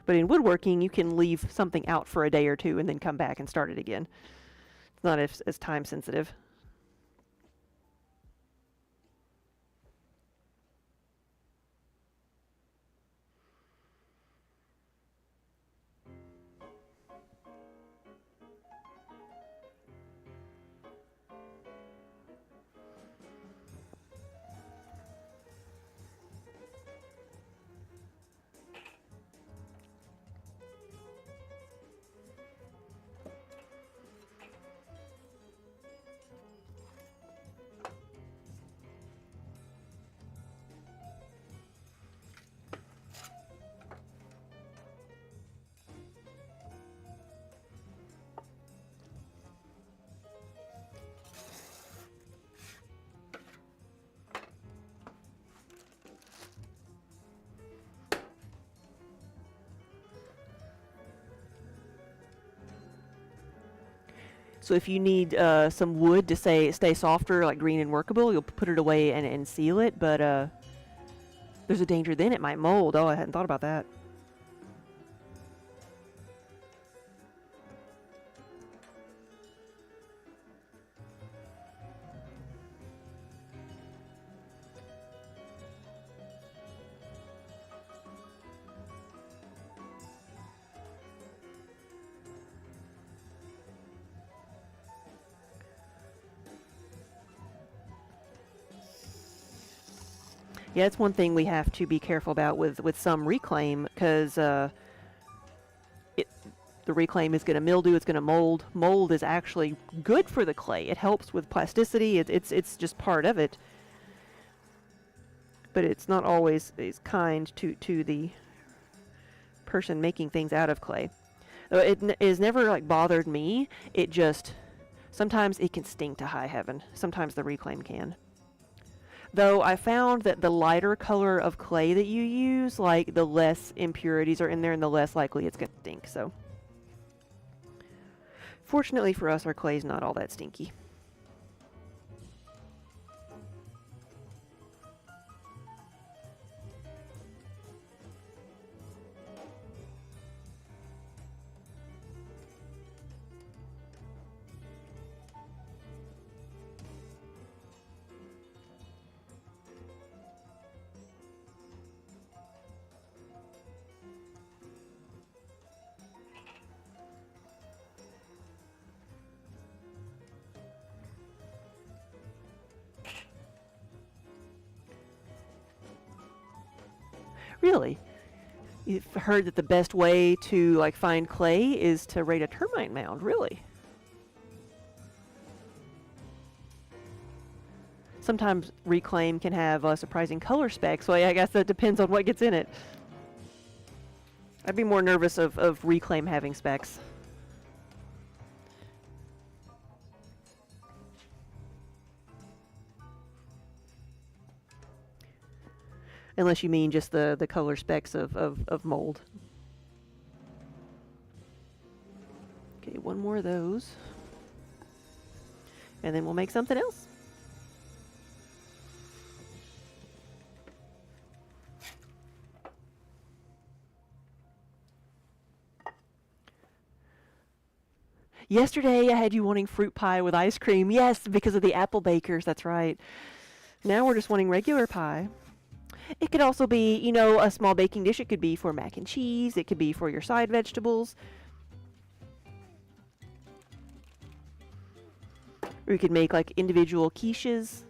But in woodworking, you can leave something out for a day or two and then come back and start it again. It's not as time sensitive. So if you need some wood to stay softer, like green and workable, you'll put it away and seal it. But there's a danger then it might mold. Oh, I hadn't thought about that. Yeah, it's one thing we have to be careful about with some reclaim, because the reclaim is going to mildew, it's going to mold. Mold is actually good for the clay. It helps with plasticity. It's just part of it. But it's not always is kind to the person making things out of clay. It has never like bothered me. It just sometimes it can sting to high heaven. Sometimes the reclaim can. Though I found that the lighter color of clay that you use, like the less impurities are in there and the less likely it's going to stink. So fortunately for us, our clay is not all that stinky. Really? You've heard that the best way to like find clay is to raid a termite mound. Really? Sometimes reclaim can have surprising color specs, so I guess that depends on what gets in it. I'd be more nervous of reclaim having specs. Unless you mean just the color specs of mold. Okay, one more of those. And then we'll make something else. Yesterday I had you wanting fruit pie with ice cream. Yes, because of the apple bakers, that's right. Now we're just wanting regular pie. It could also be, you know, a small baking dish. It could be for mac and cheese. It could be for your side vegetables. Or you could make like individual quiches.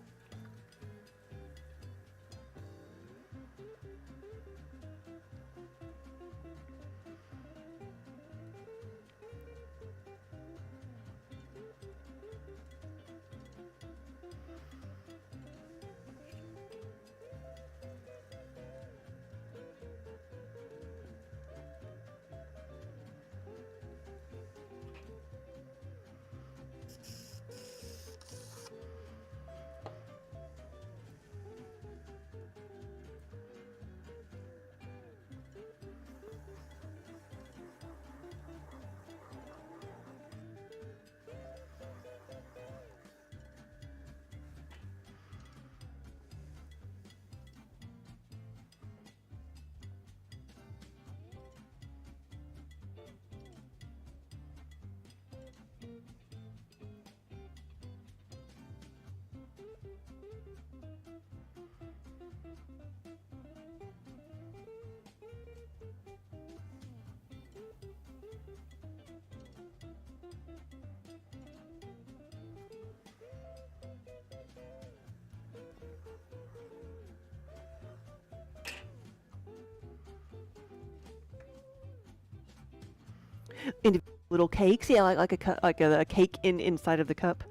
Little cakes, yeah, like a cake inside of the cup,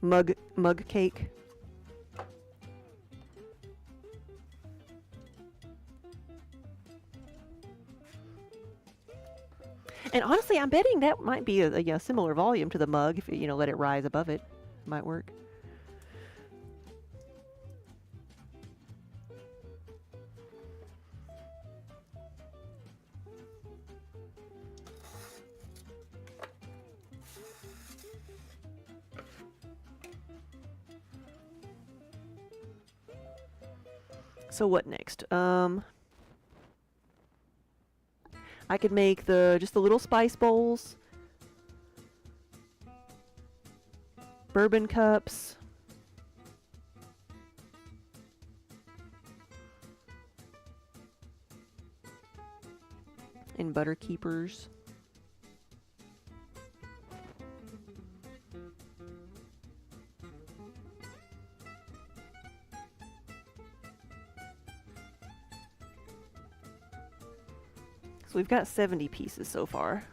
mug cake. And honestly, I'm betting that might be a similar volume to the mug if you let it rise above it. Might work. So what next? I could make just the little spice bowls, bourbon cups, and butter keepers. So we've got 70 pieces so far.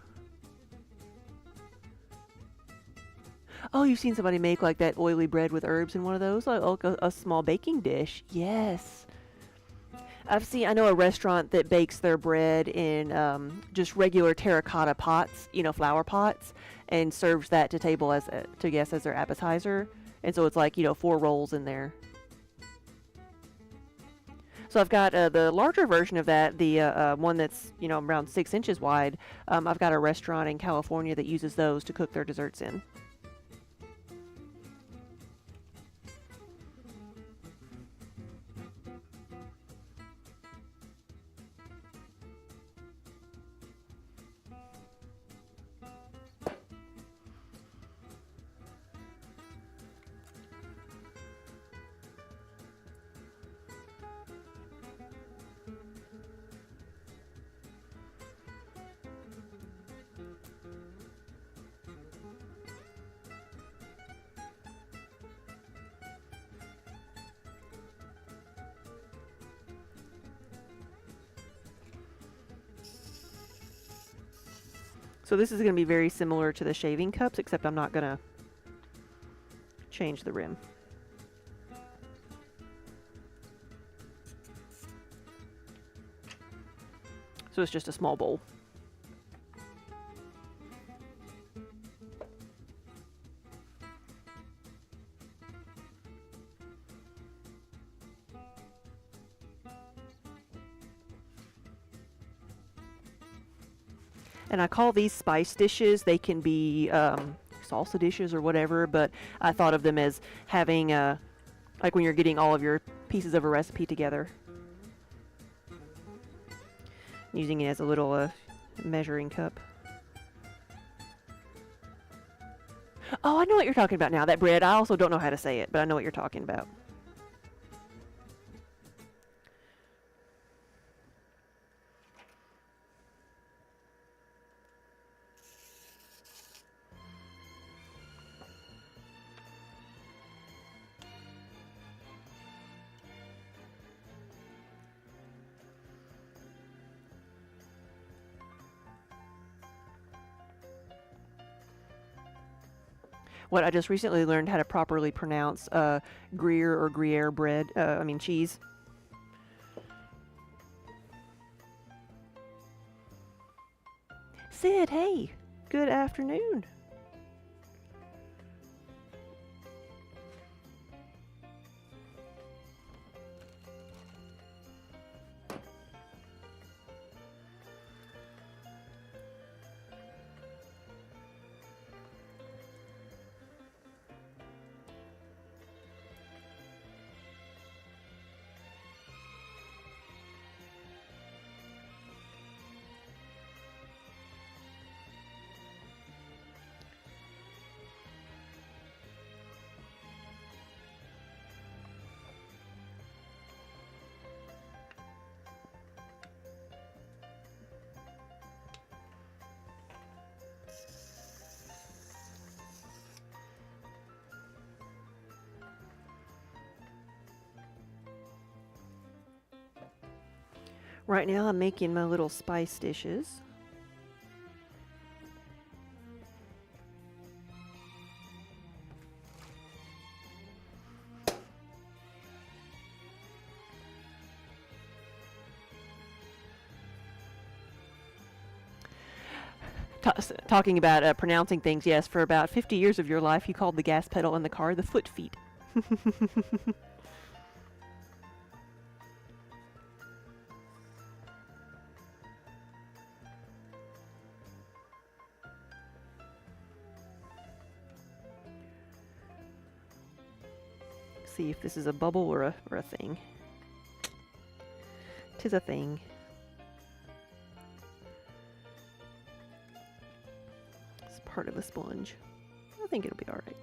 Oh, you've seen somebody make like that oily bread with herbs in one of those? Like a small baking dish. Yes. I know a restaurant that bakes their bread in just regular terracotta pots, you know, flower pots, and serves that to table as their appetizer. And so it's like, you know, 4 rolls in there. So I've got the larger version of that, the one that's, you know, around 6 inches wide. I've got a restaurant in California that uses those to cook their desserts in. So this is going to be very similar to the shaving cups, except I'm not going to change the rim. So it's just a small bowl. And I call these spice dishes. They can be salsa dishes or whatever, but I thought of them as having, like when you're getting all of your pieces of a recipe together. Using it as a little measuring cup. Oh, I know what you're talking about now. That bread. I also don't know how to say it, but I know what you're talking about. What I just recently learned how to properly pronounce Gruyere or Gruyere bread. Cheese. Sid, hey, good afternoon. Right now I'm making my little spice dishes. Talking about pronouncing things, yes, for about 50 years of your life you called the gas pedal in the car the foot feet. See if this is a bubble or a thing. 'Tis a thing. It's part of a sponge. I think it'll be alright.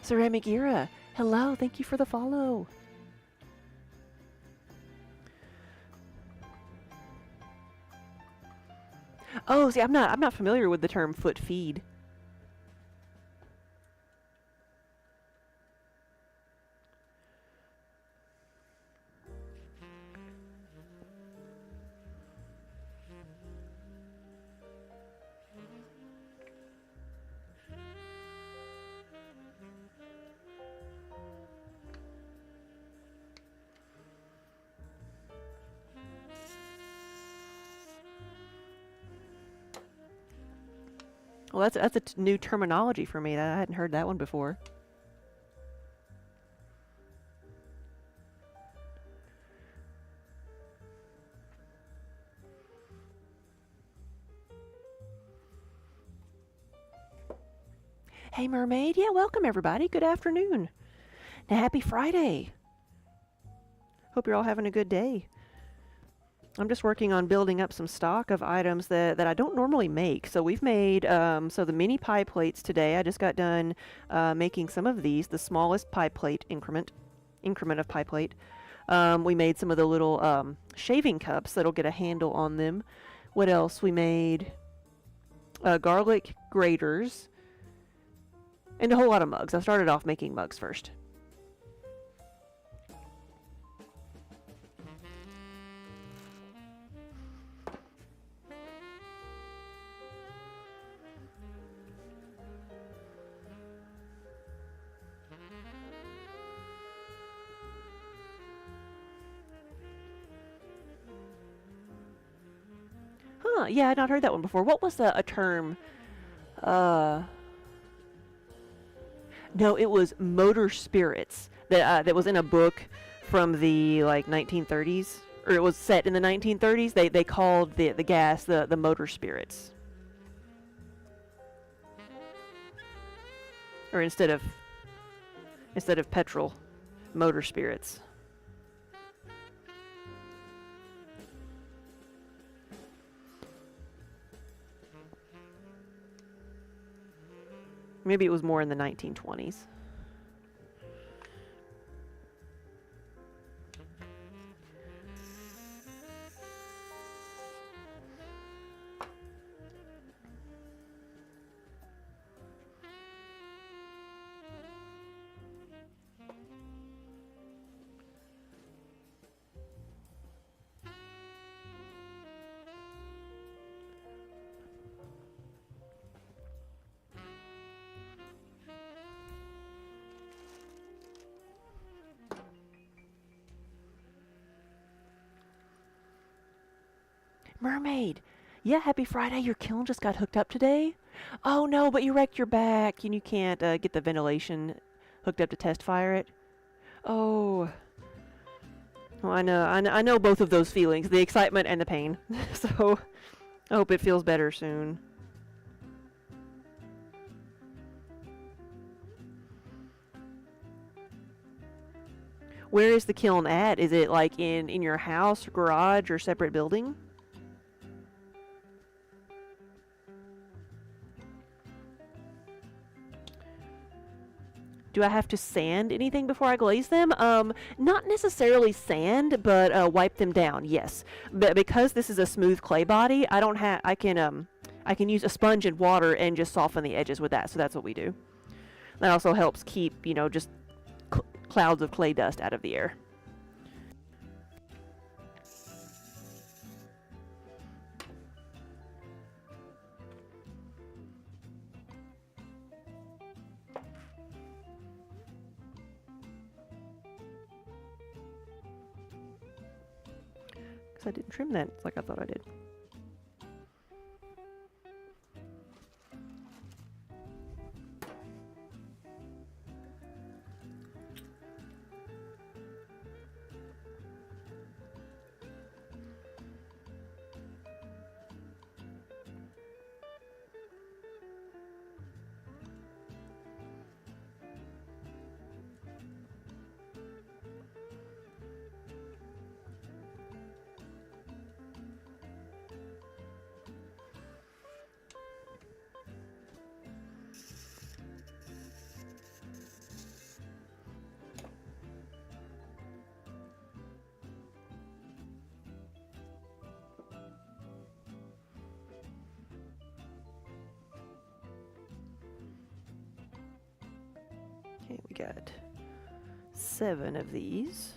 Ceramic Era, hello, thank you for the follow. Oh, see, I'm not familiar with the term foot feed. Well, that's a new terminology for me. I hadn't heard that one before. Hey, Mermaid. Yeah, welcome everybody. Good afternoon. Now, happy Friday. Hope you're all having a good day. I'm just working on building up some stock of items that I don't normally make. So we've made, so the mini pie plates today. I just got done making some of these, the smallest pie plate increment of pie plate. We made some of the little shaving cups that'll get a handle on them. What else? We made garlic graters and a whole lot of mugs. I started off making mugs first. Huh, yeah, I'd not heard that one before. What was a term? Uh, no, it was motor spirits that was in a book from the like 1930s, or it was set in the 1930s. They called the gas the motor spirits, or instead of petrol, motor spirits. Maybe it was more in the 1920s. Mermaid, yeah, happy Friday. Your kiln just got hooked up today? Oh no, but you wrecked your back and you can't get the ventilation hooked up to test fire it. Oh, well, I know both of those feelings, the excitement and the pain. So I hope it feels better soon. Where is the kiln at? Is it like in your house, garage, or separate building? Do I have to sand anything before I glaze them? Not necessarily sand, but wipe them down. Yes, but because this is a smooth clay body, I don't have. I can use a sponge and water and just soften the edges with that. So that's what we do. That also helps keep just clouds of clay dust out of the air. Because I didn't trim that like I thought I did. Okay, we got 7 of these.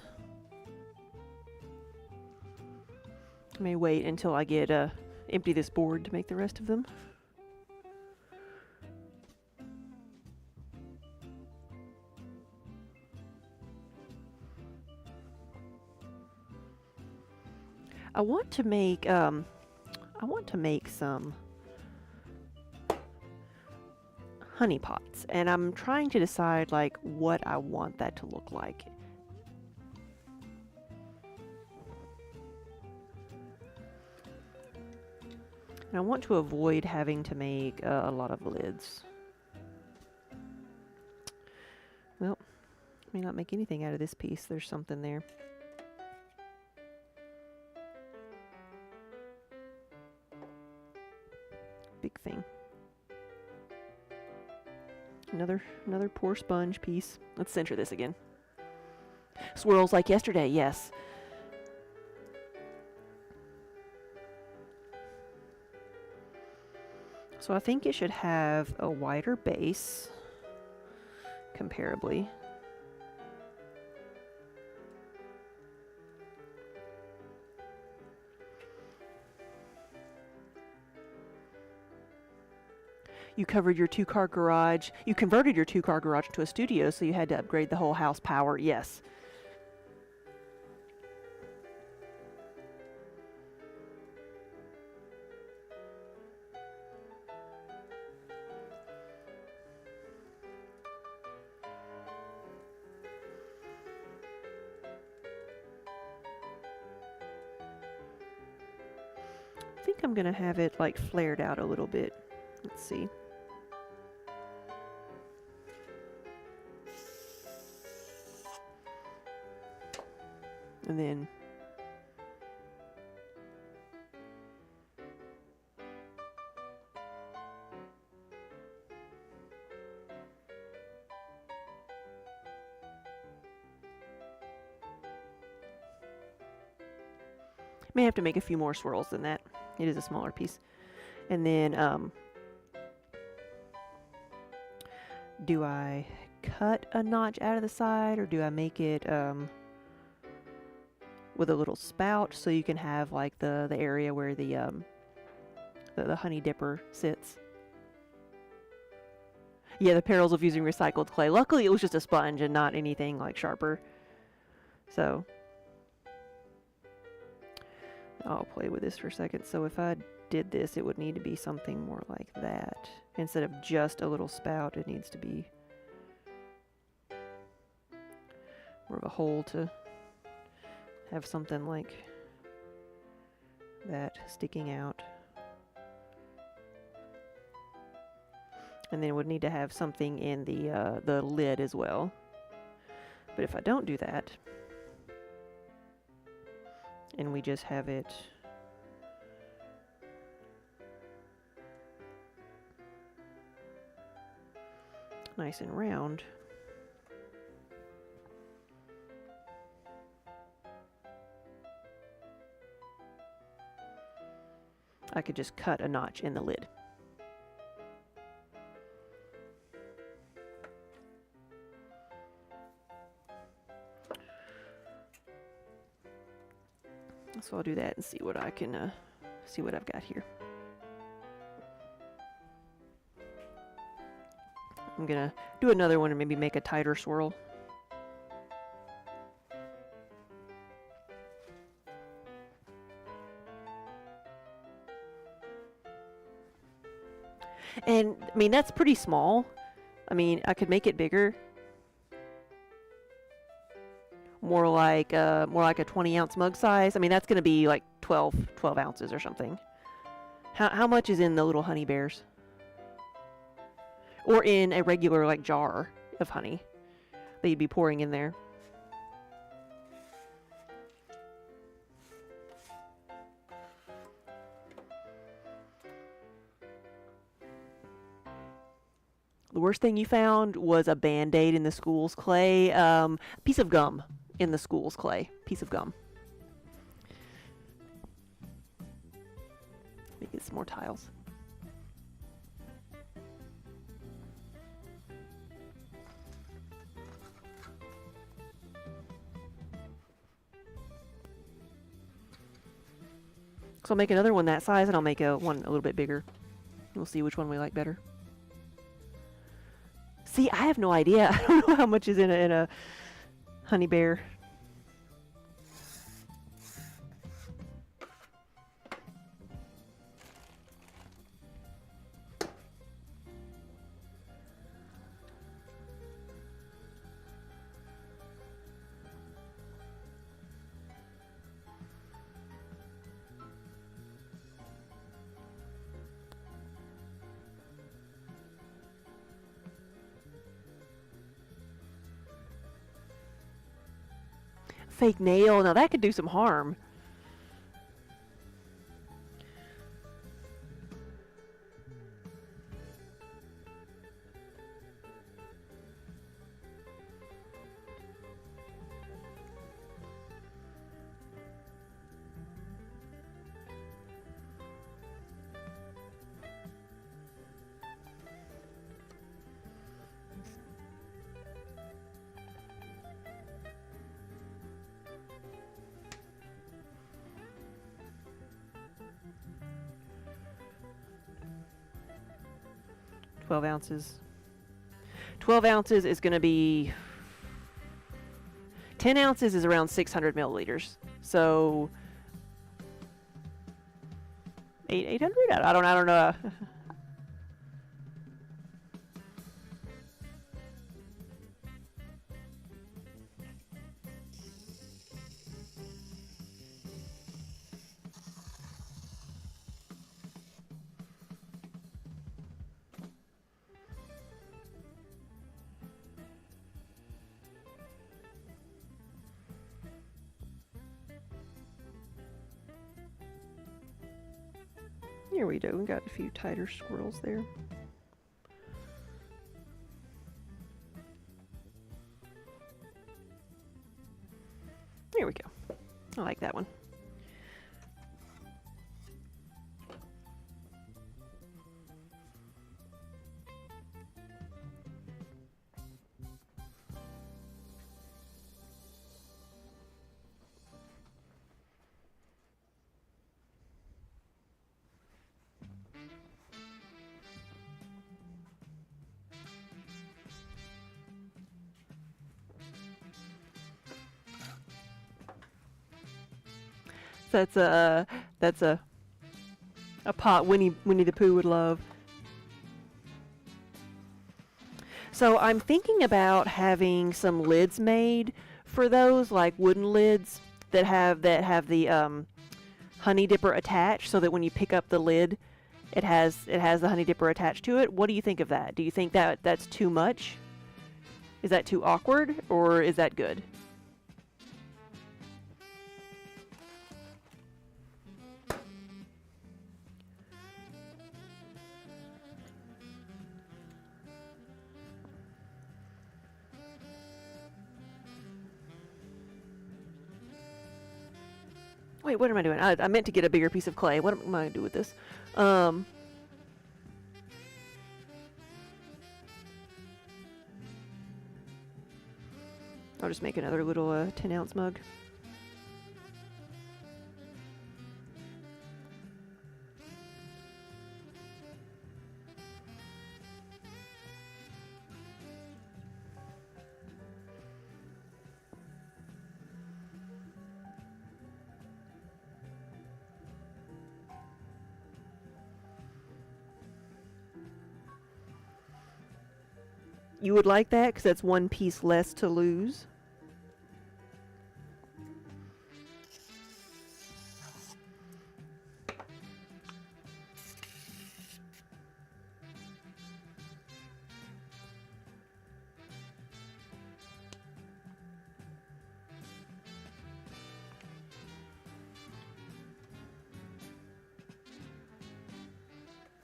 I may wait until I get empty this board to make the rest of them. I want to make some honey pots, and I'm trying to decide like what I want that to look like. And I want to avoid having to make a lot of lids. Well, I may not make anything out of this piece. There's something there. Big thing. Another poor sponge piece. Let's center this again. Swirls like yesterday, yes. So I think it should have a wider base, comparably. You covered your 2-car garage. You converted your 2-car garage into a studio, so you had to upgrade the whole house power. Yes. I think I'm gonna have it like flared out a little bit. Let's see. And then may have to make a few more swirls than that. It is a smaller piece. And then do I cut a notch out of the side, or do I make it with a little spout so you can have like the area where the honey dipper sits? Yeah, the perils of using recycled clay. Luckily, it was just a sponge and not anything like sharper. So I'll play with this for a second. So if I did this, it would need to be something more like that. Instead of just a little spout, it needs to be more of a hole to have something like that sticking out. And then it would need to have something in the lid as well. But if I don't do that, and we just have it nice and round, I could just cut a notch in the lid. So I'll do that and see what I can see what I've got here. I'm gonna do another one and maybe make a tighter swirl. And I mean, that's pretty small. I mean, I could make it bigger. More like a 20-ounce mug size. I mean, that's going to be like 12 ounces or something. How much is in the little honey bears? Or in a regular like jar of honey that you'd be pouring in there? The worst thing you found was a Band-Aid in the school's clay. Piece of gum in the school's clay. Piece of gum. Let me get some more tiles. So I'll make another one that size, and I'll make one a little bit bigger. We'll see which one we like better. See, I have no idea. I don't know how much is in a honey bear. Fake nail. Now that could do some harm. Ounces. 12 ounces is going to be 10 ounces is around 600 milliliters. So 800? I don't know. Here we go. We got a few tighter swirls there. Here we go. I like that one. That's a pot Winnie the Pooh would love. So I'm thinking about having some lids made for those, like wooden lids that have the honey dipper attached, so that when you pick up the lid, it has the honey dipper attached to it. What do you think of that? Do you think that that's too much? Is that too awkward, or is that good? Wait, what am I doing? I meant to get a bigger piece of clay. What am I going to do with this? I'll just make another little 10-ounce mug. You would like that because that's one piece less to lose.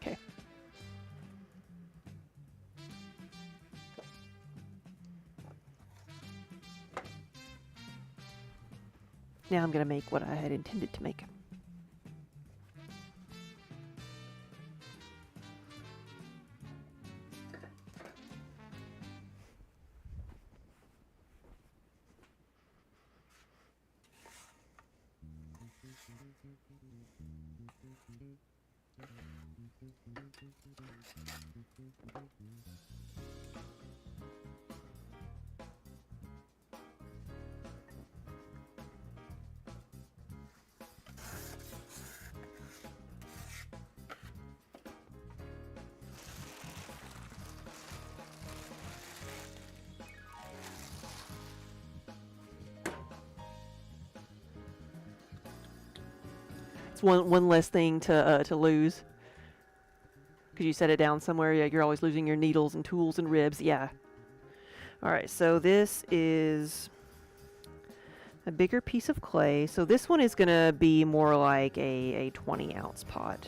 Okay. Now I'm going to make what I had intended to make. It's one less thing to lose. Because you set it down somewhere, yeah, you're always losing your needles and tools and ribs, yeah. Alright, so this is a bigger piece of clay. So this one is going to be more like a 20-ounce pot.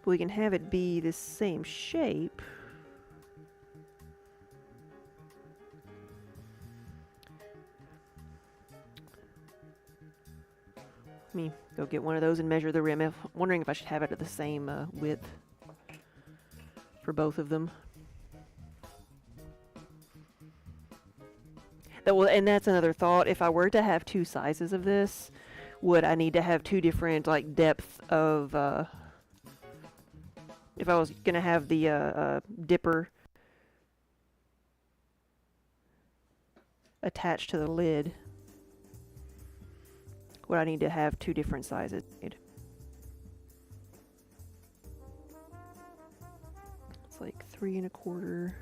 We can have it be the same shape. Let me go get one of those and measure the rim. I'm wondering if I should have it at the same width for both of them. And that's another thought. If I were to have two sizes of this, would I need to have two different like depth of if I was going to have the dipper attached to the lid, would I need to have two different sizes made? It's like 3 1/4.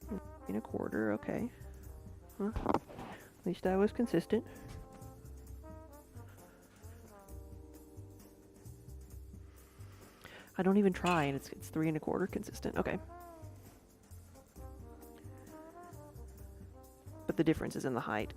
3 1/4, okay. Huh. At least I was consistent. I don't even try, and it's 3 1/4 consistent. Okay. But the difference is in the height.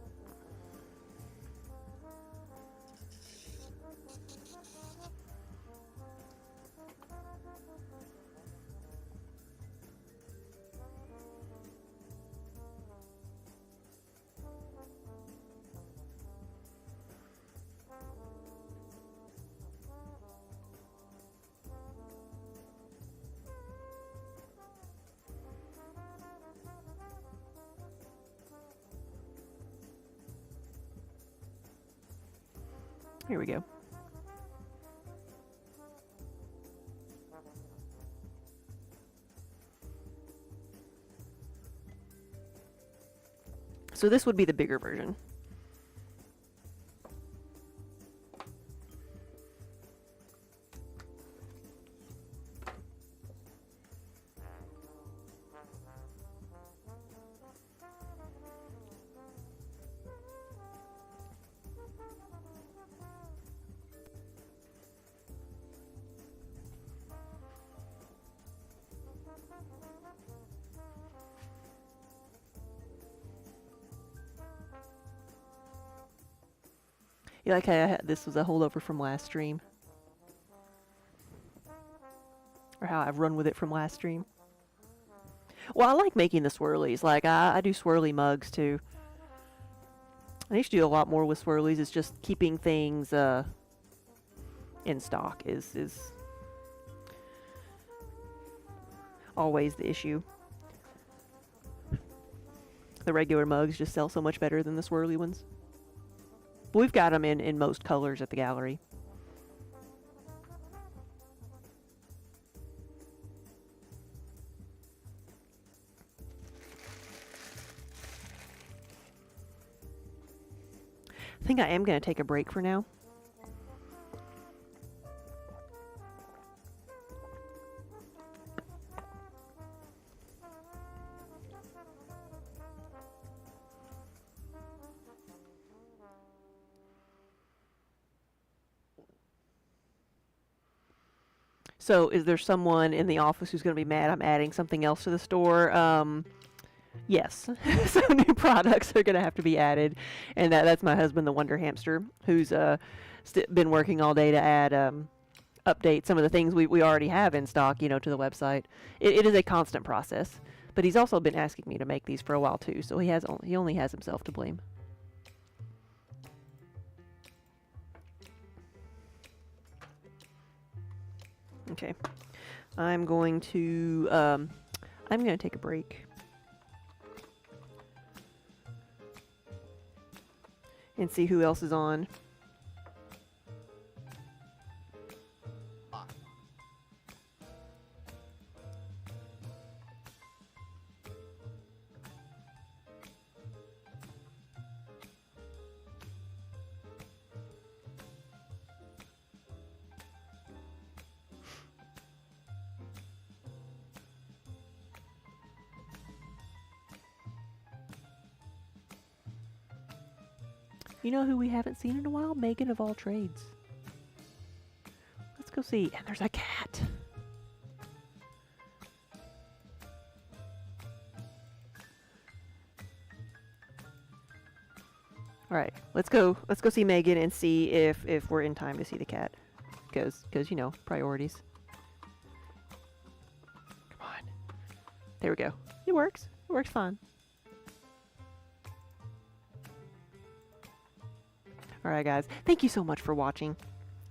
Here we go. So this would be the bigger version. You like how this was a holdover from last stream? Or how I've run with it from last stream? Well, I like making the swirlies. Like, I do swirly mugs, too. I used to do a lot more with swirlies. It's just keeping things in stock is always the issue. The regular mugs just sell so much better than the swirly ones. But we've got them in most colors at the gallery. I think I am going to take a break for now. So is there someone in the office who's going to be mad I'm adding something else to the store? Yes. Some new products are going to have to be added. And that's my husband, the Wonder Hamster, who's been working all day to add update some of the things we already have in stock, you know, to the website. It is a constant process. But he's also been asking me to make these for a while too, so he only has himself to blame. Okay, I'm going to take a break and see who else is on. You know who we haven't seen in a while? Megan of all trades. Let's go see. And there's a cat. All right, let's go see Megan and see if we're in time to see the cat. Because you know, priorities. Come on. There we go. It works. It works fine. Alright guys, thank you so much for watching.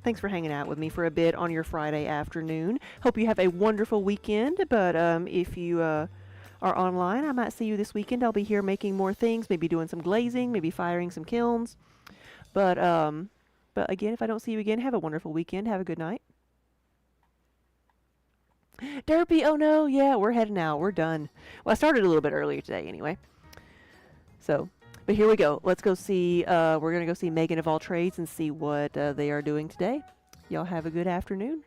Thanks for hanging out with me for a bit on your Friday afternoon. Hope you have a wonderful weekend, but if you are online, I might see you this weekend. I'll be here making more things, maybe doing some glazing, maybe firing some kilns. But again, if I don't see you again, have a wonderful weekend. Have a good night. Derpy, oh no, yeah, we're heading out. We're done. Well, I started a little bit earlier today anyway. So... but here we go. Let's go see, we're going to go see Megan of all trades and see what they are doing today. Y'all have a good afternoon.